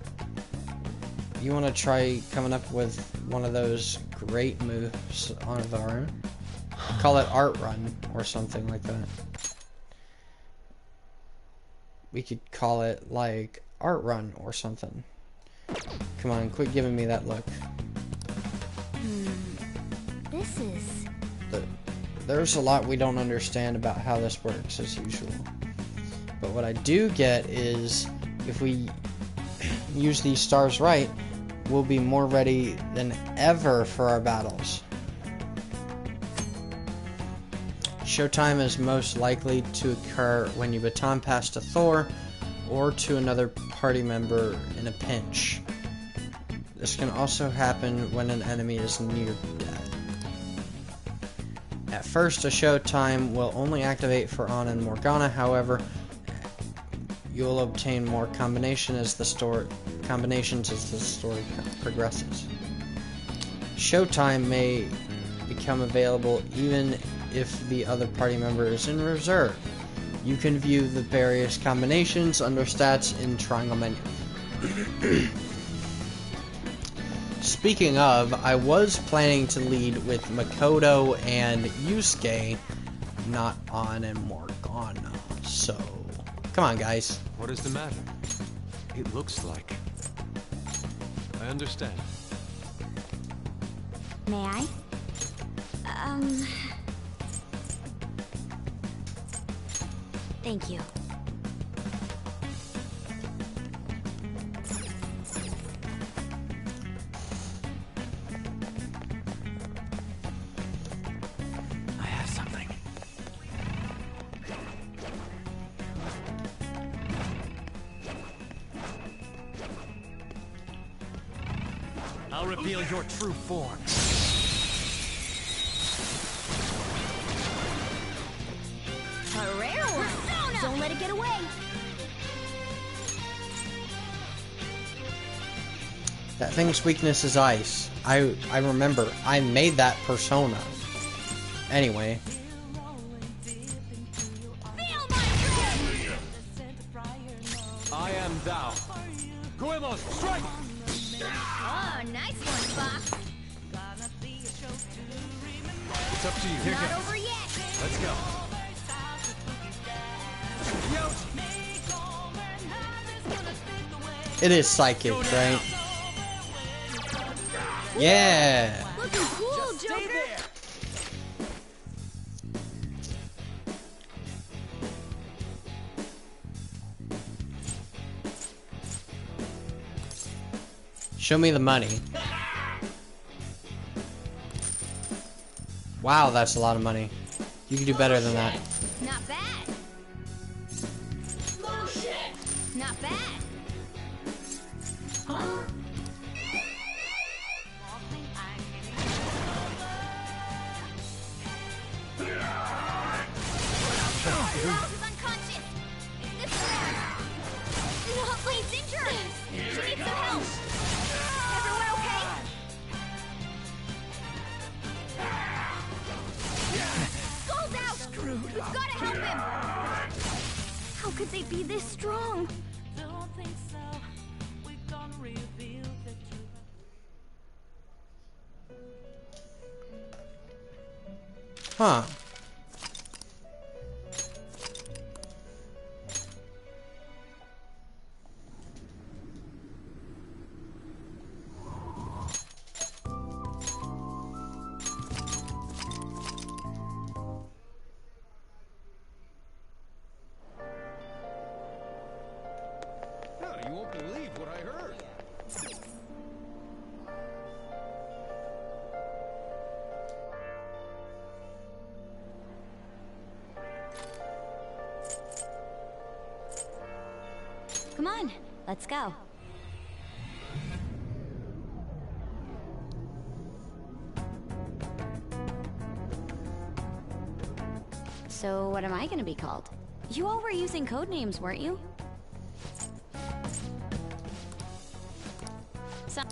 you want to try coming up with one of those great moves on our own? Call it Art Run or something like that. We could call it like Art Run or something. Come on, quit giving me that look. This is... There's a lot we don't understand about how this works, as usual. But what I do get is, if we use these stars right, we'll be more ready than ever for our battles. Showtime is most likely to occur when you baton pass to Thor, or to another party member in a pinch. This can also happen when an enemy is near death. At first, a Showtime will only activate for Anna and Morgana, however, you'll obtain more combinations as the story progresses. Showtime may become available even if the other party member is in reserve. You can view the various combinations under stats in triangle menu. Speaking of, I was planning to lead with Makoto and Yusuke, not Anna and Morgana. So, come on guys. What is the matter? It looks like... I understand. May I? Thank you. I have something. I'll reveal your true form. A rare one! Don't let it get away! That thing's weakness is ice. I remember. I made that persona. Anyway. I am thou. Goemos, strike! Oh, nice one, Fox. It's up to you. Here Not goes. over yet. Let's go. It is psychic, right? Yeah. Looking cool, Joker. Show me the money. Wow, that's a lot of money. You can do better than that. Not bad. Not bad. Rose is unconscious. This way. Notlane's injured. She needs some help. Everyone okay? Skull's out. Screwed. We've got to help him. How could they be this strong? Huh. You won't believe what I heard. Come on, let's go. So what am I gonna be called? You all were using code names, weren't you? So,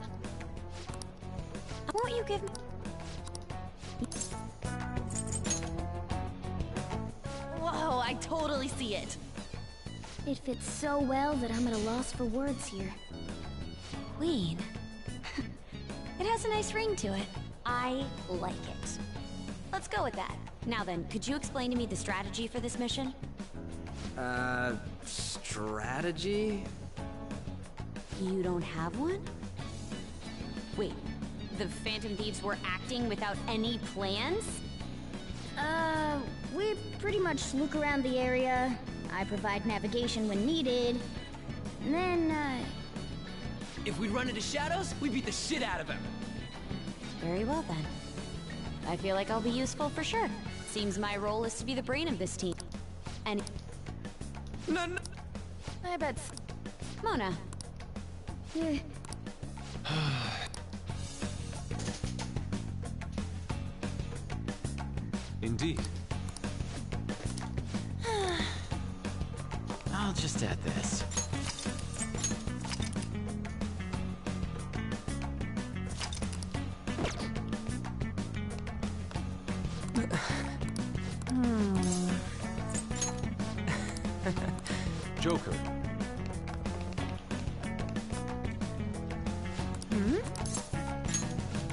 won't you give me... Whoa, I totally see it. It fits so well that I'm at a loss for words here. Queen. It has a nice ring to it. I like it. Let's go with that. Now then, could you explain to me the strategy for this mission? Strategy? You don't have one? Wait, the Phantom Thieves were acting without any plans? We pretty much look around the area. I provide navigation when needed. And then, If we run into Shadows, we beat the shit out of him. Very well then. I feel like I'll be useful for sure. Seems my role is to be the brain of this team. And... No. I bet... Mona. Indeed. I'll just add this. Joker.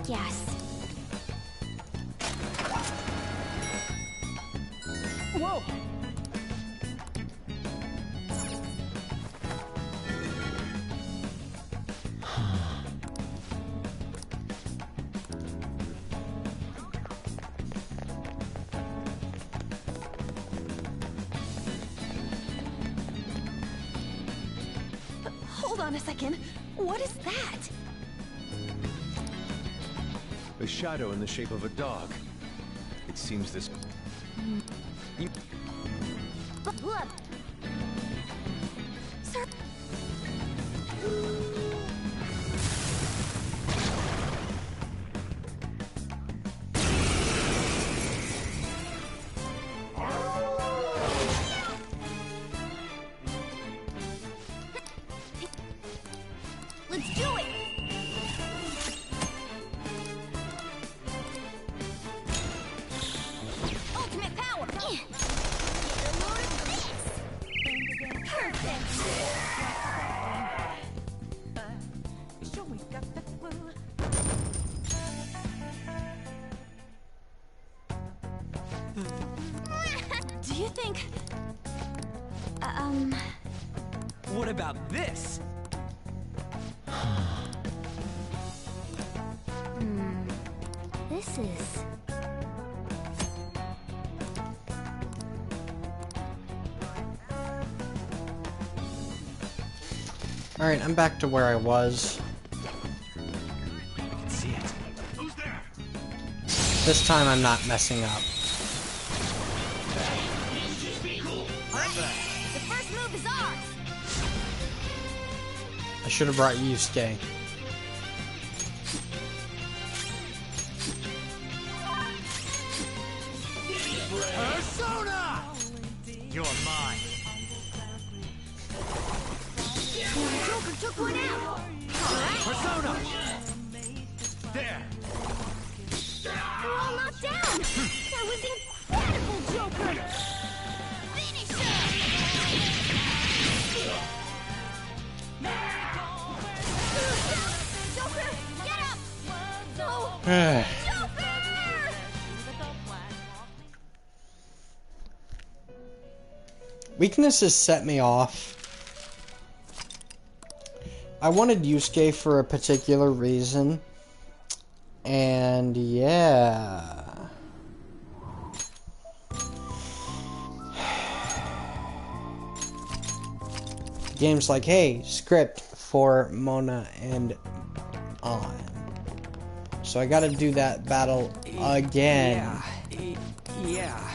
Yes. Whoa! Hold on a second. What is that? A shadow in the shape of a dog. It seems this... Look. Sir. Let's do it. think... What about this? This is... Alright, I'm back to where I was. I can see it. Who's there? This time I'm not messing up. The first move is ours! I should have brought Yusuke. Persona! You're mine. Joker took one out! Persona! There! We're all knocked down! That was incredible, Joker! Finish him! Joker, get up! No! Joker! Weaknesses set me off. I wanted Yusuke for a particular reason. And yeah. Game's like, hey, script for Mona and Ann. So I gotta do that battle again. Yeah.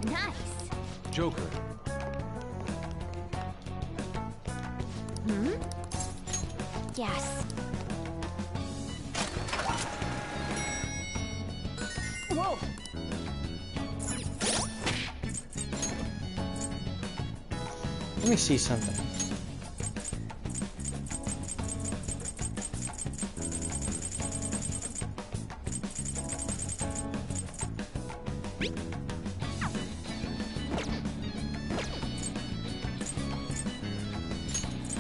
Nice! Joker. Yes. Whoa! Let me see something.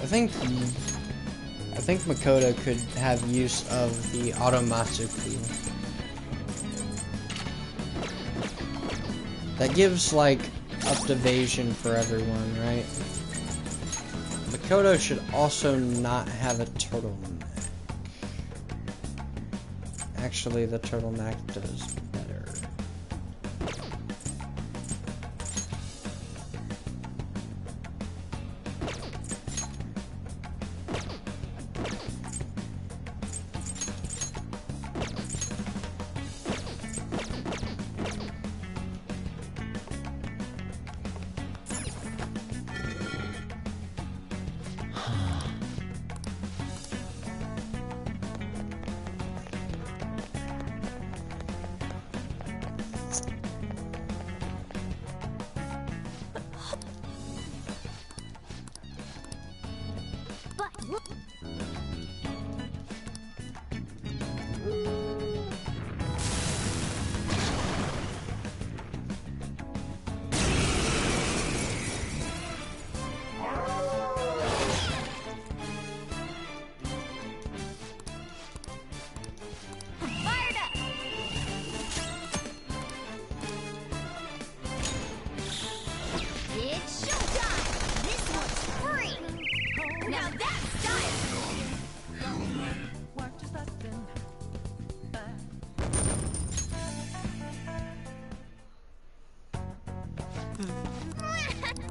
I think Makoto could have use of the Automatsuku. That gives, like, up to evasion for everyone, right? Makoto should also not have a turtleneck. Actually, the turtleneck does better.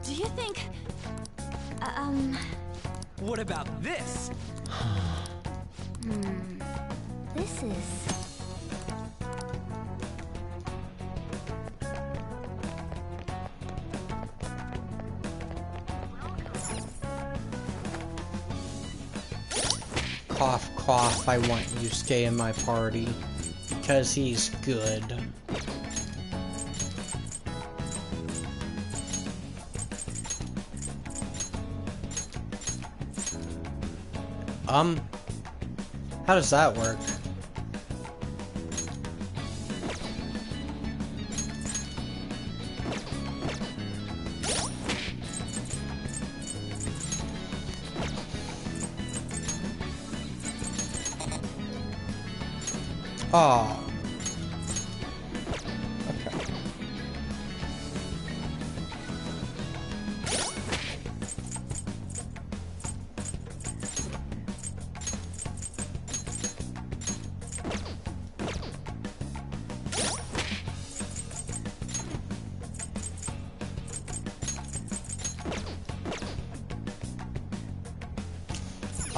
Do you think... What about this? This is... Cough, cough, I want Yusuke in my party. Because he's good. How does that work? Oh.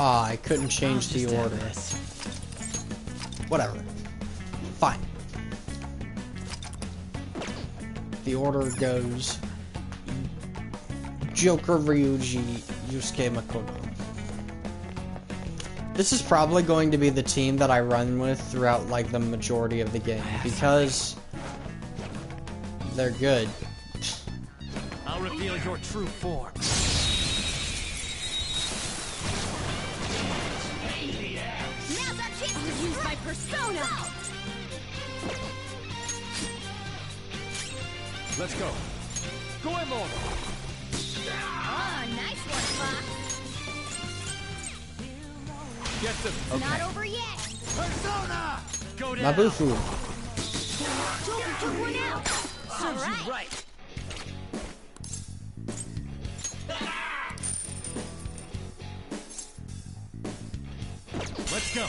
Ah, I couldn't change the order. Whatever. Fine. The order goes Joker, Ryuji, Yusuke, Makoto. This is probably going to be the team that I run with throughout like the majority of the game because they're good. I'll reveal your true form. Now's our chance to use my persona! Let's go. Goemon! Oh, nice one, Fox. Get them. Not over yet. Persona! Go down. Mabufu. Joker took one out. Serves you right. Let's go.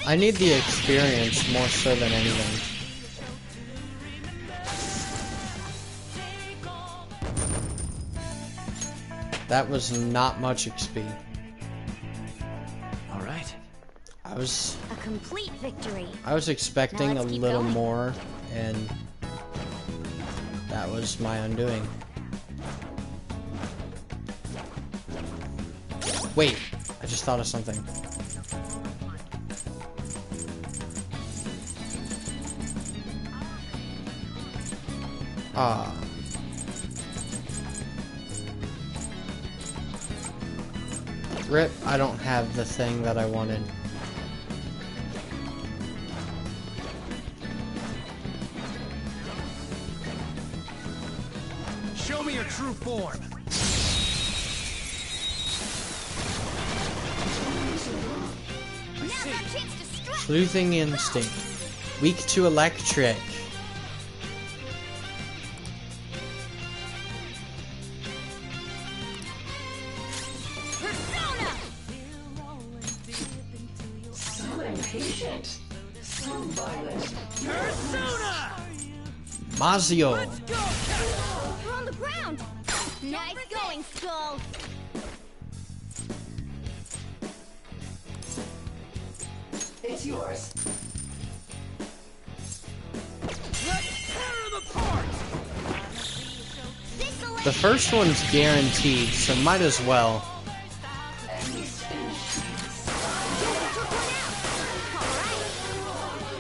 I need the experience more so than anything. That was not much XP. All right. I was A complete victory. expecting Now a let's keep little going. more, and that was my undoing. Wait, I just thought of something. Ah. Rip, I don't have the thing that I wanted. Show me your true form. Now's our chance to strike. Sleuthing instinct. Weak to electric. Persona! So impatient. So violent. Persona! Mazio. We're on the ground. Nice going, Skull. It's yours. Let's tear them apart! The first one's guaranteed, so might as well.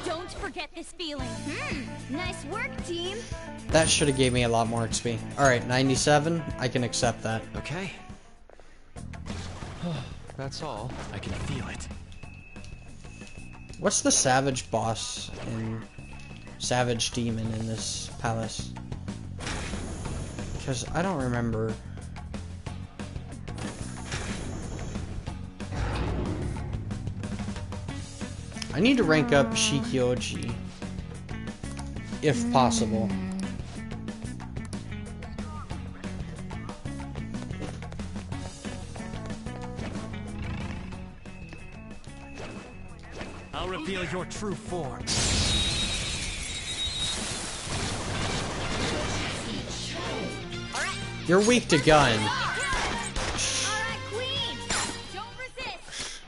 Don't forget this feeling. Nice work, team. That should have gave me a lot more XP. Alright, 97. I can accept that. Okay. That's all. I can feel it. What's the Savage boss in Savage Demon in this palace? Because I don't remember. I need to rank up Shikyoji. If possible. I'll reveal your true form. You're weak to gun. Alright, Queen. Don't resist.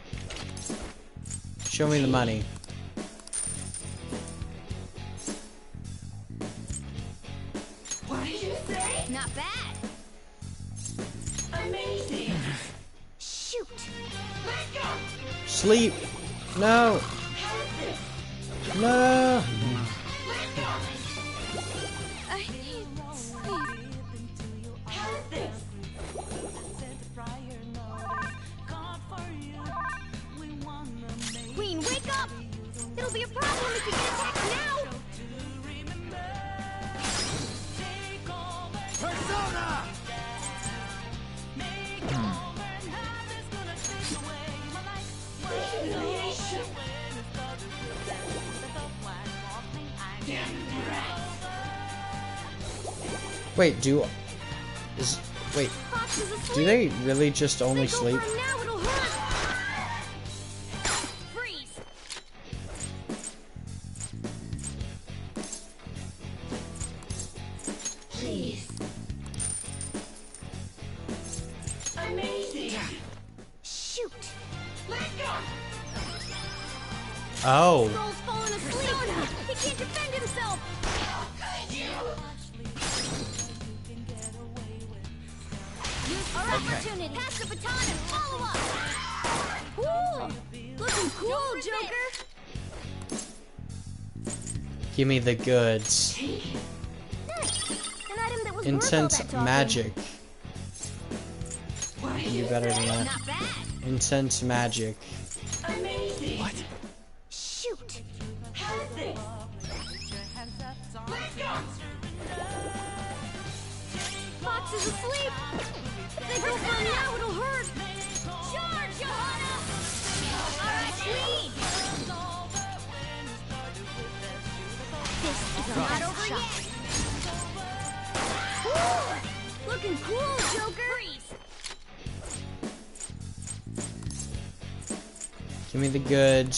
Show me the money. What did you say? Not bad. Amazing. Shoot. Let's go. Sleep. No. No. I need sleep. How's this? Queen, wake up! It'll be a problem if you get attacked now! Persona! Wait, wait, Fox is asleep. do they really just only sleep? Now it'll hurt. Freeze. Please. Amazing. Oh. Soul's fallen asleep. He can't defend himself. Use our opportunity. Pass the baton and follow up. Cool. Looking cool, Joker. Give me the goods. Nice. An item that was Intense worth all that magic. talking. You can do better than that. Not bad. Intense magic. Amazing. What? Shoot. How's this? Let's go. Fox is asleep. If they go for him now, it'll hurt. Charge, Johanna. All right, lead. This is not over yet. Woo! Looking cool, Joker. Freeze. Give me the goods.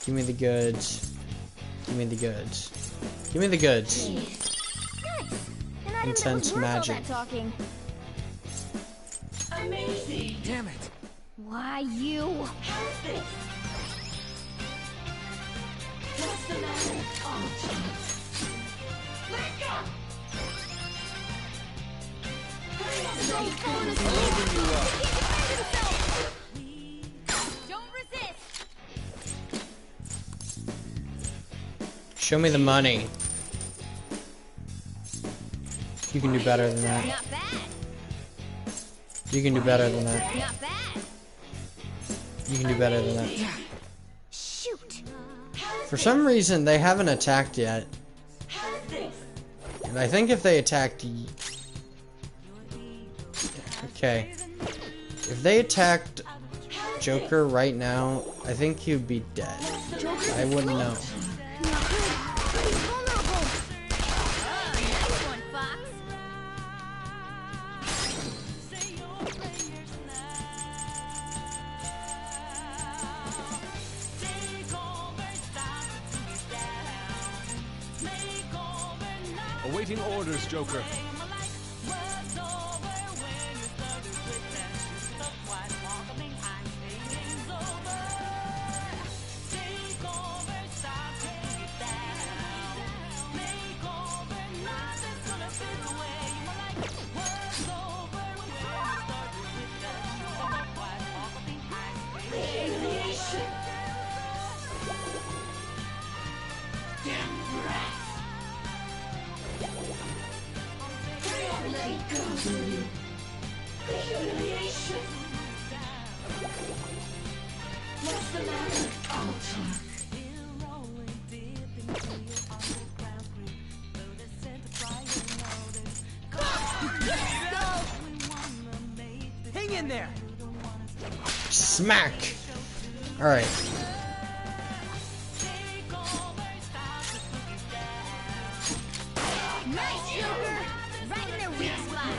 Give me the goods. Give me the goods. Give me the goods. Nice. An item Intense that was worth magic. all that talking. Amazing. Damn it. Why you? How's this? What's the matter? Oh, jeez. Let's go. Soul's fallen asleep. He can't defend himself. Don't resist. Show me the money. You can do better than that. Not bad. You can do better than that. Not bad. You can do better than that. Shoot. For some reason, they haven't attacked yet. How's this? And I think if they attacked... Okay. If they attacked Joker right now, I think he'd be dead. I wouldn't know. Not good. He's vulnerable. Nice one, Fox. Awaiting orders, Joker. Alienation. Damn rat. Let it go. The humiliation. What's the matter? Oh, Hang in there. Smack! Alright. Nice, Joker. Right in their weak spot.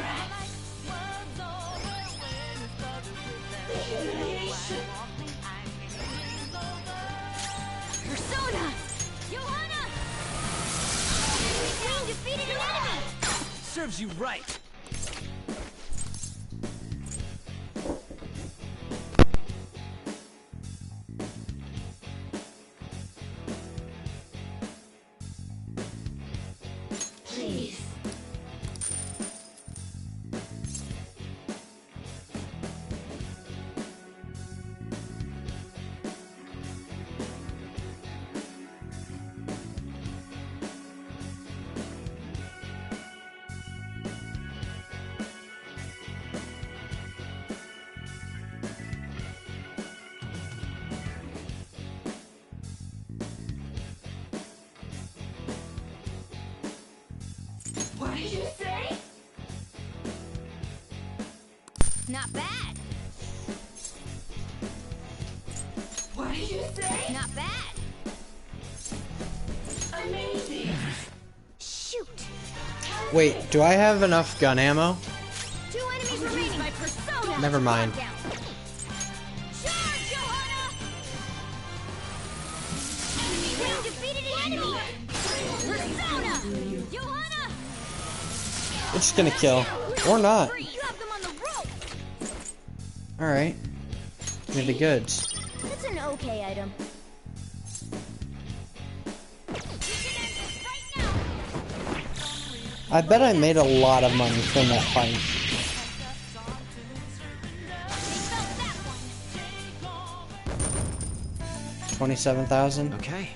Persona! Johanna! We defeated an enemy! Serves you right. please. What did you say? Not bad. What did you say? Not bad. Amazing. Shoot. Wait, do I have enough gun ammo? 2 enemies remaining. My persona. Never mind. Charge, Johanna! We defeated an enemy. Persona. Johanna. It's gonna kill. Or not. You have them on the rope. Alright. Give me the goods. It's an okay item. I bet I made a lot of money from that fight. $27,000? Okay.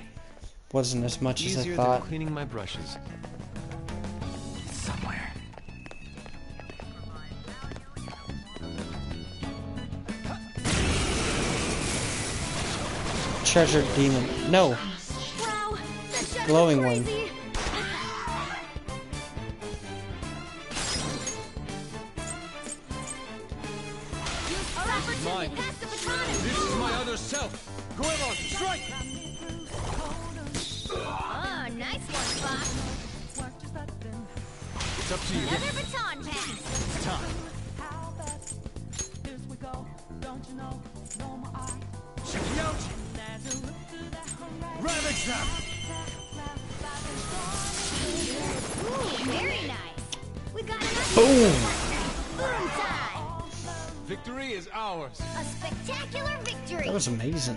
Wasn't as much as I Easier thought. than cleaning my brushes. Somewhere. Treasure demon. No. Wow, that shot Glowing was one. crazy. Mine. This is my other self. Goemon, strike! Oh, nice one, Fox. It's up to you. Another baton pass. It's time. Check it out! Ravage them! Ooh, very nice. We got another Boom! boom time. Victory is ours. A spectacular victory. That was amazing.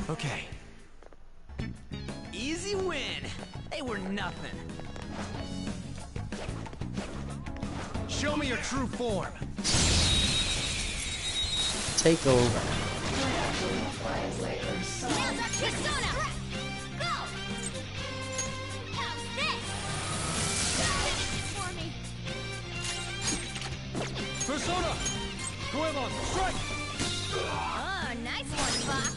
Okay. Easy win. They were nothing. Show me your true form. Take over. Now's our persona. Go. How's this? Finish this for me. Persona! Goemon, strike! Oh, nice one, Fox.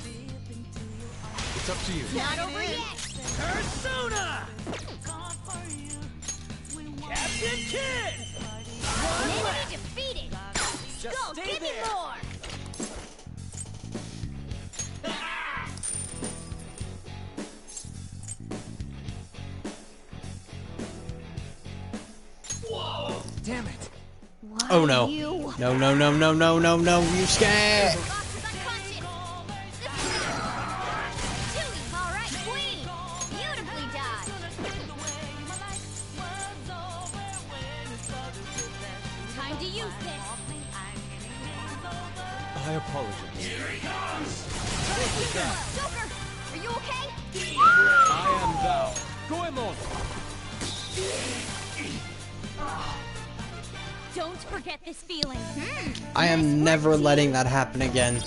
It's up to you. Not over yet. Persona! Captain Kidd! Enemy defeated. Just Go, stay give me there. more. Damn it. Why Oh no. you? No, no, no, no, no, no, no, you scared! Fox is unconscious. Chewie, all right, Queen. Beautifully dodged. Time to use this. I apologize. Joker, are you okay? I am thou. Goemon! Don't forget this feeling. I am never letting that happen again.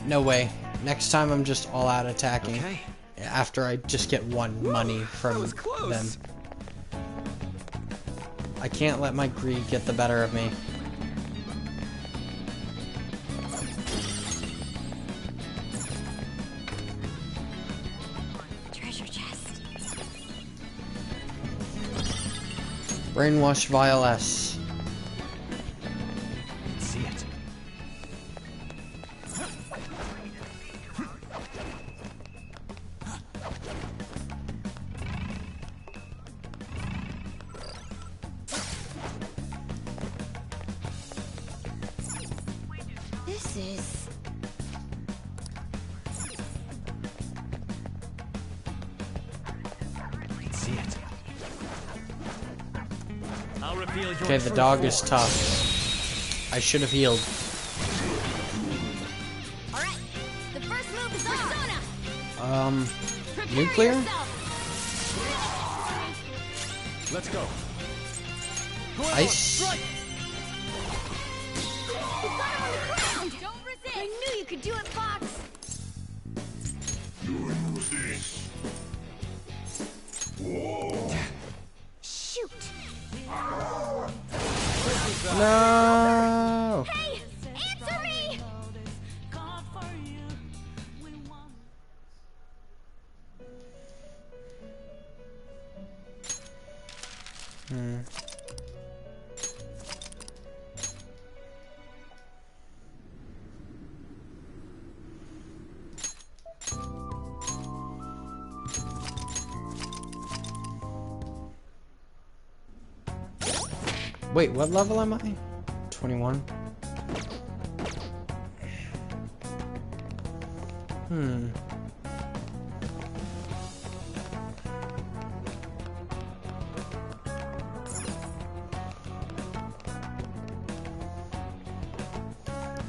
No way. Next time I'm just all out attacking. Okay. After I just get one money from was close. them. I can't let my greed get the better of me. Treasure chest. Brainwash Vial S. See it. This is... See it. I'll reveal your Okay, the true dog form. is tough. I should have healed. All right, the first move is Persona. Prepare Nuclear? yourself. Let's go. Goemon, Ice? strike! You got him on the ground. Don't resist. I knew you could do it, Fox. Shoot. No! Hey, answer me. Wait, what level am I? 21.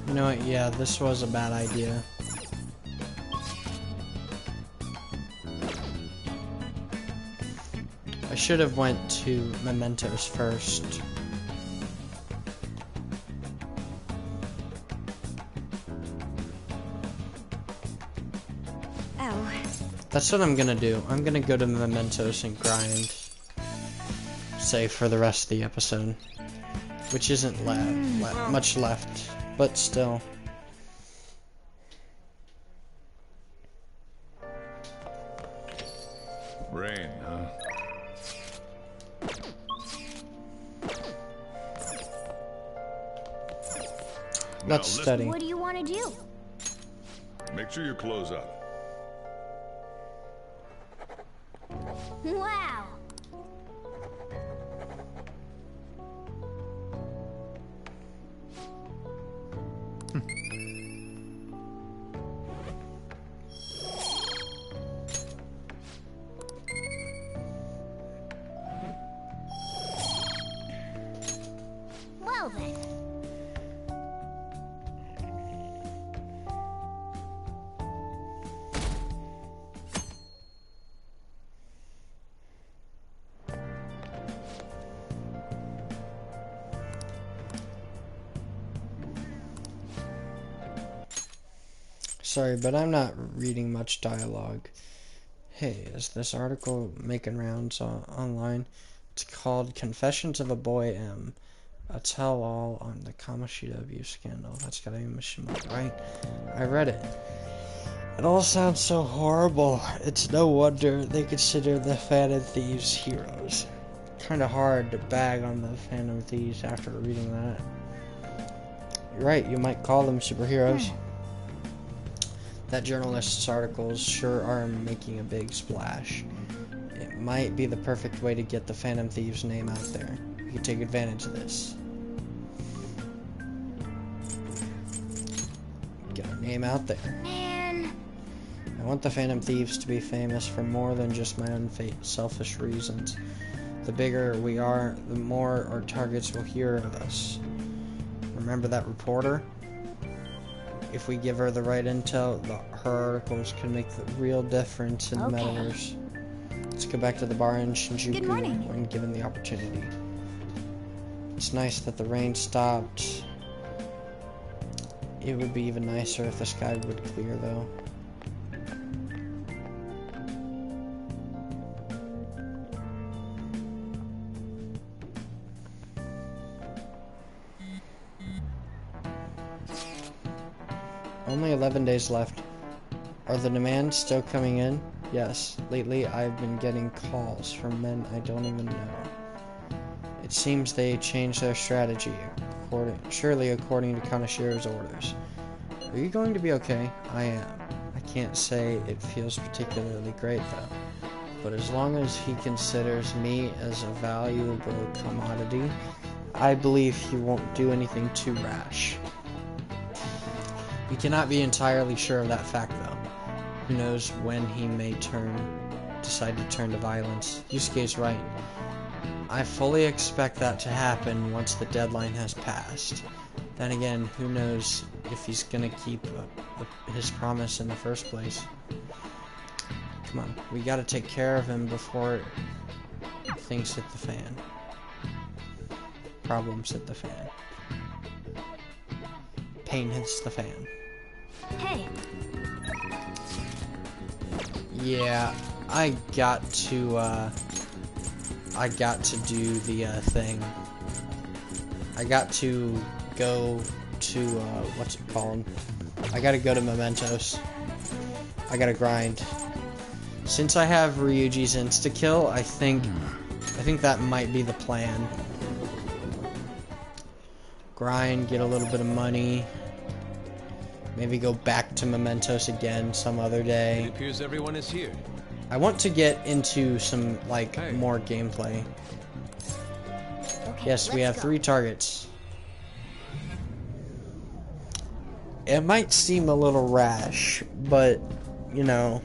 You know what? Yeah, this was a bad idea. I should have went to Mementos first. Ow. That's what I'm gonna do. I'm gonna go to Mementos and grind. Say for the rest of the episode. Which isn't much left, but still. Rain, huh? Let's study. What do you want to do? Make sure your clothes up. Wow! Well then. Sorry, but I'm not reading much dialogue. Hey, is this article making rounds online? It's called Confessions of a Boy M. A tell-all on the Kamoshida abuse scandal. That's gotta be Mishima, right? I read it. It all sounds so horrible. It's no wonder they consider the Phantom Thieves heroes. Kinda hard to bag on the Phantom Thieves after reading that. You're right, you might call them superheroes. That journalist's articles sure are making a big splash. It might be the perfect way to get the Phantom Thieves' name out there. You can take advantage of this. Get our name out there. Man. I want the Phantom Thieves to be famous for more than just my own selfish reasons. The bigger we are, the more our targets will hear of us. Remember that reporter? If we give her the right intel, her articles can make the real difference in the metaverse. Let's go back to the bar in Shinjuku when given the opportunity. It's nice that the rain stopped. It would be even nicer if the sky would clear, though. Only 11 days left. Are the demands still coming in? Yes. Lately, I've been getting calls from men I don't even know. It seems they changed their strategy, surely according to Kanashiro's orders. Are you going to be okay? I am. I can't say it feels particularly great, though. But as long as he considers me as a valuable commodity, I believe he won't do anything too rash. We cannot be entirely sure of that fact, though. Who knows when he may decide to turn to violence. Yusuke's right. I fully expect that to happen once the deadline has passed. Then again, who knows if he's gonna keep his promise in the first place. Come on, we gotta take care of him before things hit the fan. Problems hit the fan. Pain hits the fan. Hey. Yeah, I got to do the thing. I got to go to what's it called? I gotta go to Mementos. I gotta grind. Since I have Ryuji's insta-kill, I think that might be the plan. Grind, get a little bit of money. Maybe go back to Mementos again some other day. It appears everyone is here. I want to get into some, more gameplay. Okay, Yes, we have 3 targets. It might seem a little rash, but, you know,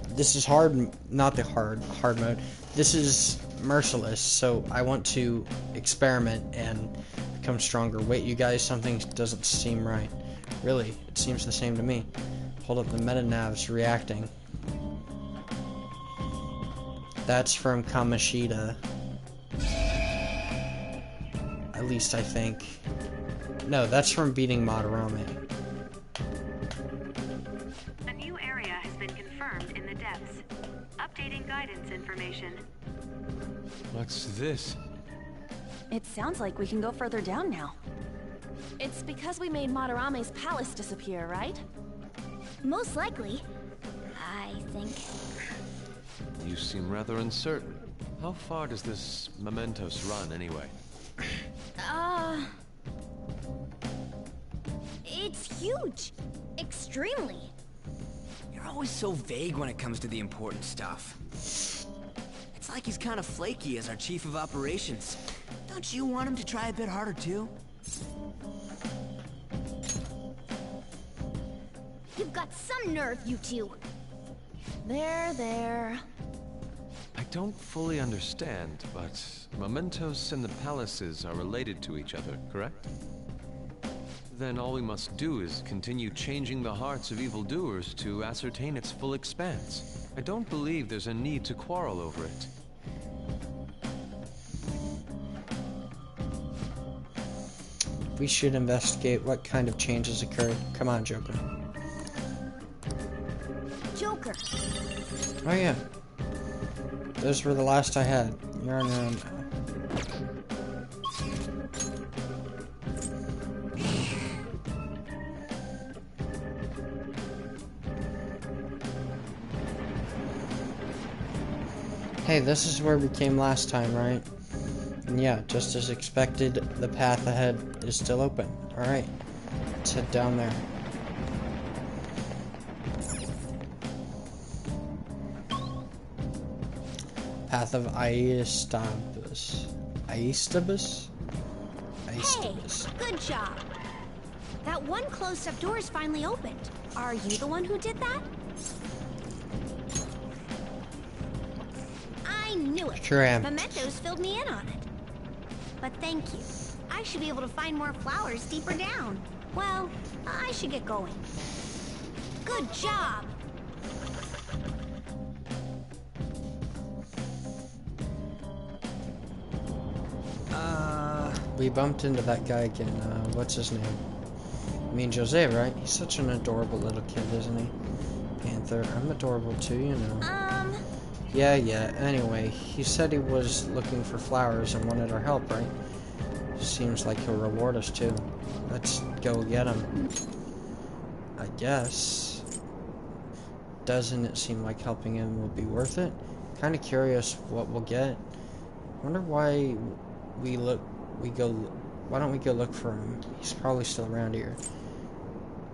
this is hard, not the hard mode. This is merciless, so I want to experiment and become stronger. Wait, you guys, something doesn't seem right. Really, it seems the same to me. Hold up, the meta-nav's reacting. That's from Kamoshida. At least I think. No, that's from beating Madarame. A new area has been confirmed in the depths. Updating guidance information. What's this? It sounds like we can go further down now. It's because we made Madarame's palace disappear, right? Most likely. I think. You seem rather uncertain. How far does this Mementos run, anyway? It's huge. Extremely. You're always so vague when it comes to the important stuff. It's like he's kind of flaky as our chief of operations. Don't you want him to try a bit harder, too? You've got some nerve, you two. There. I don't fully understand, but Mementos and the palaces are related to each other, correct? Then all we must do is continue changing the hearts of evildoers to ascertain its full expanse. I don't believe there's a need to quarrel over it. We should investigate what kind of changes occurred. Come on, Joker. Joker. Oh yeah. Those were the last I had. You're on your own now. Hey, this is where we came last time, right? And yeah, just as expected, the path ahead is still open. Alright, let's head down there. Path of Aestabus. Aestabus? Aestabus. Hey, good job. That one closed-up door is finally opened. Are you the one who did that? I knew it. Sure am. Mementos filled me in on it. But thank you. I should be able to find more flowers deeper down. Well, I should get going. Good job. We bumped into that guy again. What's his name? I mean, Jose, right? He's such an adorable little kid, isn't he? Panther. I'm adorable too, you know. Yeah. Anyway, he said he was looking for flowers and wanted our help, right? Seems like he'll reward us too. Let's go get him. I guess. Doesn't it seem like helping him will be worth it? Kind of curious what we'll get. Wonder why why don't we go look for him? He's probably still around here.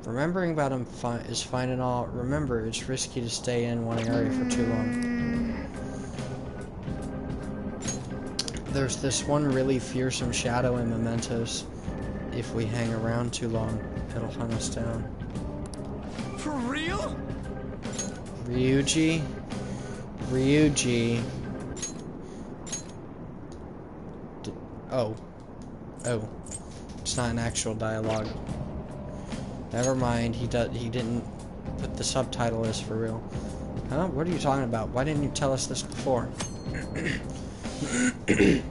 Remembering about him is fine and all. Remember, it's risky to stay in one area for too long. There's this one really fearsome shadow in Mementos. If we hang around too long, it'll hunt us down. For real? Ryuji. Oh. It's not an actual dialogue. Never mind, he didn't put the subtitle as for real. Huh? What are you talking about? Why didn't you tell us this before? If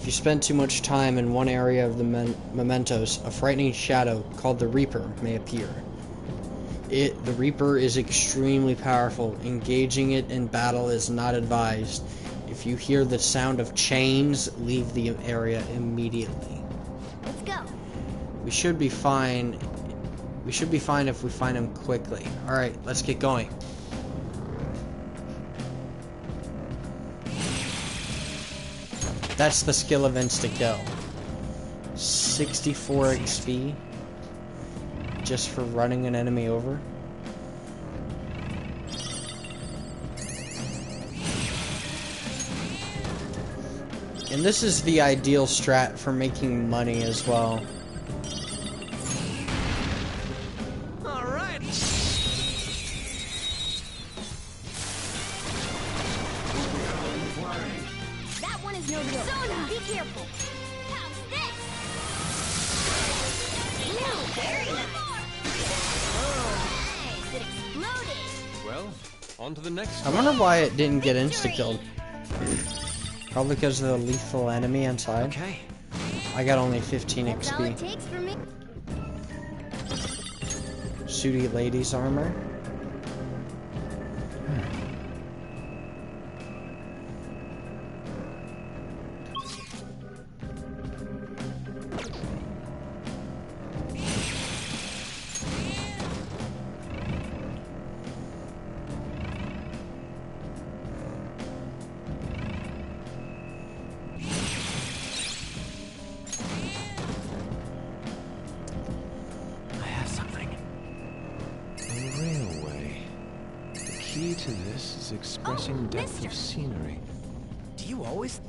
you spend too much time in one area of the Mementos, a frightening shadow called the Reaper may appear. The Reaper is extremely powerful. Engaging it in battle is not advised. If you hear the sound of chains, leave the area immediately. Let's go. We should be fine. We should be fine if we find him quickly. Alright, let's get going. That's the skill of Insta-Kill. 64 XP. Just for running an enemy over. And this is the ideal strat for making money as well. Alright. That one is no joke. Sona, be careful. How's this? Ooh, very nice. Oh, nice. It exploded. Well, On to the next. I wonder why it didn't get insta-killed. Probably because of the lethal enemy inside. Okay. I got only 15 That's all it XP. takes for me. Sooty ladies armor. I have something. A railway. The key to this is expressing depth of scenery. Do you always...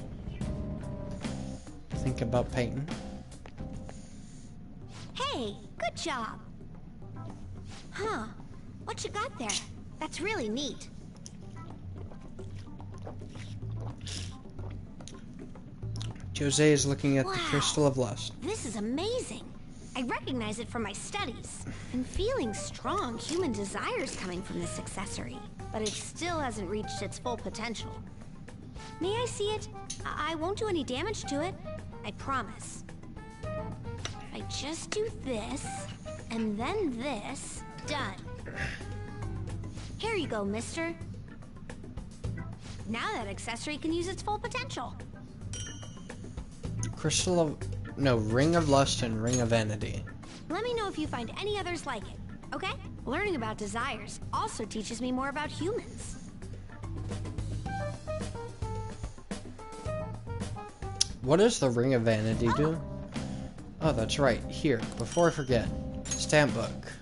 Think about Peyton. Hey, good job. Huh. What you got there? That's really neat. Jose is looking at the Wow. Crystal of Lust. This is amazing. I recognize it from my studies. I'm feeling strong human desires coming from this accessory, but it still hasn't reached its full potential. May I see it? I won't do any damage to it. I promise. If I just do this, and then this, done. Here you go, mister. Now that accessory can use its full potential. Crystal of... No, Ring of Lust and Ring of Vanity. Let me know if you find any others like it, okay? Learning about desires also teaches me more about humans. What does the Ring of Vanity do? Oh, that's right. Here, before I forget. Stamp book.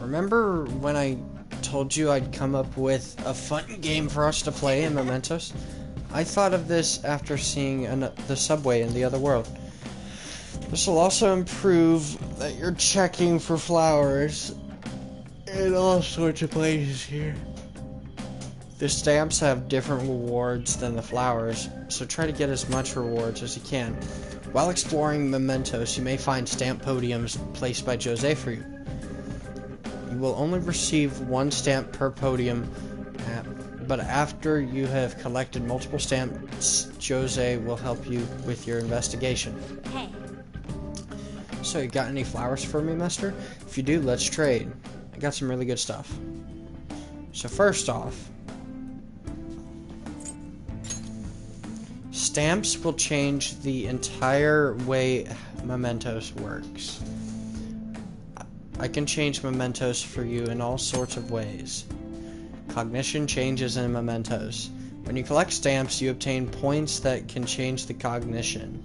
Remember when I told you I'd come up with a fun game for us to play in Mementos? I thought of this after seeing the subway in the other world. This will also improve that you're checking for flowers in all sorts of places here. The stamps have different rewards than the flowers, so try to get as much rewards as you can. While exploring Mementos, you may find stamp podiums placed by Jose for you. You will only receive one stamp per podium, but after you have collected multiple stamps, Jose will help you with your investigation. Hey. So, you got any flowers for me, mister? If you do, let's trade. I got some really good stuff. So first off, stamps will change the entire way Mementos works. I can change Mementos for you in all sorts of ways. Cognition changes in Mementos. When you collect stamps, you obtain points that can change the cognition.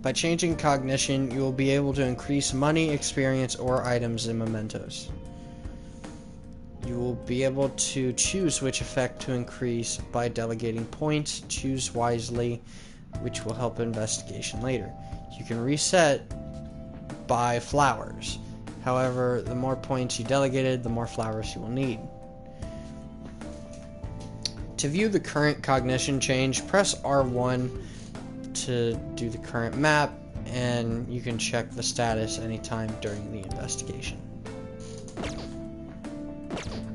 By changing cognition, you will be able to increase money, experience, or items in Mementos. You will be able to choose which effect to increase by delegating points. Choose wisely, which will help investigation later. You can reset by flowers. However, the more points you delegated, the more flowers you will need. To view the current cognition change, press R1 to do the current map, and you can check the status anytime during the investigation.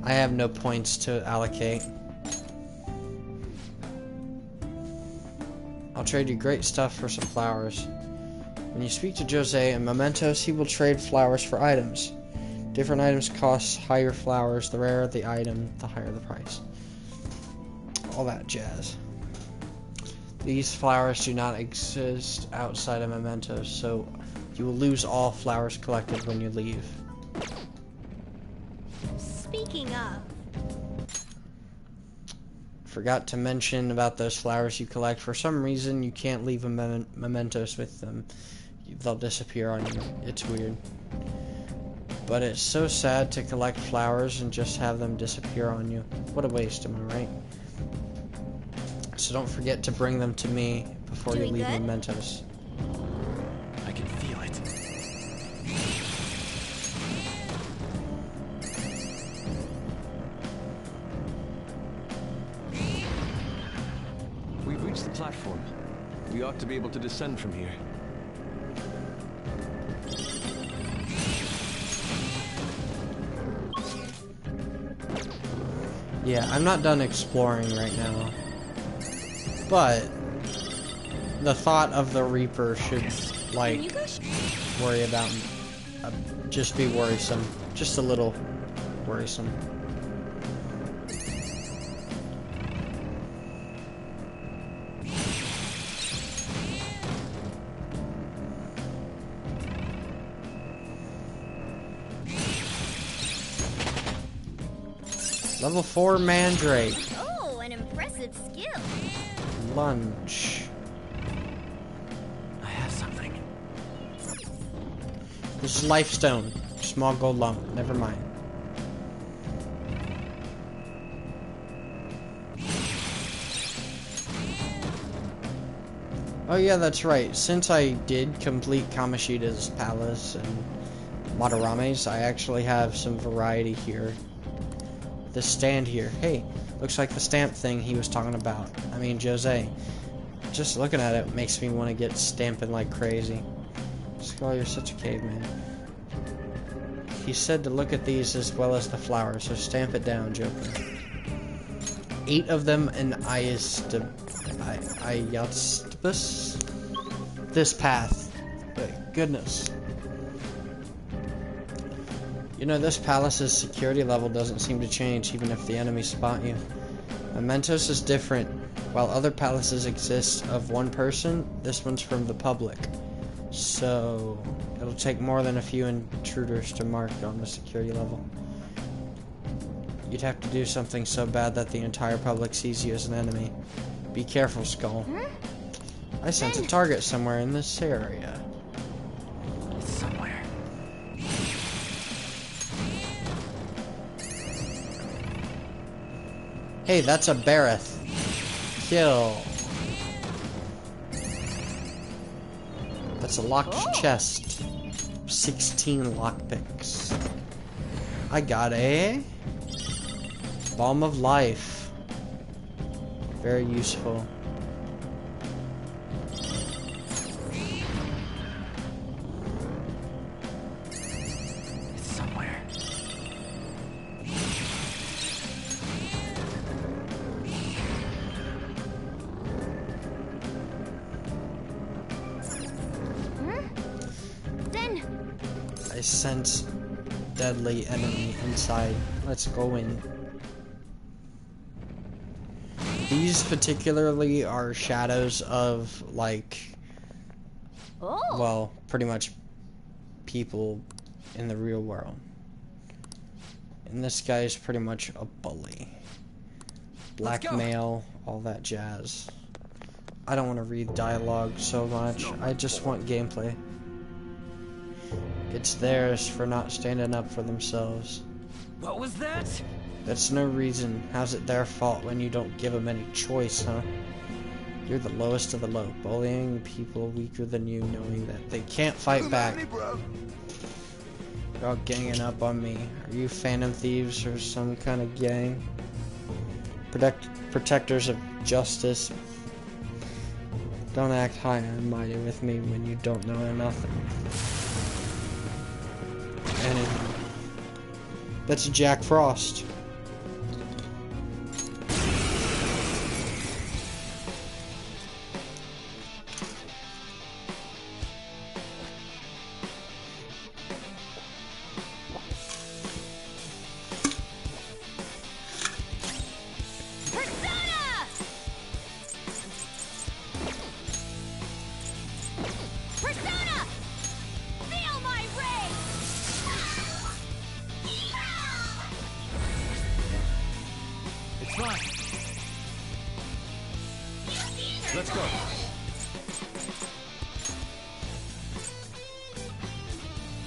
I have no points to allocate. I'll trade you great stuff for some flowers. When you speak to Jose in Mementos, he will trade flowers for items. Different items cost higher flowers. The rarer the item, the higher the price. All that jazz. These flowers do not exist outside of Mementos, so you will lose all flowers collected when you leave. Speaking of... Forgot to mention about those flowers you collect. For some reason, you can't leave a Mementos with them. They'll disappear on you. It's weird. But it's so sad to collect flowers and just have them disappear on you. What a waste, am I right? So don't forget to bring them to me before you leave Mementos. I can feel it. We've reached the platform. We ought to be able to descend from here. Yeah, I'm not done exploring right now. But the thought of the Reaper should, like, worry about, just be worrisome. Just a little worrisome. Level 4 Mandrake. Oh, an impressive skill. Lunch. I have something. This is Lifestone. Small gold lump. Never mind. Oh yeah, that's right. Since I did complete Kamoshida's palace and Madarame's, I actually have some variety here. This stand here. Hey, looks like the stamp thing he was talking about. I mean, Jose. Just looking at it makes me want to get stamping like crazy. Skull, you're such a caveman. He said to look at these as well as the flowers, so stamp it down, Joker. 8 of them in Ayastibus. This path. But goodness. You know, this palace's security level doesn't seem to change even if the enemies spot you. Mementos is different. While other palaces exist of one person, this one's from the public. So, it'll take more than a few intruders to mark on the security level. You'd have to do something so bad that the entire public sees you as an enemy. Be careful, Skull. I sense a target somewhere in this area. Somewhere. Hey, that's a Bareth. Kill. That's a locked chest. 16 lockpicks. I got a Balm of Life. Very useful. It's somewhere. I sense deadly enemy inside. Let's go in. These particularly are shadows of, like, well, pretty much people in the real world. And this guy is pretty much a bully. Blackmail, all that jazz. I don't want to read dialogue so much. I just want gameplay. It's theirs for not standing up for themselves. What was that? That's no reason. How's it their fault when you don't give them any choice, huh? You're the lowest of the low, bullying people weaker than you, knowing that they can't fight back. You're all ganging up on me. Are you Phantom Thieves or some kind of gang? Protectors of justice. Don't act high and mighty with me when you don't know nothing. And that's Jack Frost. Let's go.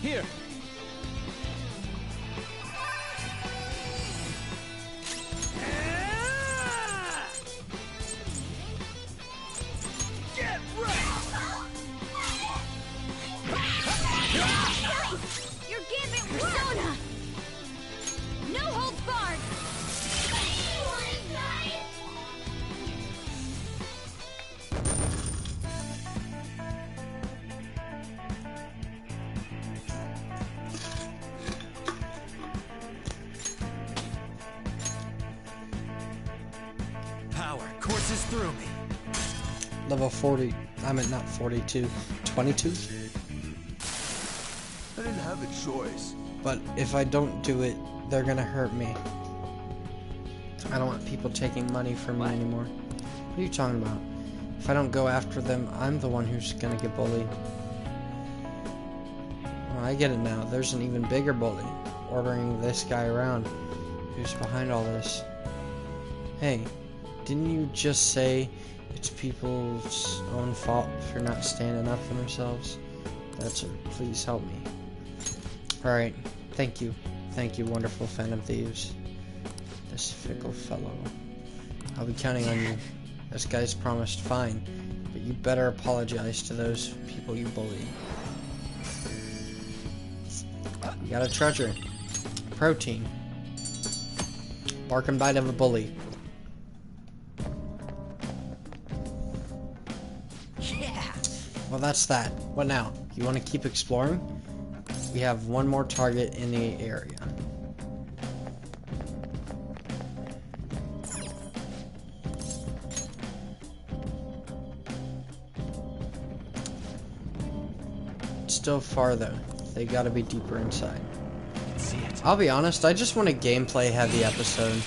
Here. Get right! You're giving Persona! No holds barred! courses through me. Level 40. I mean, not 42. 22? I didn't have a choice. But if I don't do it, they're gonna hurt me. I don't want people taking money from me anymore. What are you talking about? If I don't go after them, I'm the one who's gonna get bullied. Oh, I get it now. There's an even bigger bully ordering this guy around. Who's behind all this? Hey, didn't you just say it's people's own fault for not standing up for themselves? That's it. Please help me. Alright, thank you. Thank you, wonderful Phantom Thieves. This fickle fellow. I'll be counting on you. This guy's promised fine, but you better apologize to those people you bullied. You got a treasure. Protein. Bark and bite of a bully. Yeah. Well, that's that. What now? You want to keep exploring? We have one more target in the area. Still far though. They gotta be deeper inside. I'll be honest, I just want a gameplay heavy episode.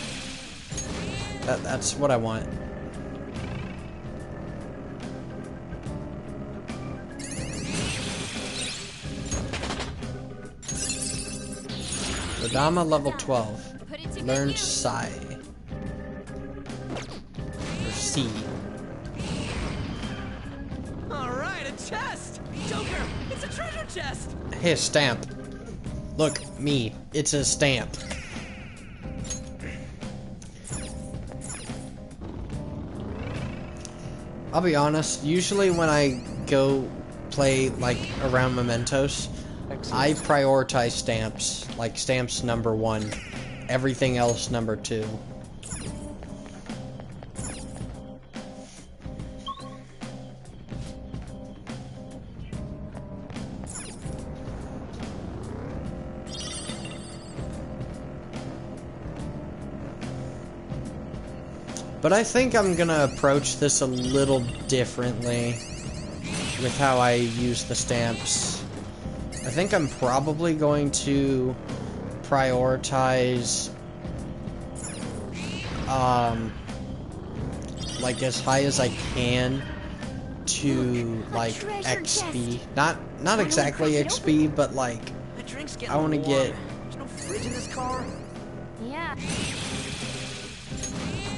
That's what I want. Kodama level 12. Learned Sai. Or C. Alright, a chest! Joker, it's a treasure chest! Hey, a stamp. Look, me. It's a stamp. I'll be honest, usually when I go play, like, around Mementos, I prioritize stamps. Like, stamps number 1. Everything else number 2. But I think I'm gonna approach this a little differently with how I use the stamps. I think I'm probably going to prioritize like as high as I can to like XP. Not exactly XP, but like I want to get. There's no fridge in this car. Yeah.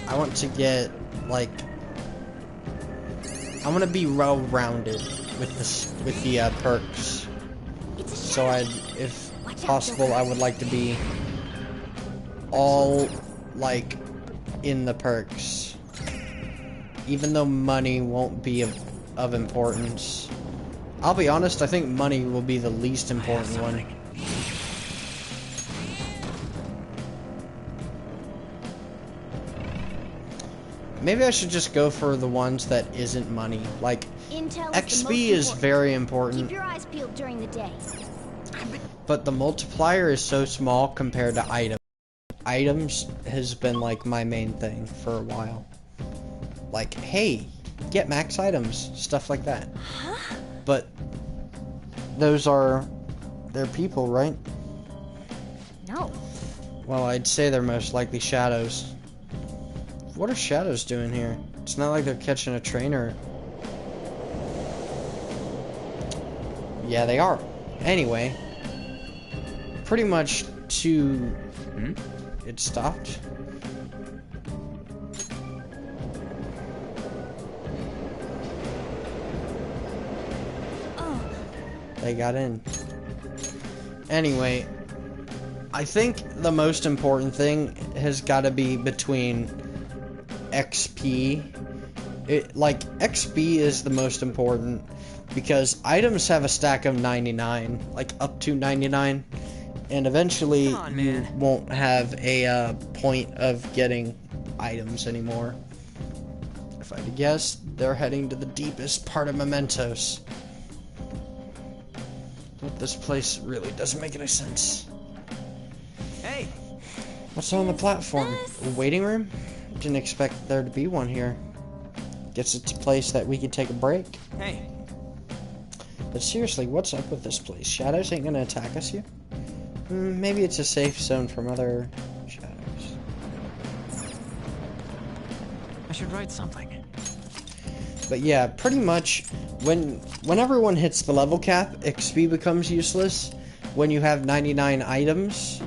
I want to get, like, I want to be well-rounded with the perks. So if possible, I would like to be all, like, in the perks. Even though money won't be of importance. I'll be honest, I think money will be the least important one. Maybe I should just go for the ones that isn't money. Like, XP is very important. Keep your eyes peeled during the day. But the multiplier is so small compared to items. Items has been like my main thing for a while. Like, hey, get max items, stuff like that. Huh? But they're people, right? No. Well, I'd say they're most likely shadows. What are shadows doing here? It's not like they're catching a train or... Yeah, they are. Anyway. Pretty much to... It stopped. Oh. They got in. Anyway. I think the most important thing has got to be between... XP. XP is the most important because items have a stack of 99, like up to 99, and eventually you won't have a point of getting items anymore. If I had to guess, they're heading to the deepest part of Mementos. But this place really doesn't make any sense. Hey! What's on the platform? A waiting room? didn't expect there to be one here. Guess it's a place that we could take a break. Hey. But seriously, what's up with this place? Shadows ain't gonna attack us here? Maybe it's a safe zone from other shadows. I should write something. But yeah, pretty much when everyone hits the level cap, XP becomes useless. When you have 99 items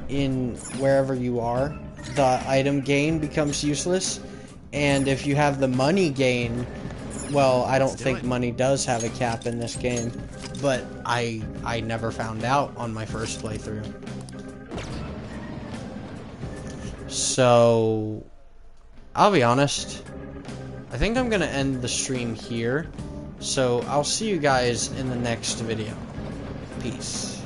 in wherever you are, the item gain becomes useless. And if you have the money gain, well, I don't think money does have a cap in this game, but I never found out on my first playthrough. So, I'll be honest, I think I'm gonna end the stream here. So, I'll see you guys in the next video. Peace.